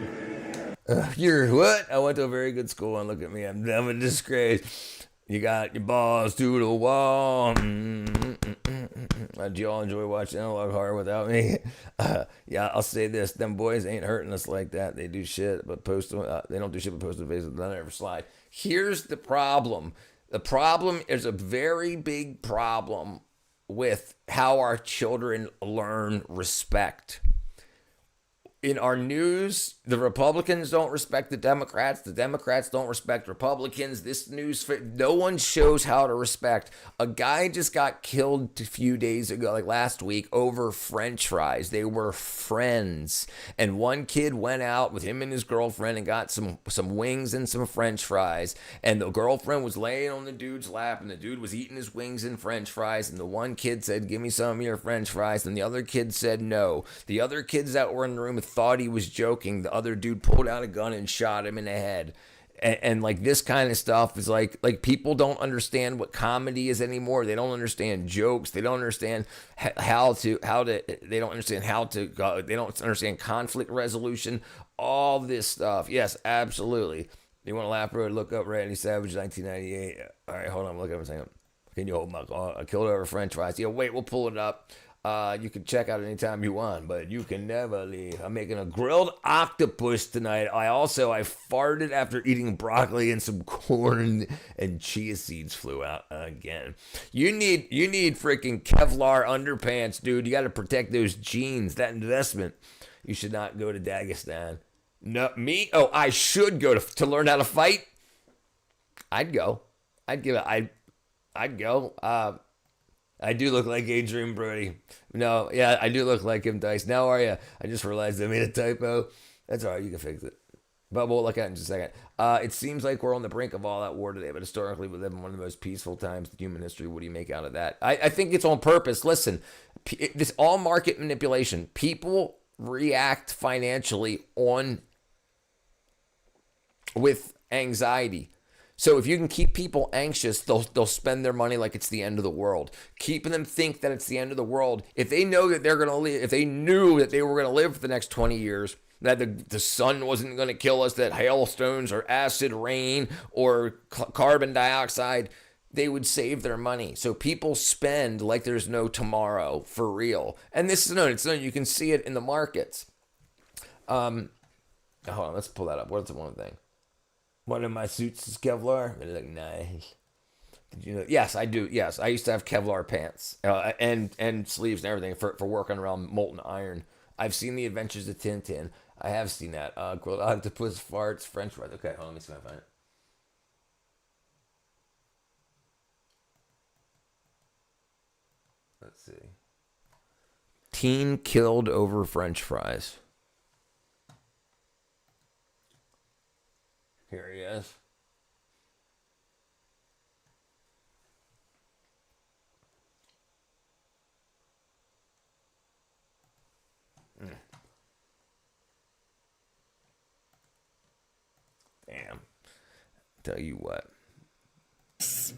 You're what? I went to a very good school, and look at me. I'm a disgrace. You got your balls to the wall. Did you all enjoy watching Analog Horror without me? Yeah, I'll say this. Them boys ain't hurting us like that. They do shit, but they don't do shit but post on Facebook. They'll never slide. Here's the problem. The problem is a very big problem with how our children learn respect. In our news, the Republicans don't respect the Democrats don't respect Republicans. This news, no one shows how to respect. A guy just got killed a few days ago, like last week, over French fries. They were friends. And one kid went out with him and his girlfriend and got some wings and some French fries. And the girlfriend was laying on the dude's lap and the dude was eating his wings and French fries. And the one kid said, give me some of your French fries. And the other kid said no. The other kids that were in the room thought he was joking. The other dude pulled out a gun and shot him in the head. And like this kind of stuff is like people don't understand what comedy is anymore. They don't understand jokes. They don't understand they don't understand conflict resolution, all this stuff. Yes, absolutely. You want to laugh, bro? Look up Randy Savage 1998. All right, hold on, look up a second. Can you hold my call? I killed over French fries. Yeah, wait, we'll pull it up. You can check out anytime you want, but you can never leave. I'm making a grilled octopus tonight. I farted after eating broccoli and some corn and chia seeds flew out again. You need freaking Kevlar underpants, dude. You got to protect those jeans, that investment. You should not go to Dagestan. No, me? Oh, I should go to learn how to fight? I'd go. I'd go. I do look like Adrian Brody. No, yeah, I do look like him, Dice. Now are you? I just realized I made a typo. That's all right. You can fix it. But we'll look at it in just a second. It seems like we're on the brink of all that war today, but historically we live in one of the most peaceful times in human history. What do you make out of that? I think it's on purpose. Listen, this all market manipulation. People react financially with anxiety. So if you can keep people anxious, they'll spend their money like it's the end of the world. Keeping them think that it's the end of the world. If they know that they're going to live, if they knew that they were going to live for the next 20 years, that the sun wasn't going to kill us, that hailstones or acid rain or carbon dioxide, they would save their money. So people spend like there's no tomorrow, for real. And this is it's you can see it in the markets. Hold on, let's pull that up. What's the one thing? One of my suits is Kevlar. They look nice. Did you know? Yes, I do. Yes, I used to have Kevlar pants and sleeves and everything for working around molten iron. I've seen The Adventures of Tintin. I have seen that. Grilled octopus, farts, French fries. Okay, hold on, let me see if I find it. Let's see. Teen killed over French fries. Here he is. Damn. Tell you what.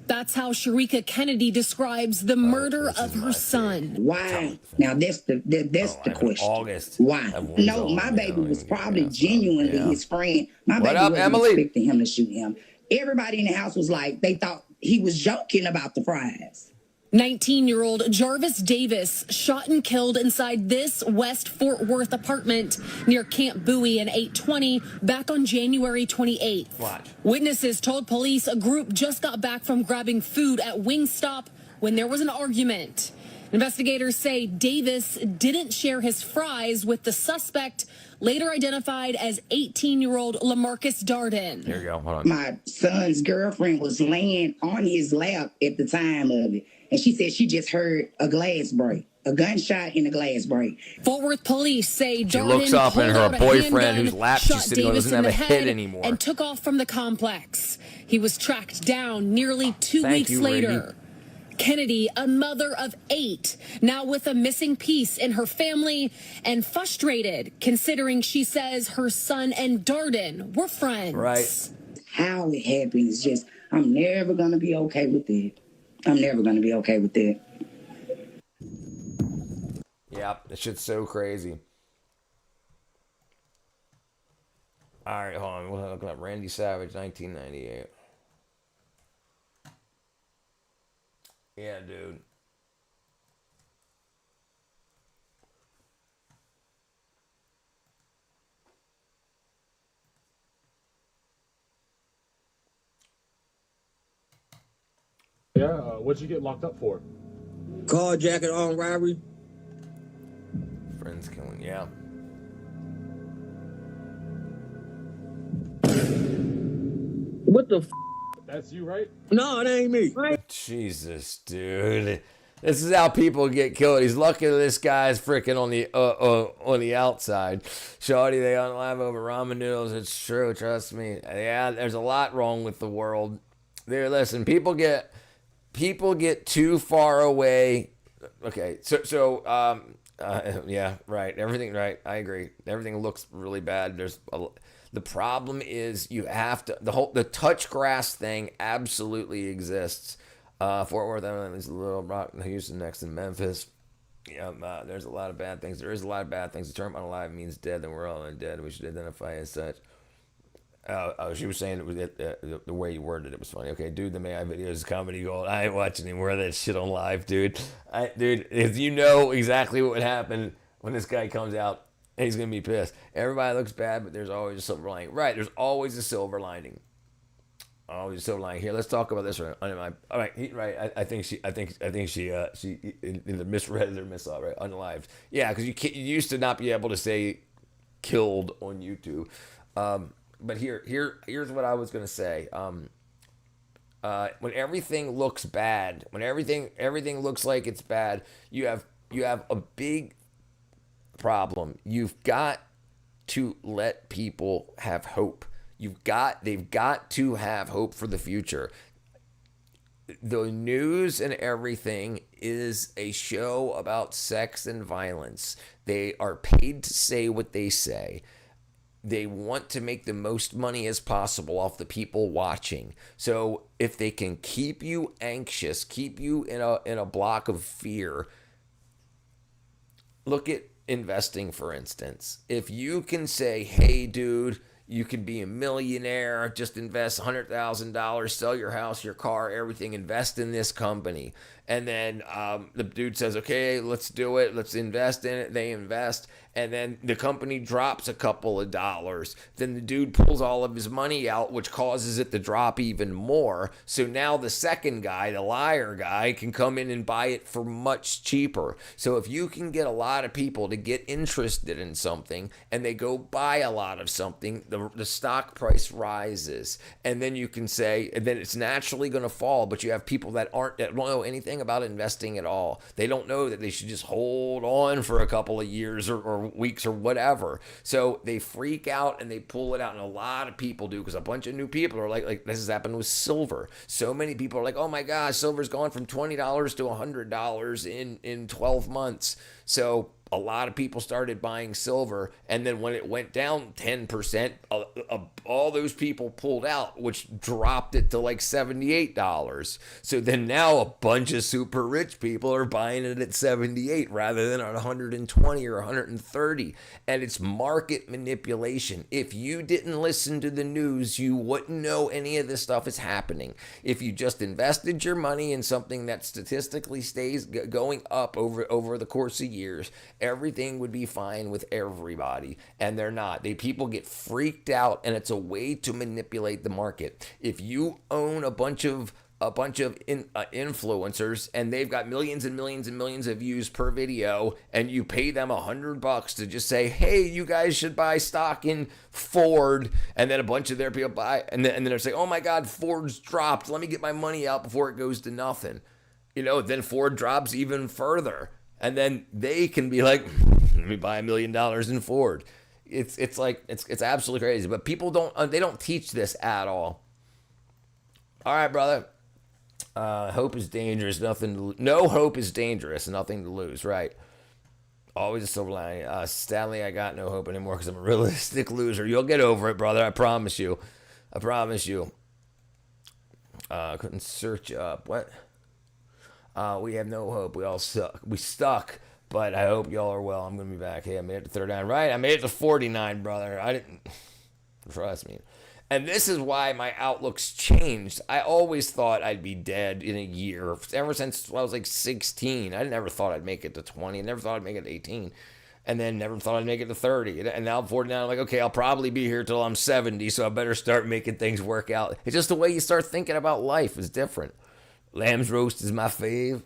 That's how Sharika Kennedy describes the murder of her son. Why? Now that's the question. August. Why? No, my baby was probably genuinely his friend. My baby wasn't Emily? expecting him to shoot him. Everybody in the house was like, they thought he was joking about the fries. 19-year-old Jarvis Davis shot and killed inside this West Fort Worth apartment near Camp Bowie in 820 back on January 28th. Watch. Witnesses told police a group just got back from grabbing food at Wingstop when there was an argument. Investigators say Davis didn't share his fries with the suspect, later identified as 18-year-old LaMarcus Darden. Here you go. Hold on. My son's girlfriend was laying on his lap at the time of it. And she said she just heard a glass break, a gunshot and a glass break. Fort Worth police say She Darden looks up and pulled her out a boyfriend, handgun, whose lap shot she's sitting on, Davis doesn't in have a the head head anymore. and took off from the complex. He was tracked down nearly 2 Thank weeks you, later. Randy. Kennedy, a mother of 8, now with a missing piece in her family and frustrated considering she says her son and Darden were friends. Right. How it happened is just, I'm never going to be okay with it. I'm never going to be okay with it. Yep, that shit's so crazy. All right, hold on. We're looking up Randy Savage, 1998. Yeah, dude. Yeah, what'd you get locked up for? Carjacking, armed robbery. Friends killing, yeah. What the f? That's you, right? No, it ain't me. Jesus, dude. This is how people get killed. He's lucky that this guy's freaking on the outside. Shorty, they on live over ramen noodles. It's true, trust me. Yeah, there's a lot wrong with the world. There, listen, people get too far away. Okay, yeah, right. Everything right. I agree. Everything looks really bad. The problem is you have to the touch grass thing absolutely exists. Fort Worth, Emily, Little Rock, Houston, next in Memphis. Yeah, there's a lot of bad things. There is a lot of bad things. The term unalive means dead, and we're all undead. We should identify as such. She was saying it was the way you worded it was funny. Okay, dude, the AI videos is comedy gold. I ain't watching any more of that shit on live, dude. Dude, if you know exactly what would happen when this guy comes out, he's gonna be pissed. Everybody looks bad, but there's always a silver lining. Right, there's always a silver lining. Always a silver lining. Here, let's talk about this. All right, right. I think she either misread it or missaw, right? Unalived. Yeah, because you used to not be able to say killed on YouTube. But here's what I was gonna say. When everything looks bad, when everything looks like it's bad, you have a big problem. You've got to let people have hope. They've got to have hope for the future. The news and everything is a show about sex and violence. They are paid to say what they say. they want to make the most money as possible off the people watching. So if they can keep you anxious, keep you in a block of fear, look at investing, for instance. If you can say, hey, dude, you could be a millionaire, just invest $100,000, sell your house, your car, everything, invest in this company. And then the dude says, okay, let's do it. Let's invest in it. They invest. And then the company drops a couple of dollars. Then the dude pulls all of his money out, which causes it to drop even more. So now the second guy, the liar guy, can come in and buy it for much cheaper. So if you can get a lot of people to get interested in something and they go buy a lot of something, the stock price rises. And then you can say, and then it's naturally going to fall, but you have people that don't know anything about investing at all. They don't know that they should just hold on for a couple of years or weeks or whatever. So they freak out and they pull it out, and a lot of people do, because a bunch of new people are like this has happened with silver. So many people are like, oh my gosh, silver's gone from $20 to $100 in 12 months. So a lot of people started buying silver, and then when it went down 10%, all those people pulled out, which dropped it to like $78. So then now a bunch of super rich people are buying it at 78 rather than at 120 or 130. And it's market manipulation. If you didn't listen to the news, you wouldn't know any of this stuff is happening. If you just invested your money in something that statistically stays going up over the course of years, everything would be fine with everybody, and they're not. People get freaked out, and it's a way to manipulate the market. If you own a bunch of influencers and they've got millions and millions and millions of views per video, and you pay them $100 to just say, hey, you guys should buy stock in Ford, and then a bunch of their people buy, and then they're saying, oh my God, Ford's dropped, let me get my money out before it goes to nothing. Then Ford drops even further. And then they can be like, let me buy $1 million in Ford. It's absolutely crazy. But people don't teach this at all. All right, brother. Hope is dangerous. No hope is dangerous. Nothing to lose. Right. Always a silver lining. Stanley, I got no hope anymore because I'm a realistic loser. You'll get over it, brother. I promise you. Couldn't search up. What? We have no hope. We all suck. We stuck, but I hope y'all are well. I'm going to be back. Hey, I made it to 39. Right? I made it to 49, brother. I didn't. Trust me. And this is why my outlook's changed. I always thought I'd be dead in a year. Ever since I was like 16. I never thought I'd make it to 20. I never thought I'd make it to 18. And then never thought I'd make it to 30. And now I'm 49. I'm like, okay, I'll probably be here till I'm 70, so I better start making things work out. It's just the way you start thinking about life is different. Lamb's roast is my fave.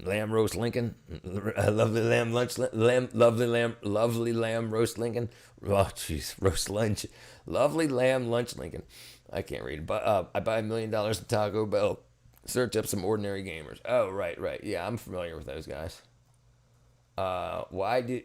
Lamb roast Lincoln. Lovely lamb lunch. Lovely lamb roast Lincoln. Oh, jeez. Roast lunch. Lovely lamb lunch Lincoln. I can't read. But I buy $1 million in Taco Bell. Search up some ordinary gamers. Oh, right. Yeah, I'm familiar with those guys. Why did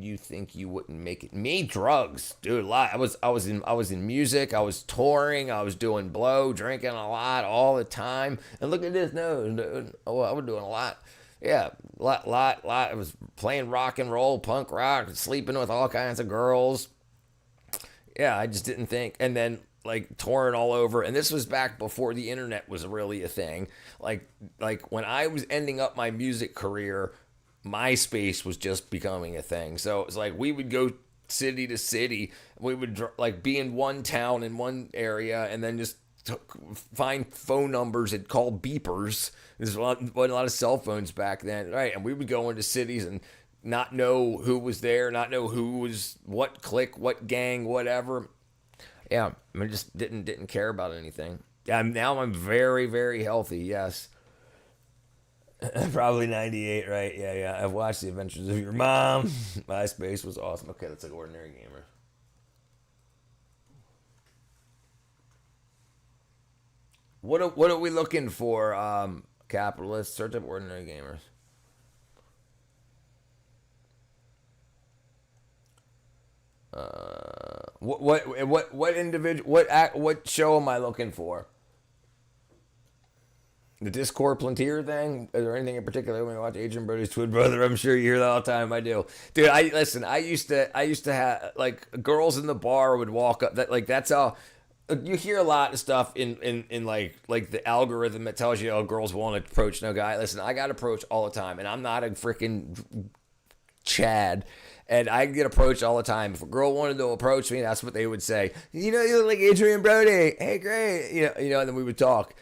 you think you wouldn't make it? Me, drugs, dude. I was in music. I was touring. I was doing blow, drinking a lot all the time. And look at this, dude. Oh, I was doing a lot. Yeah, lot. I was playing rock and roll, punk rock, sleeping with all kinds of girls. Yeah, I just didn't think. And then like touring all over. And this was back before the internet was really a thing. Like when I was ending up my music career, MySpace was just becoming a thing. So it's like we would go city to city. We would like be in one town in one area and then just find phone numbers and call beepers. There's wasn't a lot of cell phones back then, right? And we would go into cities and not know who was there, not know who was what clique, what gang, whatever. Yeah, I just didn't care about anything. Now I'm very, very healthy. Yes. Probably 98, right? Yeah. I've watched The Adventures of Your Mom. MySpace was awesome. Okay, that's like Ordinary Gamer. What are we looking for, capitalists? Search up Ordinary Gamers. What individual? What show am I looking for? The Discord Plantier thing? Is there anything in particular when you watch Adrian Brody's twin brother? I'm sure you hear that all the time. I do. Dude, I used to have, like, girls in the bar would walk up. That's how you hear a lot of stuff in like the algorithm that tells you, oh, girls won't approach no guy. Listen, I got approached all the time, and I'm not a freaking Chad. And I get approached all the time. If a girl wanted to approach me, that's what they would say. You know, you look like Adrian Brody. Hey, great. You know, and then we would talk.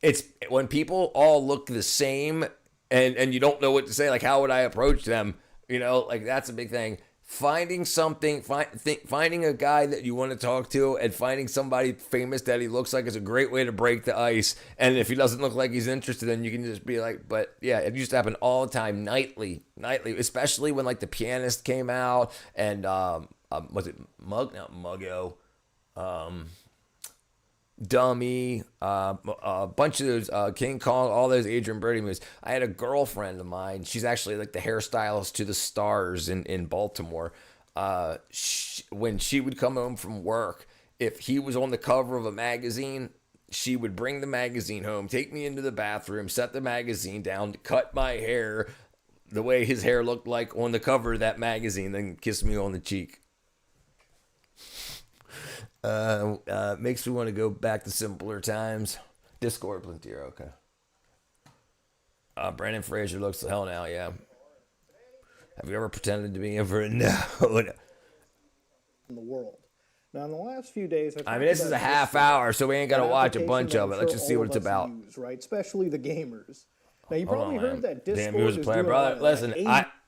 It's when people all look the same and you don't know what to say, like, how would I approach them? You know, like, that's a big thing. Finding something, finding a guy that you want to talk to and finding somebody famous that he looks like is a great way to break the ice. And if he doesn't look like he's interested, then you can just be like, but yeah, it used to happen all the time, nightly, especially when, like, The Pianist came out and, was it Muggo? Dummy, a bunch of those, King Kong, all those Adrian Brody movies. I had a girlfriend of mine. She's actually like the hairstylist to the stars in Baltimore. When she would come home from work, if he was on the cover of a magazine, she would bring the magazine home, take me into the bathroom, set the magazine down, cut my hair the way his hair looked like on the cover of that magazine, then kiss me on the cheek. Makes me want to go back to simpler times. Discord Plantier, okay. Brandon Fraser looks the hell now, yeah. Have you ever pretended to be ever? No. In the world. Now, in the last few days, I mean, this is a half hour, so we ain't got to watch a bunch of it. Let's just see what it's about. Right, especially the gamers. Now, you probably heard that Discord Damn, he was a player, brother. Listen,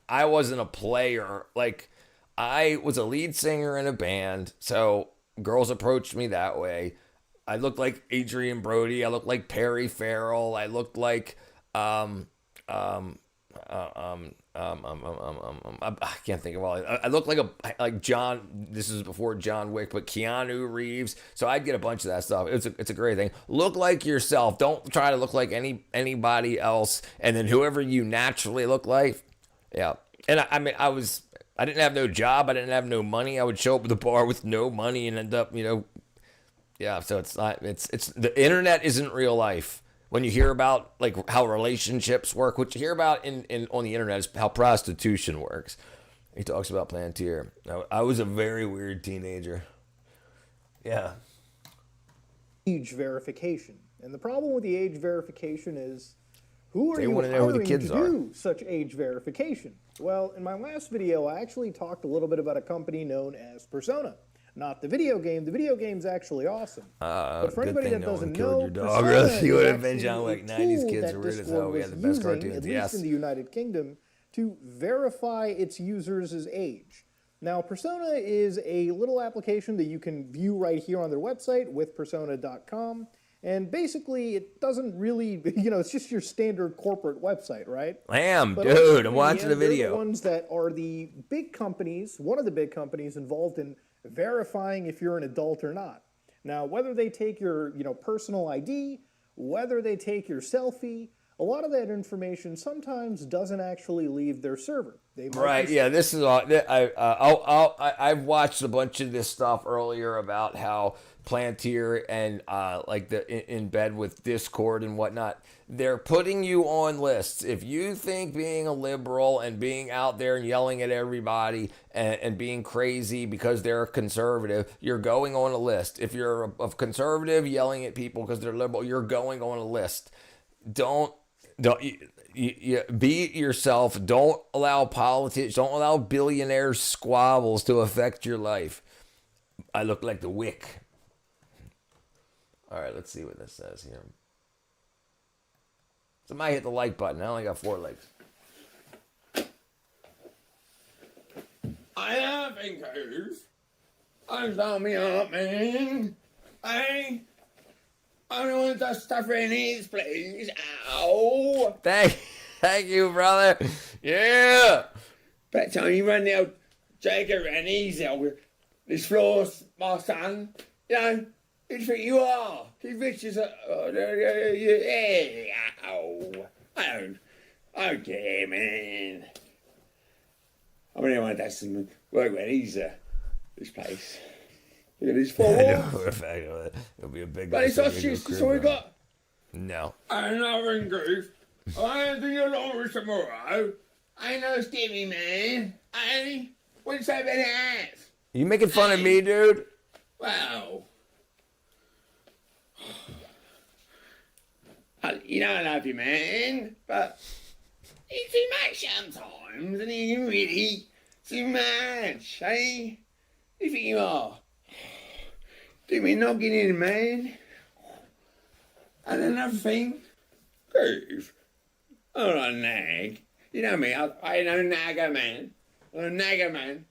I wasn't a player. Like, I was a lead singer in a band, so girls approached me that way. I looked like Adrian Brody. I looked like Perry Farrell. I looked like I can't think of all. I looked like John. This is before John Wick, but Keanu Reeves. So I'd get a bunch of that stuff. It's a great thing. Look like yourself. Don't try to look like anybody else. And then whoever you naturally look like, yeah. And I mean, I didn't have no job. I didn't have no money. I would show up at the bar with no money and end up, yeah. So it's not. It's the internet isn't real life. When you hear about like how relationships work, what you hear about on the internet is how prostitution works. He talks about Plantier. I was a very weird teenager. Yeah. Age verification, and the problem with the age verification is, who are you want to know who the hiring kids to are. do such age verification? Well, in my last video, I actually talked a little bit about a company known as Persona. Not the video game. The video game's actually awesome. But for anybody that doesn't know, your dog. Persona You would is have been John Wick. 90s kids are weird as hell. We had the best cartoons. At Yes. least in the United Kingdom, to verify its users' age. Now, Persona is a little application that you can view right here on their website, withpersona.com. And basically, it doesn't really, it's just your standard corporate website, right? Dude, I'm watching the video. They're the ones that are the big companies, one of the big companies involved in verifying if you're an adult or not. Now, whether they take your, personal ID, whether they take your selfie, a lot of that information sometimes doesn't actually leave their server. Right, yeah, this is all. I've watched a bunch of this stuff earlier about how Plantier and in bed with Discord and whatnot, they're putting you on lists. If you think being a liberal and being out there and yelling at everybody and being crazy because they're a conservative, you're going on a list. If you're a conservative yelling at people because they're liberal, you're going on a list. Don't be yourself. Don't allow politics. Don't allow billionaires' squabbles to affect your life. I look like the Wick. All right, let's see what this says here. Somebody hit the like button. I only got 4 likes. I have fingers. I'm me up, man. I don't want to stuff Rennie's, please. Ow. Thank you, brother. Yeah. By the time you run out, Jacob Rennie's over. This floor's my son. It's what you are. He bitches. Ow. I don't care, man. I mean, I want to have some work when he's this place. Look at his 4 walls. It'll be a big. But it's us, that's all we got. No. And nothing, Goose. I'll do your laundry tomorrow. Ain't no stimmy, man. Hey, what's up in the house? You making fun of me, dude? Well, you know I love you, man, but it's too much sometimes, and it's really too much, eh? You think you are? Do me knocking in, man. And another thing, Groove, I'm not a nag. You know me, I ain't no nagger, man. I'm a nagger, man.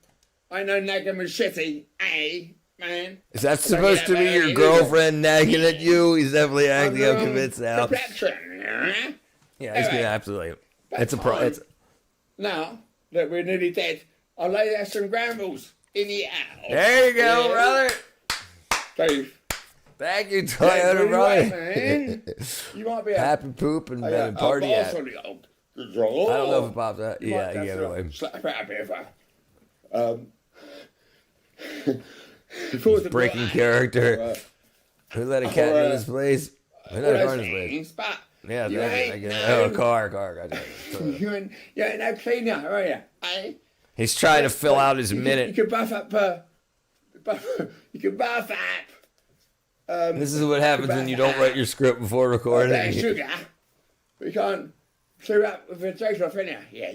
I know nagger machete, eh? Man. Is that supposed to be your girlfriend nagging at you? He's definitely acting up convinced now. Yeah, Yeah, he's gonna absolutely. It's a pro. It's now that we're nearly dead, I'll lay out some grambles in the house. There you go, brother. Dave. Thank you, Toyota, brother. Man. You might be a happy poop and party at. I don't know if it pops out. Yeah, he gave it away. Slap out here, He's breaking character. Who let a cat in his place? Who let a car in his place? Yeah, thank you. Oh, car. Gotcha. You ain't no cleaner, are you? Eh? He's trying to fill out his minute. You can buff up. You can buff up. This is what happens when you don't write your script before recording. Sugar. We can't clear up with a taste off, innit? Yeah.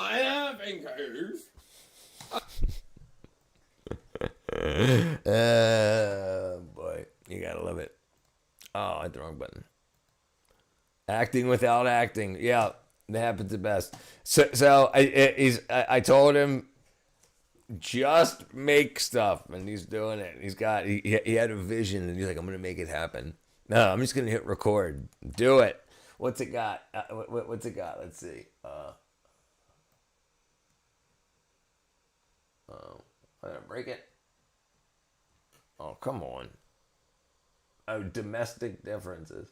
I have incurs. Boy, you gotta love it. Oh, I hit the wrong button. Acting without acting. Yeah, that happens the best. So I told him, just make stuff, and he's doing it. He had a vision, and he's like, I'm gonna make it happen. No, I'm just gonna hit record. Do it. What's it got? What's it got? Let's see. I'm gonna break it. Oh, come on. Oh, domestic differences.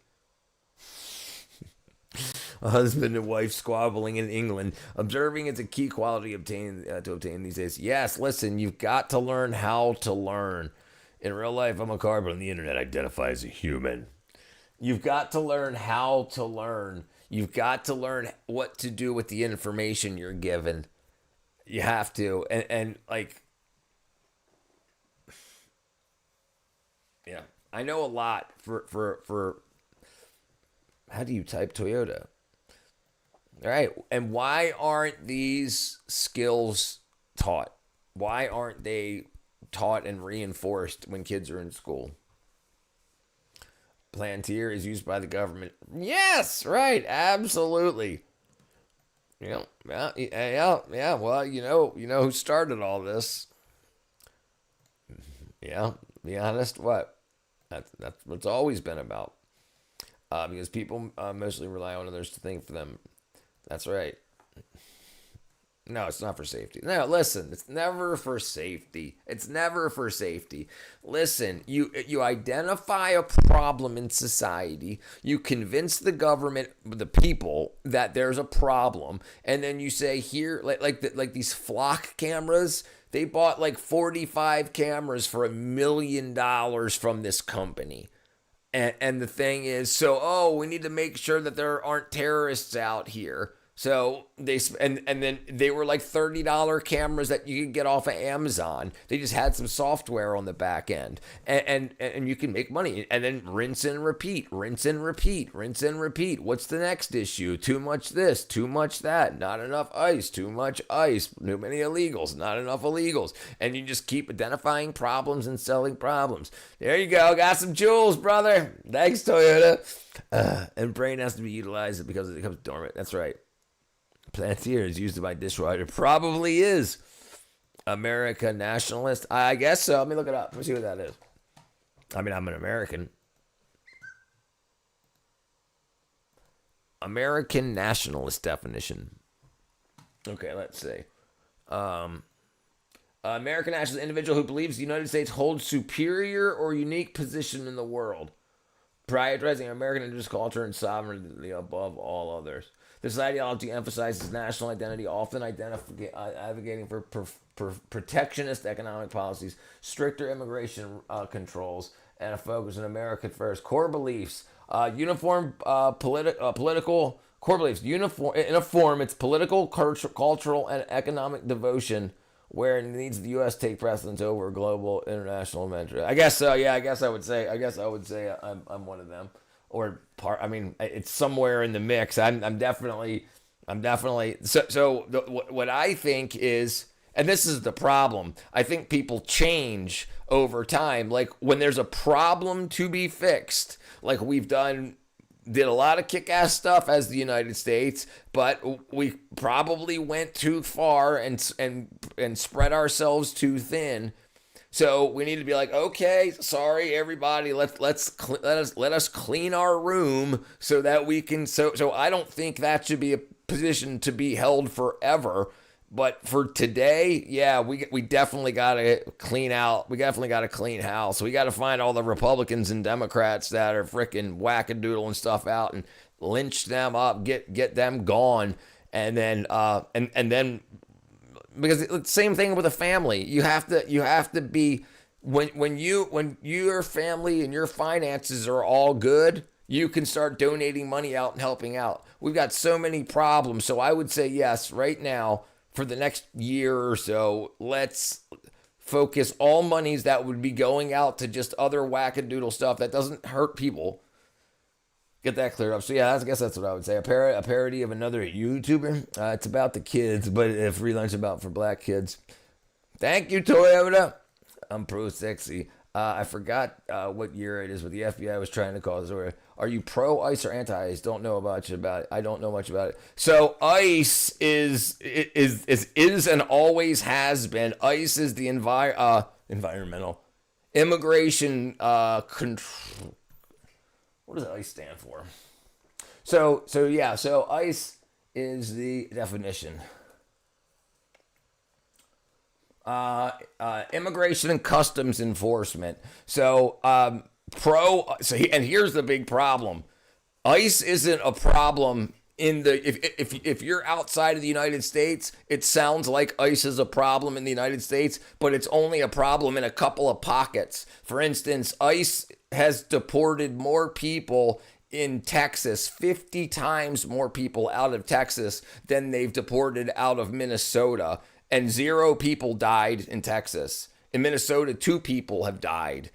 A husband and wife squabbling in England. Observing is a key quality to obtain these days. Yes, listen, you've got to learn how to learn. In real life, I'm a car, but on the internet, I identify as a human. You've got to learn how to learn. You've got to learn what to do with the information you're given. You have to. And like, yeah, I know a lot for how do you type Toyota? All right. And why aren't these skills taught? Why aren't they taught and reinforced when kids are in school? Palantir is used by the government. Yes, right. Absolutely. Yeah. Well, you know who started all this. Yeah. Be honest. What? That's what it's always been about. Because people mostly rely on others to think for them. That's right. No, it's not for safety. No, listen, it's never for safety. It's never for safety. Listen, you identify a problem in society, you convince the government, the people, that there's a problem, and then you say here, like these flock cameras, they bought like 45 cameras for $1 million from this company. And the thing is, we need to make sure that there aren't terrorists out here. So and then they were like $30 cameras that you could get off of Amazon. They just had some software on the back end, and you can make money. And then rinse and repeat, rinse and repeat, rinse and repeat. What's the next issue? Too much this, too much that, not enough ice, too much ice, too many illegals, not enough illegals, and you just keep identifying problems and selling problems. There you go, got some jewels, brother. Thanks, Toyota. And brain has to be utilized because it becomes dormant. That's right. Palantir is used by dishwasher. Probably is. America nationalist. I guess so. Let me look it up. Let me see what that is. I mean, I'm an American. American nationalist definition. Okay, let's see. American nationalist individual who believes the United States holds superior or unique position in the world, prioritizing American indigenous culture and sovereignty above all others. This ideology emphasizes national identity, often advocating for protectionist economic policies, stricter immigration controls, and a focus on America first. Core beliefs, political core beliefs. In a form, it's political, cultural, and economic devotion where it needs the U.S. take precedence over global international interest. I guess so. Yeah, I guess I would say I'm one of them. Or part. I mean, it's somewhere in the mix. I'm definitely. So what I think is, and this is the problem, I think people change over time. Like when there's a problem to be fixed, like did a lot of kick-ass stuff as the United States, but we probably went too far and spread ourselves too thin. So we need to be like, okay, sorry everybody, let us clean our room so that we can. So I don't think that should be a position to be held forever. But for today, yeah, we definitely got to clean out. We definitely got to clean house. We got to find all the Republicans and Democrats that are freaking wackadoodle and stuff out and lynch them up, get them gone, and then and then because it's the same thing with a family. You have to be when your family and your finances are all good, you can start donating money out and helping out. We've got so many problems, so I would say yes right now. For the next year or so, let's focus all monies that would be going out to just other wackadoodle stuff that doesn't hurt people. Get that cleared up. So yeah, I guess that's what I would say. A parody of another YouTuber. It's about the kids, but a free lunch about for black kids. Thank you, Toyota. I'm pro sexy. I forgot what year it is, but the FBI was trying to call this. Are you pro ICE or anti ICE? Don't know much about it. I don't know much about it. So ICE is and always has been. ICE is the environmental immigration control. What does ICE stand for? So ICE is the definition. Immigration and Customs Enforcement. So and here's the big problem. ICE isn't a problem if you're outside of the United States, it sounds like ICE is a problem in the United States, but it's only a problem in a couple of pockets. For instance, ICE has deported more people in Texas, 50 times more people out of Texas than they've deported out of Minnesota. And 0 people died in Texas. In Minnesota, 2 people have died.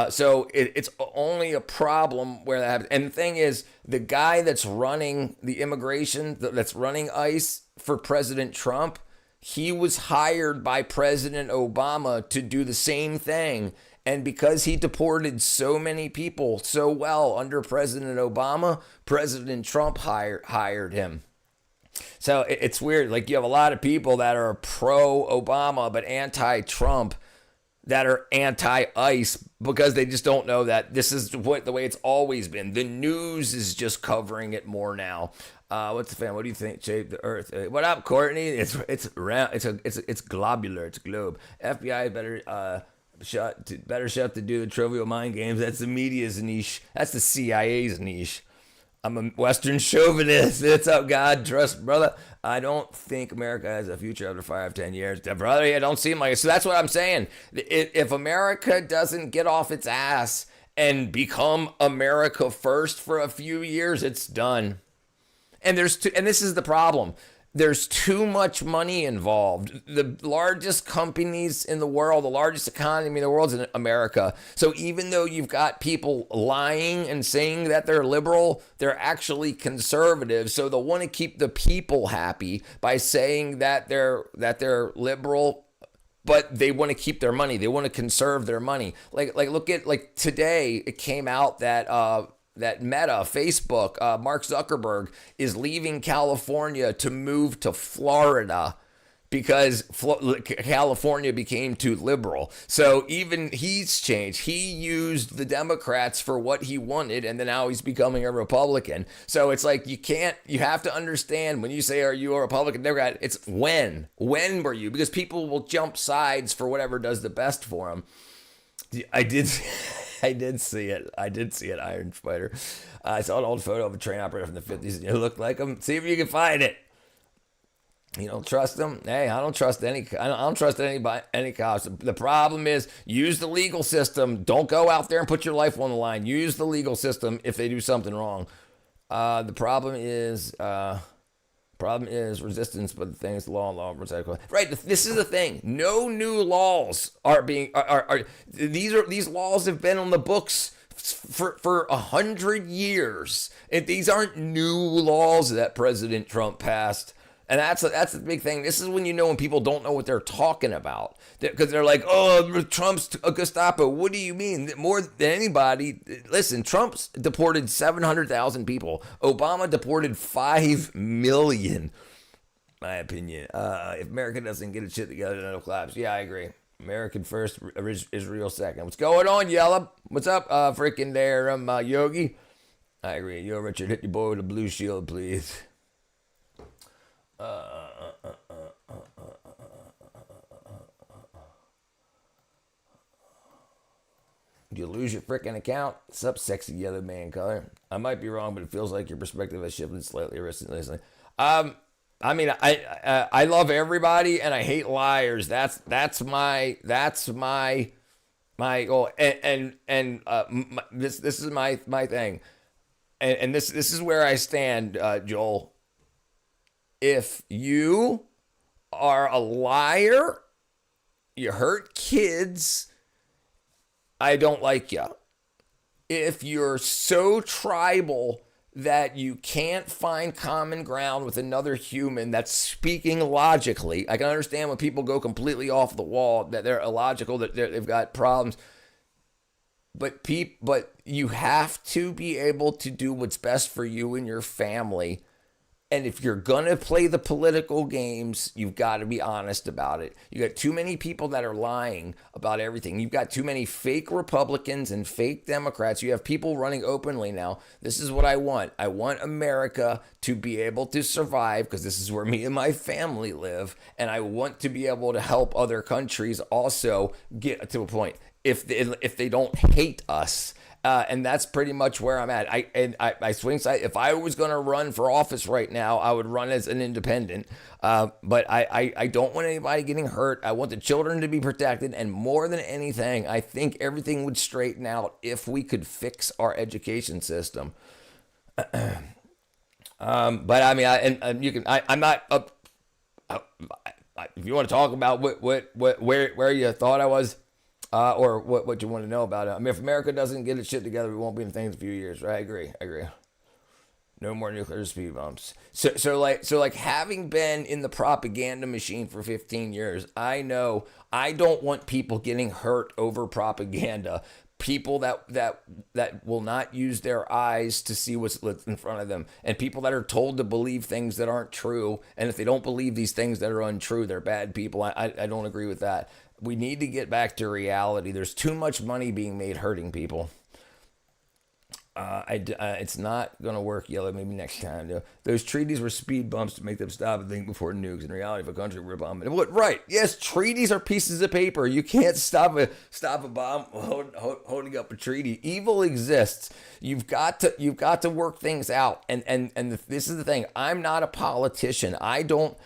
So it's only a problem where that happens. And the thing is, the guy that's running the immigration, that's running ICE for President Trump, he was hired by President Obama to do the same thing. And because he deported so many people so well under President Obama, President Trump hired him. So it's weird. Like you have a lot of people that are pro-Obama but anti-Trump that are anti-ICE because they just don't know that this is the way it's always been. The news is just covering it more now. What's the fan? What do you think? Shape the Earth. What up, Courtney? It's round. It's globular. It's globe. FBI better shut to do the trivial mind games. That's the media's niche. That's the CIA's niche. I'm a Western chauvinist. It's up, God. Trust, brother. I don't think America has a future after 5-10 years. Brother, it don't seem like it. So that's what I'm saying. If America doesn't get off its ass and become America first for a few years, it's done. And this is the problem. There's too much money involved. The largest companies in the world, the largest economy in the world is in America. So even though you've got people lying and saying that they're liberal, they're actually conservative. So they'll want to keep the people happy by saying that they're liberal, but they want to keep their money. They want to conserve their money. Like look at today it came out that Meta, Facebook, Mark Zuckerberg is leaving California to move to Florida because California became too liberal. So even he's changed. He used the Democrats for what he wanted, and then now he's becoming a Republican. So it's like you have to understand when you say, are you a Republican, Democrat? It's when were you? Because people will jump sides for whatever does the best for them. I did... I did see it. Iron Spider. I saw an old photo of a train operator from the 50s, and it looked like him. See if you can find it. You don't trust them? Hey, I don't trust any anybody, any cops. The problem is, use the legal system. Don't go out there and put your life on the line. Use the legal system if they do something wrong. The problem is resistance, but the thing is law protect. Right. This is the thing. No new laws are being these laws have been on the books for 100 years. These aren't new laws that President Trump passed. And that's the big thing. This is when you know when people don't know what they're talking about. Because they're like, oh, Trump's a Gestapo. What do you mean? More than anybody. Listen, Trump's deported 700,000 people. Obama deported 5 million, my opinion. If America doesn't get its shit together, then it'll collapse. Yeah, I agree. American first, Israel second. What's going on, Yella? What's up, freaking there, Yogi? I agree. Yo, Richard, hit your boy with a blue shield, please. You lose your freaking account? What's up, sexy yellow man color? I might be wrong, but it feels like your perspective has shifted slightly recently. I mean, I love everybody and I hate liars. That's my goal. This is my thing. And this is where I stand, Joel. If you are a liar, you hurt kids, I don't like you. If you're so tribal that you can't find common ground with another human that's speaking logically, I can understand when people go completely off the wall, that they're illogical, that they've got problems. But you have to be able to do what's best for you and your family. And if you're going to play the political games, you've got to be honest about it. You got too many people that are lying about everything. You've got too many fake Republicans and fake Democrats. You have people running openly now. This is what I want. I want America to be able to survive because this is where me and my family live. And I want to be able to help other countries also get to a point if they don't hate us. And that's pretty much where I'm at. I swing side. If I was going to run for office right now, I would run as an independent. But I don't want anybody getting hurt. I want the children to be protected. And more than anything, I think everything would straighten out if we could fix our education system. But I mean, I'm not up. If you want to talk about where you thought I was. Or what you want to know about it. I mean, if America doesn't get its shit together, we won't be in things in a few years, right? I agree. No more nuclear speed bumps. So like having been in the propaganda machine for 15 years, I know I don't want people getting hurt over propaganda. People that will not use their eyes to see what's in front of them, and people that are told to believe things that aren't true. And if they don't believe these things that are untrue, they're bad people. I don't agree with that. We need to get back to reality. There's too much money being made hurting people. It's not going to work, Yellow. Maybe next time. Those treaties were speed bumps to make them stop and think before nukes. In reality, if a country were bombing, what? Right? Yes, treaties are pieces of paper. You can't stop a bomb holding up a treaty. Evil exists. You've got to work things out. And this is the thing. I'm not a politician. I don't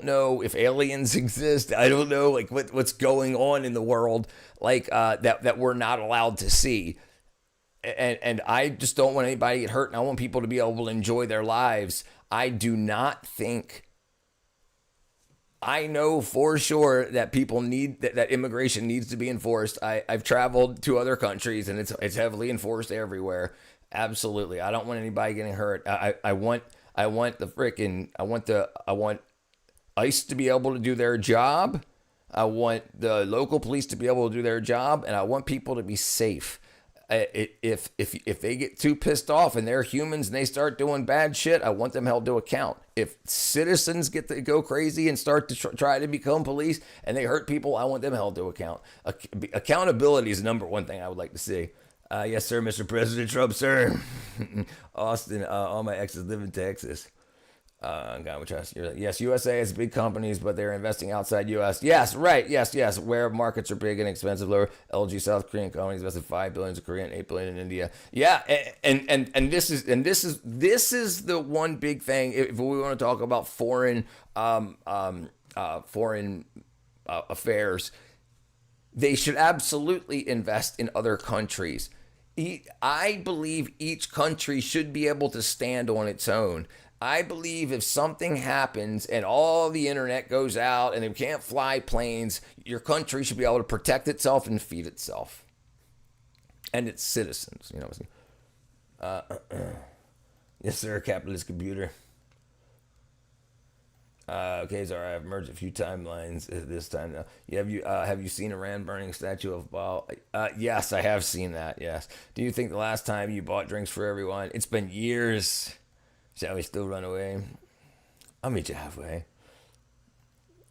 know if aliens exist. I don't know like what's going on in the world like that we're not allowed to see. And I just don't want anybody to get hurt, and I want people to be able to enjoy their lives. I do not think, I know for sure that people need, that immigration needs to be enforced. I've traveled to other countries, and it's heavily enforced everywhere. Absolutely. I don't want anybody getting hurt. I want ICE to be able to do their job. I want the local police to be able to do their job, and I want people to be safe. If they get too pissed off and they're humans and they start doing bad shit, I want them held to account. If citizens get to go crazy and start to try to become police and they hurt people, I want them held to account. Accountability is the number one thing I would like to see. Yes, sir, Mr. President Trump, sir. Austin, all my exes live in Texas. God, we trust. Yes, USA has big companies, but they're investing outside U.S. Yes, right. Yes. Where markets are big and expensive, lower. LG South Korean companies invested $5 billion in Korea and $8 billion in India. Yeah, and this is the one big thing. If we want to talk about foreign affairs, they should absolutely invest in other countries. I believe each country should be able to stand on its own. I believe if something happens and all the internet goes out and they can't fly planes, your country should be able to protect itself and feed itself and its citizens. You know. Yes, sir. Capitalist computer. Okay, sorry. I've merged a few timelines this time now. Have you seen Iran burning statue of Baal? Yes, I have seen that. Yes. Do you think the last time you bought drinks for everyone? It's been years. Shall we still run away? I'll meet you halfway.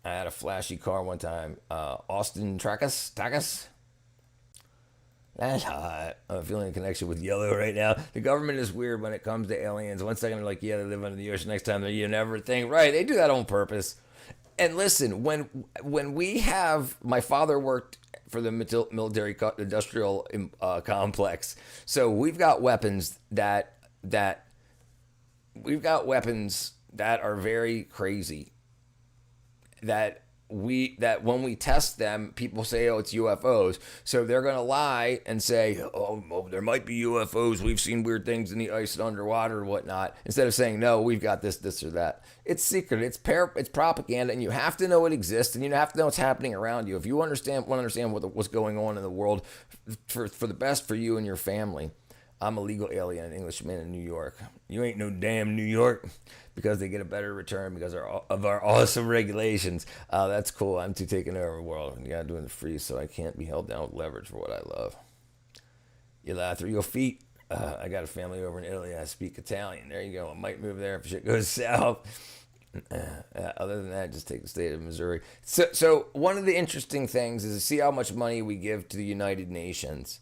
I had a flashy car one time. Austin Tracus. That's hot. I'm feeling a connection with yellow right now. The government is weird when it comes to aliens. One second they're like, yeah, they live under the ocean. Next time they're, you never think. Right, they do that on purpose. And listen, when we have, my father worked for the military industrial complex. So we've got weapons that are very crazy. That when we test them, people say, oh, it's UFOs. So they're going to lie and say, oh, there might be UFOs. We've seen weird things in the ice and underwater and whatnot. Instead of saying, no, we've got this or that. It's secret. It's propaganda, and you have to know it exists, and you have to know what's happening around you. If you want to understand what's going on in the world for the best for you and your family. I'm a legal alien, an Englishman in New York. You ain't no damn New York, because they get a better return because of our awesome regulations. That's cool. I'm too taking over the world. You gotta do it in the free, so I can't be held down with leverage for what I love. You lie through your feet. I got a family over in Italy. I speak Italian. There you go. I might move there if shit goes south. Other than that, just take the state of Missouri. So one of the interesting things is to see how much money we give to the United Nations.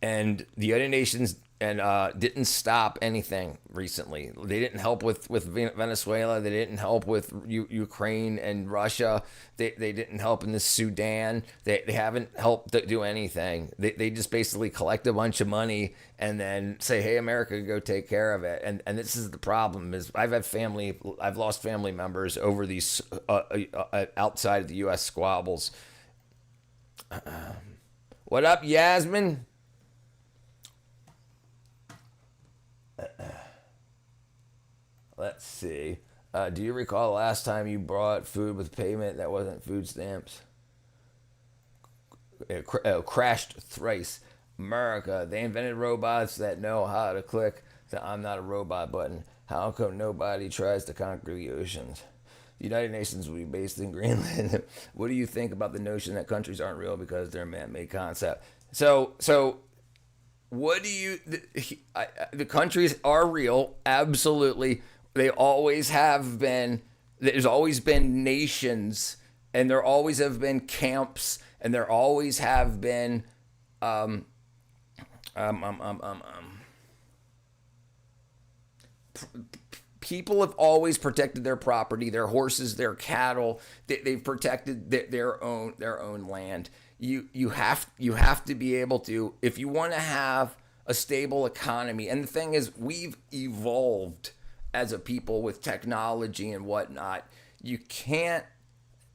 And the United Nations didn't stop anything recently. They didn't help with Venezuela. They didn't help with Ukraine and Russia. They didn't help in the Sudan. They haven't helped do anything. They just basically collect a bunch of money and then say, hey, America, go take care of it. And this is the problem is I've lost family members over these outside of the U.S. squabbles. What up, Yasmin? Let's see. Do you recall the last time you bought food with payment that wasn't food stamps? Crashed thrice. America, they invented robots that know how to click the I'm not a robot button. How come nobody tries to conquer the oceans? The United Nations will be based in Greenland. What do you think about the notion that countries aren't real because they're a man-made concept? So what do you... The countries are real, absolutely. They always have been. There's always been nations, and there always have been camps, and there always have been people have always protected their property, their horses, their cattle. They've protected their own land. You have to be able to, if you want to have a stable economy. And the thing is, we've evolved as a people with technology and whatnot. You can't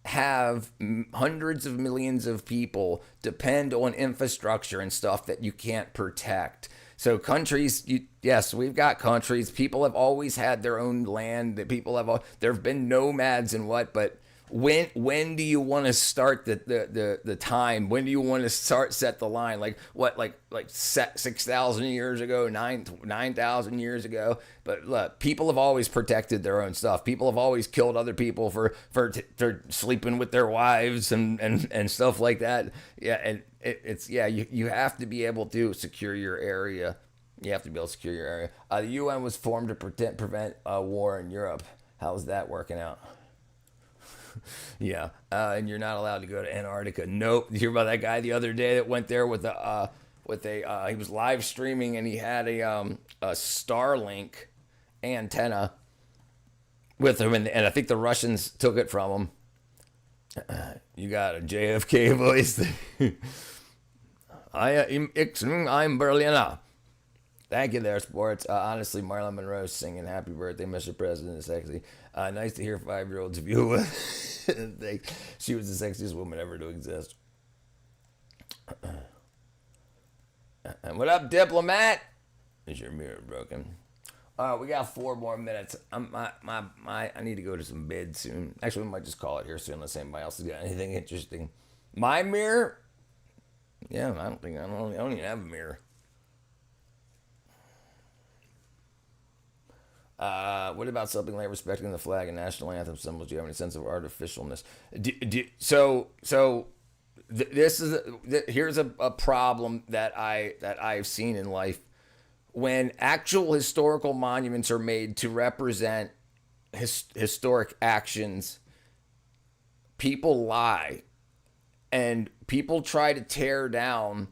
have hundreds of millions of people depend on infrastructure and stuff that you can't protect. So countries, yes, we've got countries. People have always had their own land. There have been nomads and what, but when do you want to start the time? When do you want to set the line? Like 6,000 years ago, 9,000 years ago. But look, people have always protected their own stuff. People have always killed other people for sleeping with their wives and stuff like that. Yeah, and you have to be able to secure your area. You have to be able to secure your area. The UN was formed to prevent war in Europe. How's that working out? Yeah, and you're not allowed to go to Antarctica. Nope. You hear about that guy the other day that went there with he was live streaming and he had a Starlink antenna, with him, and I think the Russians took it from him. You got a JFK voice. I'm Berliner. Thank you there, sports. Honestly, Marilyn Monroe singing "Happy Birthday, Mr. President" is sexy. Nice to hear 5-year-olds view. She was the sexiest woman ever to exist. What up, diplomat? Is your mirror broken? We got 4 more minutes. I need to go to some bed soon. Actually, we might just call it here soon unless anybody else has got anything interesting. My mirror? Yeah, I don't even have a mirror. What about something like respecting the flag and national anthem symbols? Do you have any sense of artificialness? Here's a problem that I've seen in life. When actual historical monuments are made to represent historic actions, people lie and people try to tear down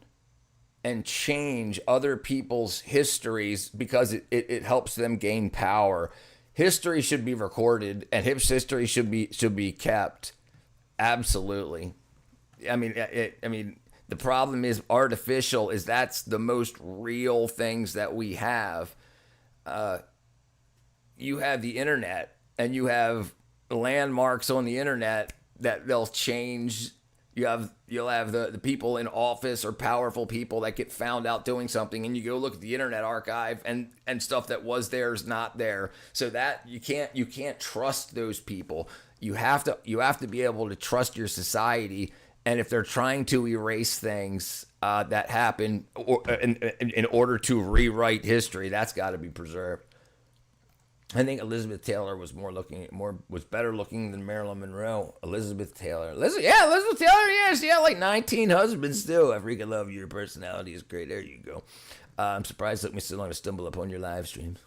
and change other people's histories because it helps them gain power. History should be recorded and history should be kept. Absolutely. I mean, the problem is artificial, is that's the most real things that we have. You have the internet and you have landmarks on the internet that they'll change. You'll have the people in office or powerful people that get found out doing something, and you go look at the Internet Archive and stuff that was there is not there. So that you can't trust those people. You have to be able to trust your society. And if they're trying to erase things that happen in order to rewrite history, that's got to be preserved. I think Elizabeth Taylor was better looking than Marilyn Monroe. Elizabeth Taylor. Elizabeth Taylor, yeah, she had like 19 husbands too. I freaking love you. Your personality is great. There you go. I'm surprised it took me so long to stumble upon your live streams.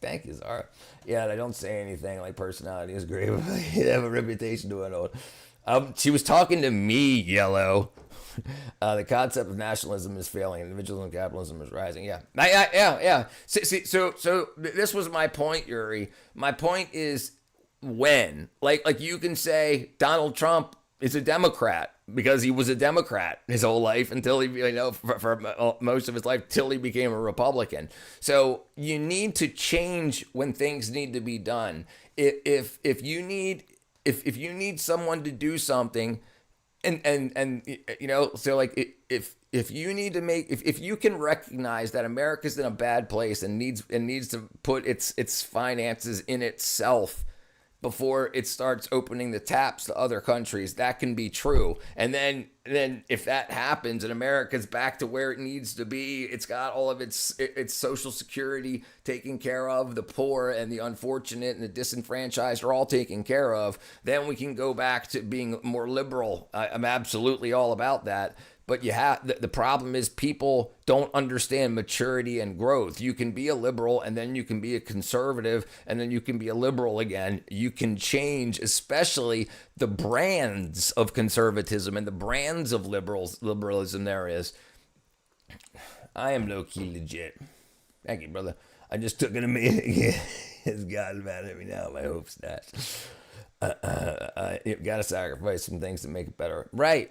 Thank you, Zara. Yeah, I don't say anything like personality is great. You have a reputation to it. She was talking to me, Yellow. The concept of nationalism is failing. Individualism, capitalism is rising. Yeah. So this was my point, Yuri. My point is when, like you can say Donald Trump is a Democrat because he was a Democrat his whole life until he, for most of his life, till he became a Republican. So you need to change when things need to be done. If you need someone to do something, and so like if you need to if you can recognize that America's in a bad place and needs to put its finances in itself before it starts opening the taps to other countries, that can be true. And then if that happens and America's back to where it needs to be, it's got all of its social security taken care of, the poor and the unfortunate and the disenfranchised are all taken care of, then we can go back to being more liberal. I'm absolutely all about that. But the problem is people don't understand maturity and growth. You can be a liberal and then you can be a conservative and then you can be a liberal again. You can change, especially the brands of conservatism and the brands of liberalism there is. I am low-key legit. Thank you, brother. I just took an amazing... It's gotten mad at me now. My hope's dashed. You've got to sacrifice some things to make it better. Right.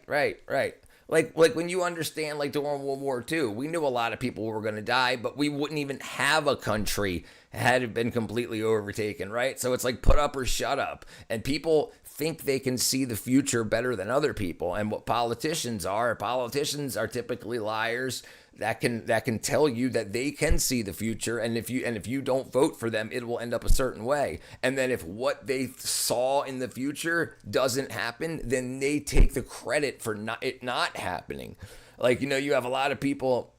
Like when you understand, like during World War II, we knew a lot of people were going to die, but we wouldn't even have a country had it been completely overtaken, right? So it's like put up or shut up. And people think they can see the future better than other people. And what politicians are typically liars that can tell you that they can see the future, and if you don't vote for them, it will end up a certain way. And then if what they saw in the future doesn't happen, then they take the credit for it not happening. Like, you have a lot of people.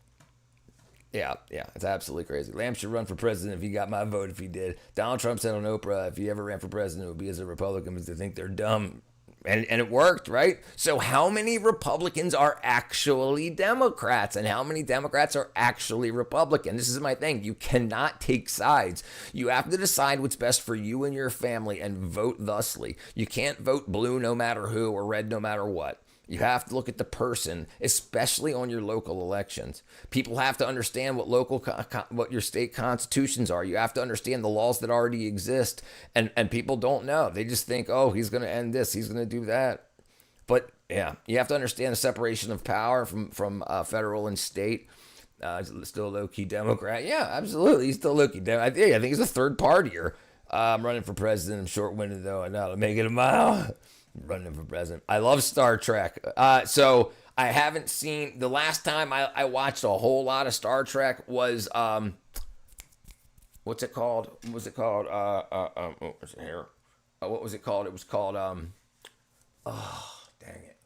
Yeah, it's absolutely crazy. Lamb should run for president if he got my vote. If he did, Donald Trump said on Oprah, if he ever ran for president, it would be as a Republican because they think they're dumb. And it worked, right? So how many Republicans are actually Democrats and how many Democrats are actually Republican? This is my thing. You cannot take sides. You have to decide what's best for you and your family and vote thusly. You can't vote blue no matter who or red no matter what. You have to look at the person, especially on your local elections. People have to understand what what your state constitutions are. You have to understand the laws that already exist, and people don't know. They just think, oh, he's going to end this, he's going to do that. But yeah, you have to understand the separation of power from federal and state. Still a low-key Democrat. Yeah, absolutely. He's still a low-key Democrat. I think he's a third partier. I'm running for president. I'm short-winded, though. I know. Make it a mile. Running for president. I love Star Trek. So I haven't seen... The last time I watched a whole lot of Star Trek was... what's it called? What was it called? What was it here? What was it called? It was called... oh, dang it.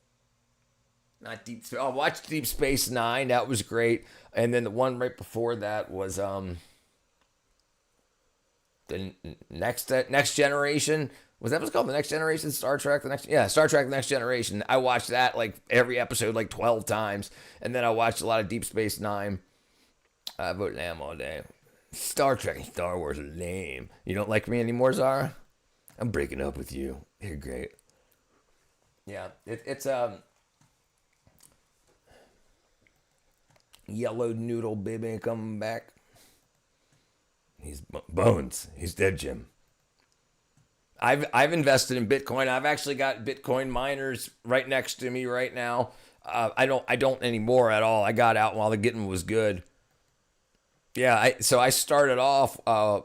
Not Deep Space. I watched Deep Space Nine. That was great. And then the one right before that was the Next Generation. Was that what's called? The Next Generation? Star Trek? Star Trek The Next Generation. I watched that like every episode like 12 times. And then I watched a lot of Deep Space Nine. I vote Lamb all day. Star Trek and Star Wars are lame. You don't like me anymore, Zara? I'm breaking up with you. You're great. Yeah, it's Yellow Noodle Baby coming back. He's Bones. He's dead, Jim. I've invested in Bitcoin. I've actually got Bitcoin miners right next to me right now. I don't anymore at all. I got out while the getting was good. Yeah, so I started off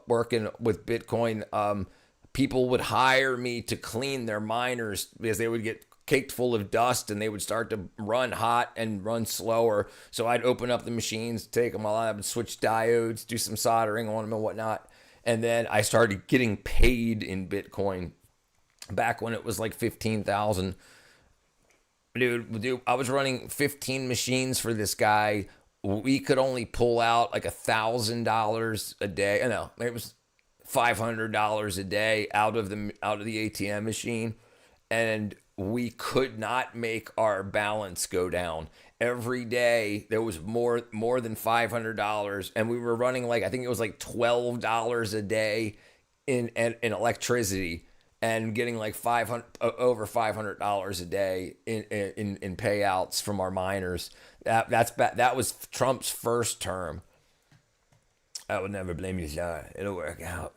working with Bitcoin. People would hire me to clean their miners because they would get caked full of dust and they would start to run hot and run slower. So I'd open up the machines, take them all out, and switch diodes, do some soldering on them and whatnot. And then I started getting paid in Bitcoin back when it was like 15,000. Dude, I was running 15 machines for this guy. We could only pull out like $1,000 a day. No, it was $500 a day out of the ATM machine, and we could not make our balance go down. Every day there was more than $500, and we were running like, I think it was like $12 a day in electricity, and getting like over $500 a day in payouts from our miners. That was Trump's first term. I would never blame you, Sean. It'll work out.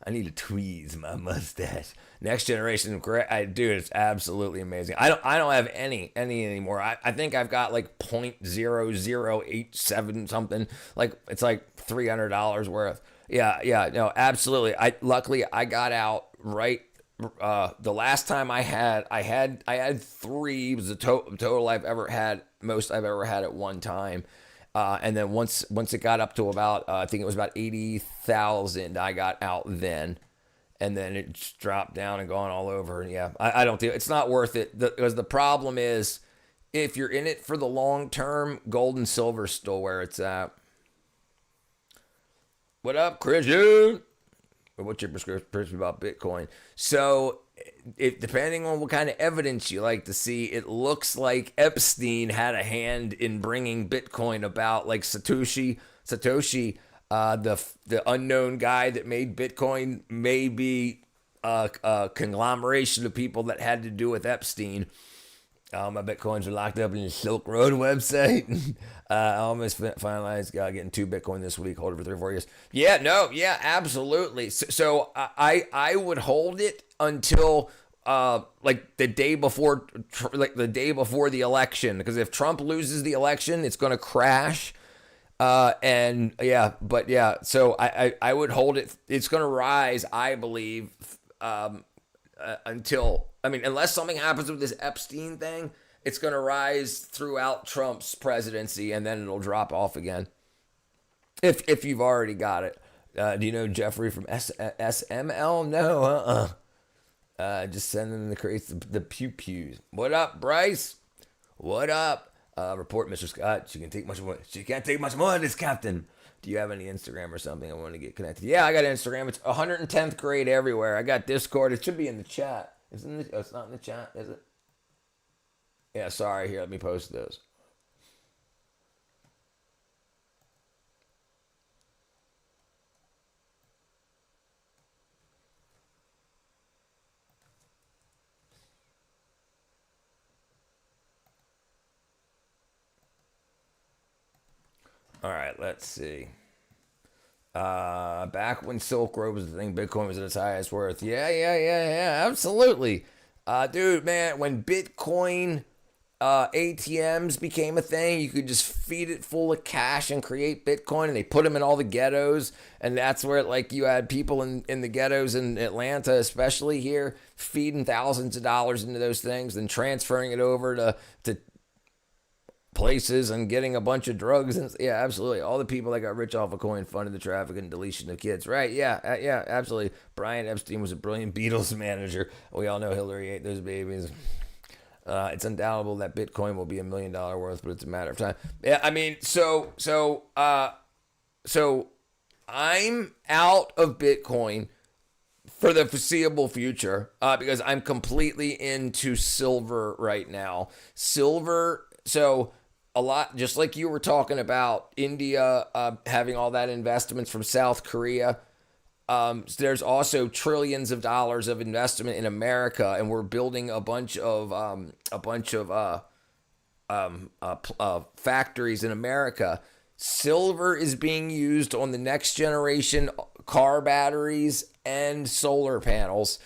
I need to tweeze my mustache. Next Generation, dude, it's absolutely amazing. I don't have any anymore. I think I've got like 0.0087 something. Like it's like $300 worth. Yeah, no, absolutely. Luckily I got out right. The last time I had 3 was the total I've ever had, most I've ever had at one time. And then once it got up to about, I think it was about 80,000, I got out then. And then it just dropped down and gone all over. And yeah, I don't think it's not worth it. Because the problem is, if you're in it for the long term, gold and silver is still where it's at. What up, Christian? What's your prescription about Bitcoin? So, depending on what kind of evidence you like to see, it looks like Epstein had a hand in bringing Bitcoin about. Like Satoshi, the unknown guy that made Bitcoin, may be a conglomeration of people that had to do with Epstein. My Bitcoins are locked up in the Silk Road website. I almost finalized getting 2 Bitcoin this week. Hold it for 3 or 4 years. Yeah, absolutely. So I would hold it until like the day before the election, because if Trump loses the election, it's going to crash. So I would hold it. It's going to rise, I believe, until, unless something happens with this Epstein thing, it's going to rise throughout Trump's presidency, and then it'll drop off again. If you've already got it. Do you know Jeffrey from SML? No, just sending the crates, the pew-pews. What up, Bryce? What up? Report, Mr. Scott. She can't take much more of this, Captain. Do you have any Instagram or something? I want to get connected. Yeah, I got Instagram. It's 110th grade everywhere. I got Discord. It should be in the chat. It's not in the chat, is it? Yeah, sorry. Here, let me post those. All right, let's see. Back when Silk Road was the thing, Bitcoin was at its highest worth. Yeah, absolutely. Dude, man, when Bitcoin ATMs became a thing, you could just feed it full of cash and create Bitcoin, and they put them in all the ghettos, and that's where like you had people in the ghettos in Atlanta, especially here, feeding thousands of dollars into those things, then transferring it over to places and getting a bunch of drugs. And yeah, absolutely. All the people that got rich off of coin funded the traffic and deletion of kids. Right. Yeah, absolutely. Brian Epstein was a brilliant Beatles manager. We all know Hillary ate those babies. It's undoubtable that Bitcoin will be $1 million worth, but it's a matter of time. Yeah, I mean, so I'm out of Bitcoin for the foreseeable future because I'm completely into silver right now. Silver, so a lot, just like you were talking about India having all that investments from South Korea. There's also trillions of dollars of investment in America, and we're building a bunch of factories in America. Silver is being used on the next generation car batteries and solar panels.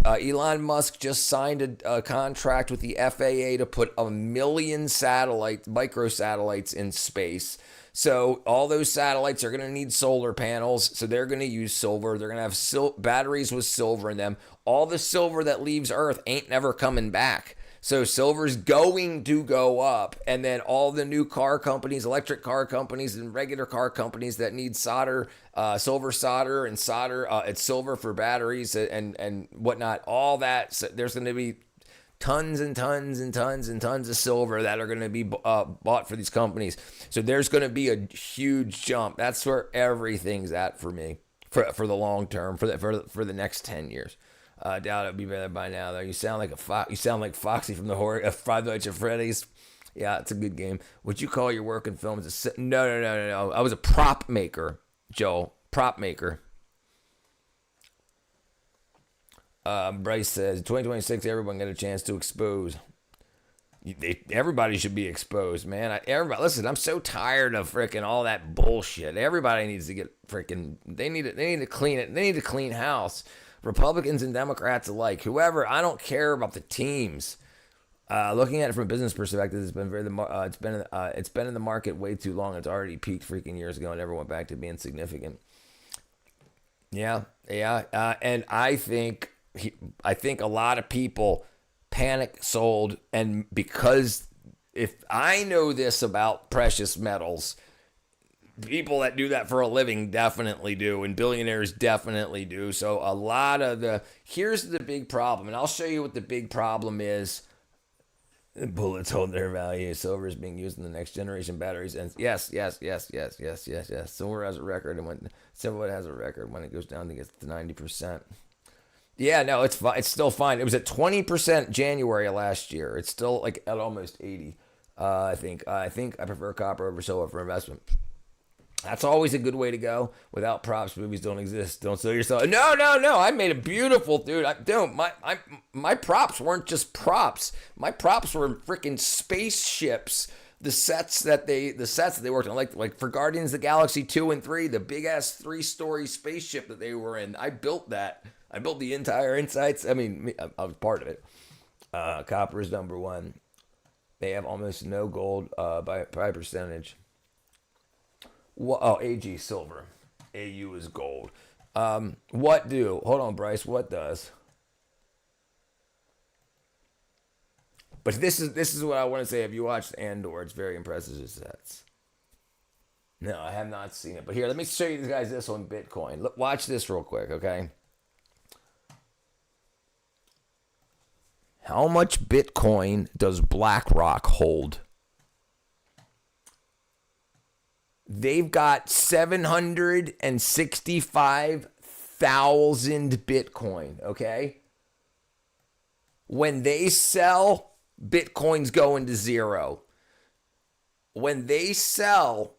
Elon Musk just signed a contract with the FAA to put 1 million microsatellites in space. So all those satellites are going to need solar panels. So they're going to use silver. They're going to have batteries with silver in them. All the silver that leaves Earth ain't never coming back. So silver's going to go up. And then all the new car companies, electric car companies and regular car companies that need solder, silver solder and solder, it's silver for batteries and whatnot. All that, so there's going to be tons and tons and tons and tons of silver that are going to be bought for these companies. So there's going to be a huge jump. That's where everything's at for me for the long term, for the next 10 years. I doubt it'll be better by now, though. You sound like you sound like Foxy from the Five Nights at Freddy's. Yeah, it's a good game. Would you call your work in films No. I was a prop maker, Joe. Prop maker. Bryce says, 2026, everyone get a chance to expose. Everybody should be exposed, man. Listen, I'm so tired of freaking all that bullshit. Everybody needs to get freaking. They need to clean it. They need to clean house. Republicans and Democrats alike, whoever. I don't care about the teams. Looking at it from a business perspective, it's been in the market way too long. It's already peaked freaking years ago and never went back to being significant. Yeah, and I think a lot of people panic sold, and because if I know this about precious metals, people that do that for a living definitely do, and billionaires definitely do. So a lot of here's the big problem, and I'll show you what the big problem is. Bullets hold their value. Silver is being used in the next generation batteries, and yes. Silver has a record, and silver has a record when it goes down to get to 90%. Yeah, no, it's fine. It's still fine. It was at 20% January of last year. It's still like at almost 80. I think I prefer copper over silver for investment. That's always a good way to go. Without props, movies don't exist. Don't sell yourself. No. I made a beautiful, dude. My props weren't just props. My props were freaking spaceships. The sets that they worked on, like for Guardians of the Galaxy 2 and 3, the big ass 3-story spaceship that they were in. I built that. I built the entire insides. I mean, I was part of it. Copper is number one. They have almost no gold by percentage. AG silver. AU is gold. What do? Hold on, Bryce. What does? But this is what I want to say. Have you watched Andor? It's very impressive sets. No, I have not seen it. But here, let me show you guys this on Bitcoin. Look, watch this real quick, okay? How much Bitcoin does BlackRock hold? They've got 765,000 Bitcoin, okay? When they sell, Bitcoin's going to zero. When they sell,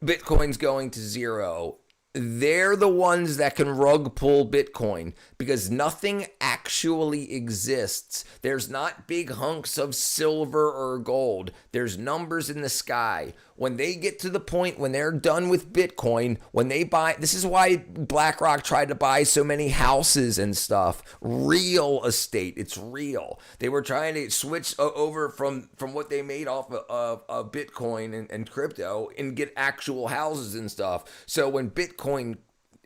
Bitcoin's going to zero. they're the ones that can rug pull Bitcoin because nothing actually exists. There's not big hunks of silver or gold. There's numbers in the sky. When they get to the point when they're done with Bitcoin, when they buy, this is why BlackRock tried to buy so many houses and stuff. Real estate, it's real. They were trying to switch over from what they made off of Bitcoin and crypto and get actual houses and stuff. So when Bitcoin,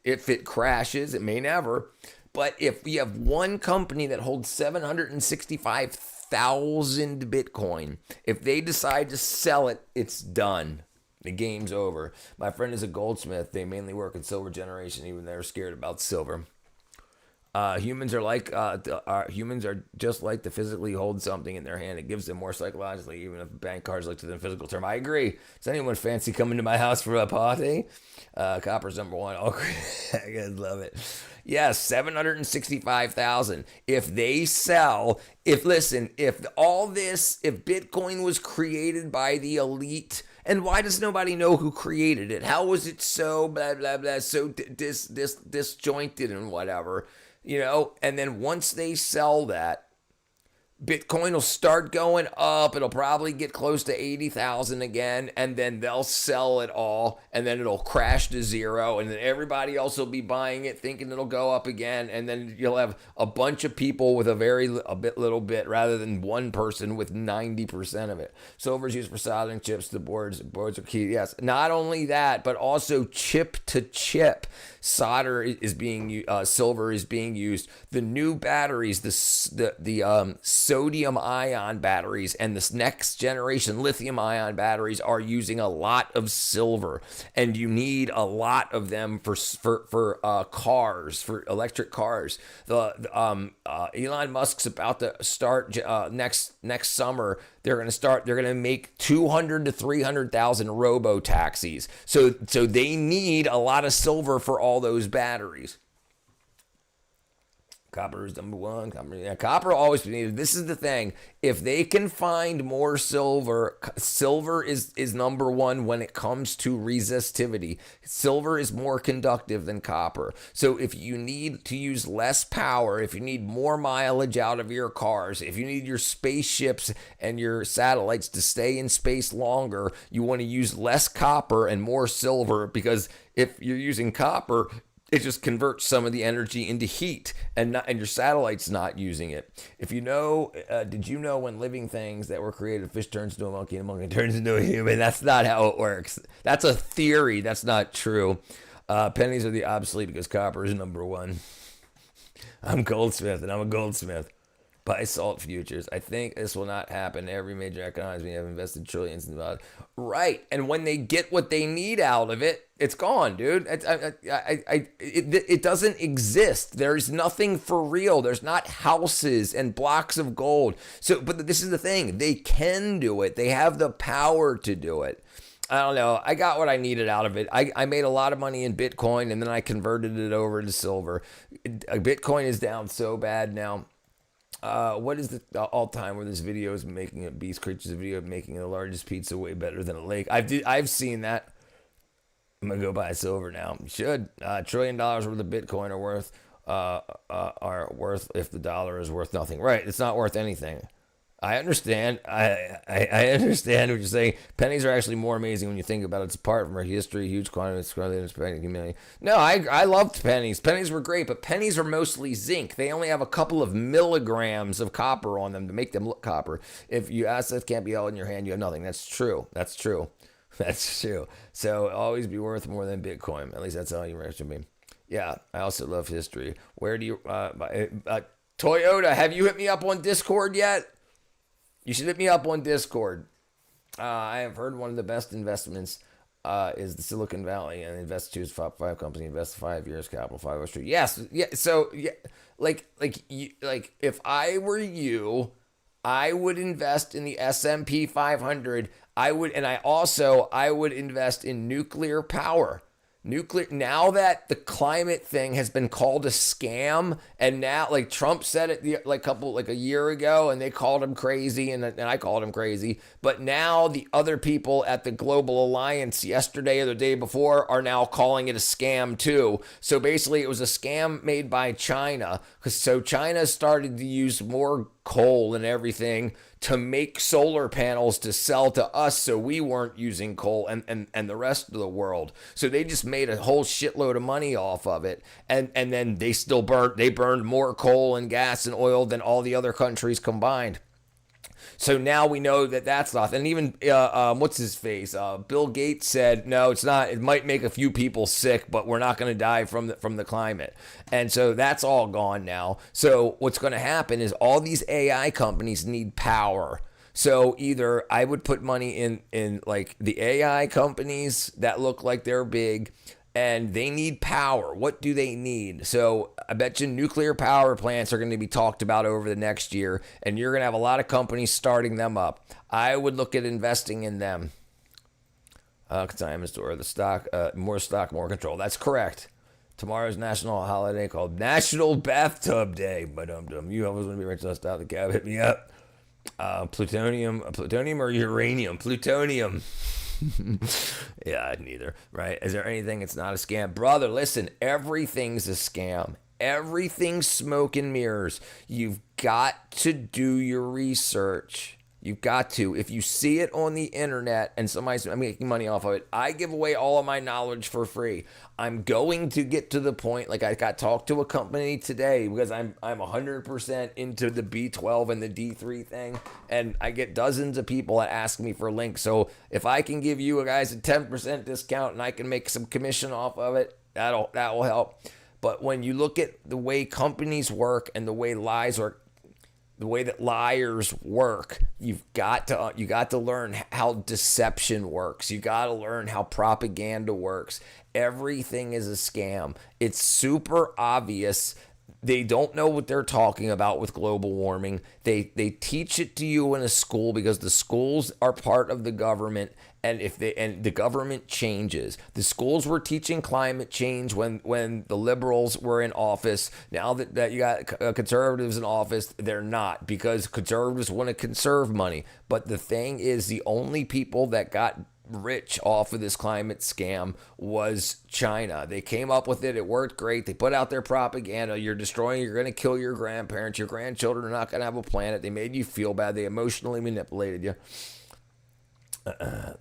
if it crashes, it may never, but if we have one company that holds 765,000 Bitcoin, if they decide to sell it, it's done. The game's over. My friend is a goldsmith. They mainly work in silver generation, even they're scared about silver. Humans are just like to physically hold something in their hand. It gives them more psychologically, even if bank cards look to them physical term. I agree. Does anyone fancy coming to my house for a party? Copper's number one. Oh, I guys love it. Yes, 765,000. If they sell, if Bitcoin was created by the elite, and why does nobody know who created it? How was it so blah blah blah, so disjointed and whatever, And then once they sell that, Bitcoin will start going up. It'll probably get close to 80,000 again, and then they'll sell it all, and then it'll crash to zero, and then everybody else will be buying it, thinking it'll go up again, and then you'll have a bunch of people with a little bit, rather than one person with 90% of it. Silver is used for soldering chips to boards. Boards are key. Yes, not only that, but also chip to chip. Solder is being used. Silver is being used. The new batteries, the sodium ion batteries and this next generation lithium ion batteries are using a lot of silver, and you need a lot of them for cars, for electric cars. Elon Musk's about to start next summer. They're going to make 200 to 300,000 robo taxis. So they need a lot of silver for all those batteries. Copper is number one. Copper always needed. This is the thing. If they can find more silver, silver is number one when it comes to resistivity. Silver is more conductive than copper. So if you need to use less power, if you need more mileage out of your cars, if you need your spaceships and your satellites to stay in space longer, you want to use less copper and more silver, because if you're using copper, it just converts some of the energy into heat, and your satellite's not using it. If you know, did you know when living things that were created, a fish turns into a monkey and a monkey turns into a human? That's not how it works. That's a theory. That's not true. Pennies are the obsolete because copper is number one. I'm Goldsmith, and I'm a goldsmith. Buy salt futures. I think this will not happen. Every major economy have invested trillions in the right, and when they get what they need out of it, it's gone, dude. It doesn't exist. There's nothing for real. There's not houses and blocks of gold. So, but this is the thing. They can do it. They have the power to do it. I don't know. I got what I needed out of it. I made a lot of money in Bitcoin, and then I converted it over to silver. Bitcoin is down so bad now. What is the all-time where this video is making a Beast Creatures video of making the largest pizza way better than a lake? I've seen that. I'm gonna go buy silver now. You should. $1 trillion worth of Bitcoin are worth if the dollar is worth nothing. Right? It's not worth anything. I understand. I understand what you're saying. Pennies are actually more amazing when you think about it. It's apart from our history, huge quantities, community. No, I loved pennies. Pennies were great, but pennies are mostly zinc. They only have a couple of milligrams of copper on them to make them look copper. If you assets can't be held in your hand, you have nothing. That's true. That's true. So always be worth more than Bitcoin. At least that's how you should be. Yeah, I also love history. Where do you Toyota? Have you hit me up on Discord yet? You should hit me up on Discord. I have heard one of the best investments is the Silicon Valley, and invest choose top 5 company, invest 5 years, capital 5 Street. Yes, yeah. So yeah, like if I were you, I would invest in the S&P 500. I would invest in nuclear power. Nuclear, now that the climate thing has been called a scam, and now like Trump said it like a year ago, and they called him crazy, and I called him crazy, but now the other people at the Global Alliance yesterday or the day before are now calling it a scam too. So basically it was a scam made by China, so China started to use more coal and everything to make solar panels to sell to us, so we weren't using coal and the rest of the world. So they just made a whole shitload of money off of it, and then they burned more coal and gas and oil than all the other countries combined. So now we know that that's not. And even what's his face? Bill Gates said, no, it's not. It might make a few people sick, but we're not going to die from the climate. And so that's all gone now. So what's going to happen is all these AI companies need power. So either I would put money in like the AI companies that look like they're big, and they need power. What do they need? So I bet you nuclear power plants are going to be talked about over the next year, and you're going to have a lot of companies starting them up. I would look at investing in them. Consignment store, the stock, more stock, more control. That's correct. Tomorrow's national holiday called National Bathtub Day. But you always want to be rich, so stop the cab, hit me up. Plutonium or uranium? Plutonium. Yeah, neither, right? Is there anything that's not a scam? Brother, listen, everything's a scam. Everything's smoke and mirrors. You've got to do your research. You've got to. If you see it on the internet and somebody's making money off of it, I give away all of my knowledge for free. I'm going to get to the point, like I got talked to a company today because I'm 100% into the B12 and the D3 thing, and I get dozens of people that ask me for links. So if I can give you guys a 10% discount and I can make some commission off of it, that will help. But when you look at the way companies work and the way lies work, the way that liars work, you got to learn how deception works. You got to learn how propaganda works. Everything is a scam. It's super obvious. They don't know what they're talking about with global warming. They teach it to you in a school because the schools are part of the government, and the government changes. The schools were teaching climate change when the liberals were in office. Now that you got conservatives in office, they're not, because conservatives want to conserve money. But the thing is, the only people that got rich off of this climate scam was China. They came up with it. It worked great. They put out their propaganda. You're going to kill your grandparents. Your grandchildren are not going to have a planet. They made you feel bad. They emotionally manipulated you.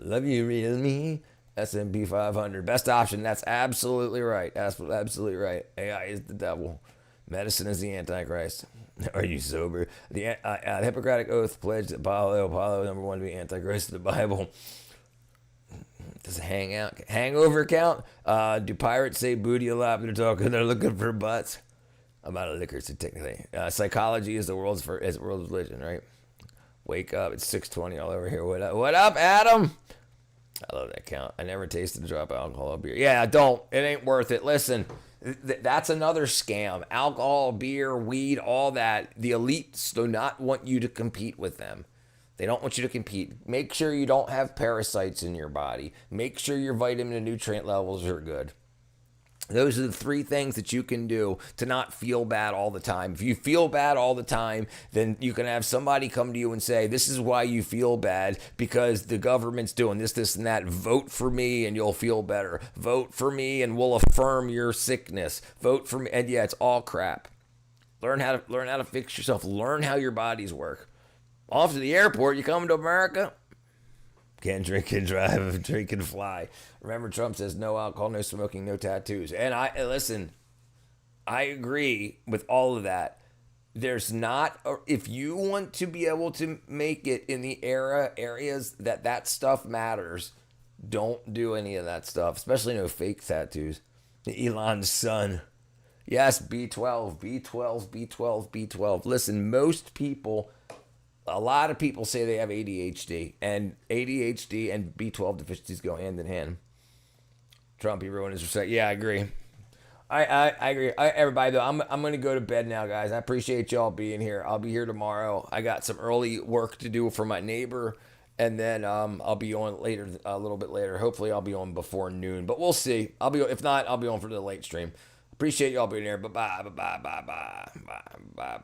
Love you, really? S&P 500. Best option. That's absolutely right. That's absolutely right. AI is the devil. Medicine is the Antichrist. Are you sober? The Hippocratic Oath pledged that Apollo number one to be Antichrist of the Bible. Does hangover count? Do pirates say booty a lot when they're looking for butts? I'm out of liquor, so technically. Psychology is the world's religion, right? Wake up, it's 6:20 all over here. What up, Adam? I love that count. I never tasted a drop of alcohol or beer. Yeah, don't. It ain't worth it. Listen, that's another scam. Alcohol, beer, weed, all that. The elites do not want you to compete with them. They don't want you to compete. Make sure you don't have parasites in your body. Make sure your vitamin and nutrient levels are good. Those are the three things that you can do to not feel bad all the time. If you feel bad all the time, then you can have somebody come to you and say, this is why you feel bad, because the government's doing this, and that. Vote for me and you'll feel better. Vote for me and we'll affirm your sickness. Vote for me. And yeah, it's all crap. Learn how to fix yourself. Learn how your bodies work. Off to the airport. You coming to America? Can't drink and drive, drink and fly. Remember, Trump says no alcohol, no smoking, no tattoos. And I agree with all of that. There's not, if you want to be able to make it in the areas that stuff matters, don't do any of that stuff, especially no fake tattoos. Elon's son. Yes, B12, B12, B12, B12. Listen, a lot of people say they have ADHD, and ADHD and B12 deficiencies go hand in hand. Trump, he ruined his respect. Yeah, I agree. I agree. Everybody, though, I'm going to go to bed now, guys. I appreciate y'all being here. I'll be here tomorrow. I got some early work to do for my neighbor, And then I'll be on later, a little bit later. Hopefully I'll be on before noon, but we'll see. If not, I'll be on for the late stream. Appreciate y'all being here. Bye bye.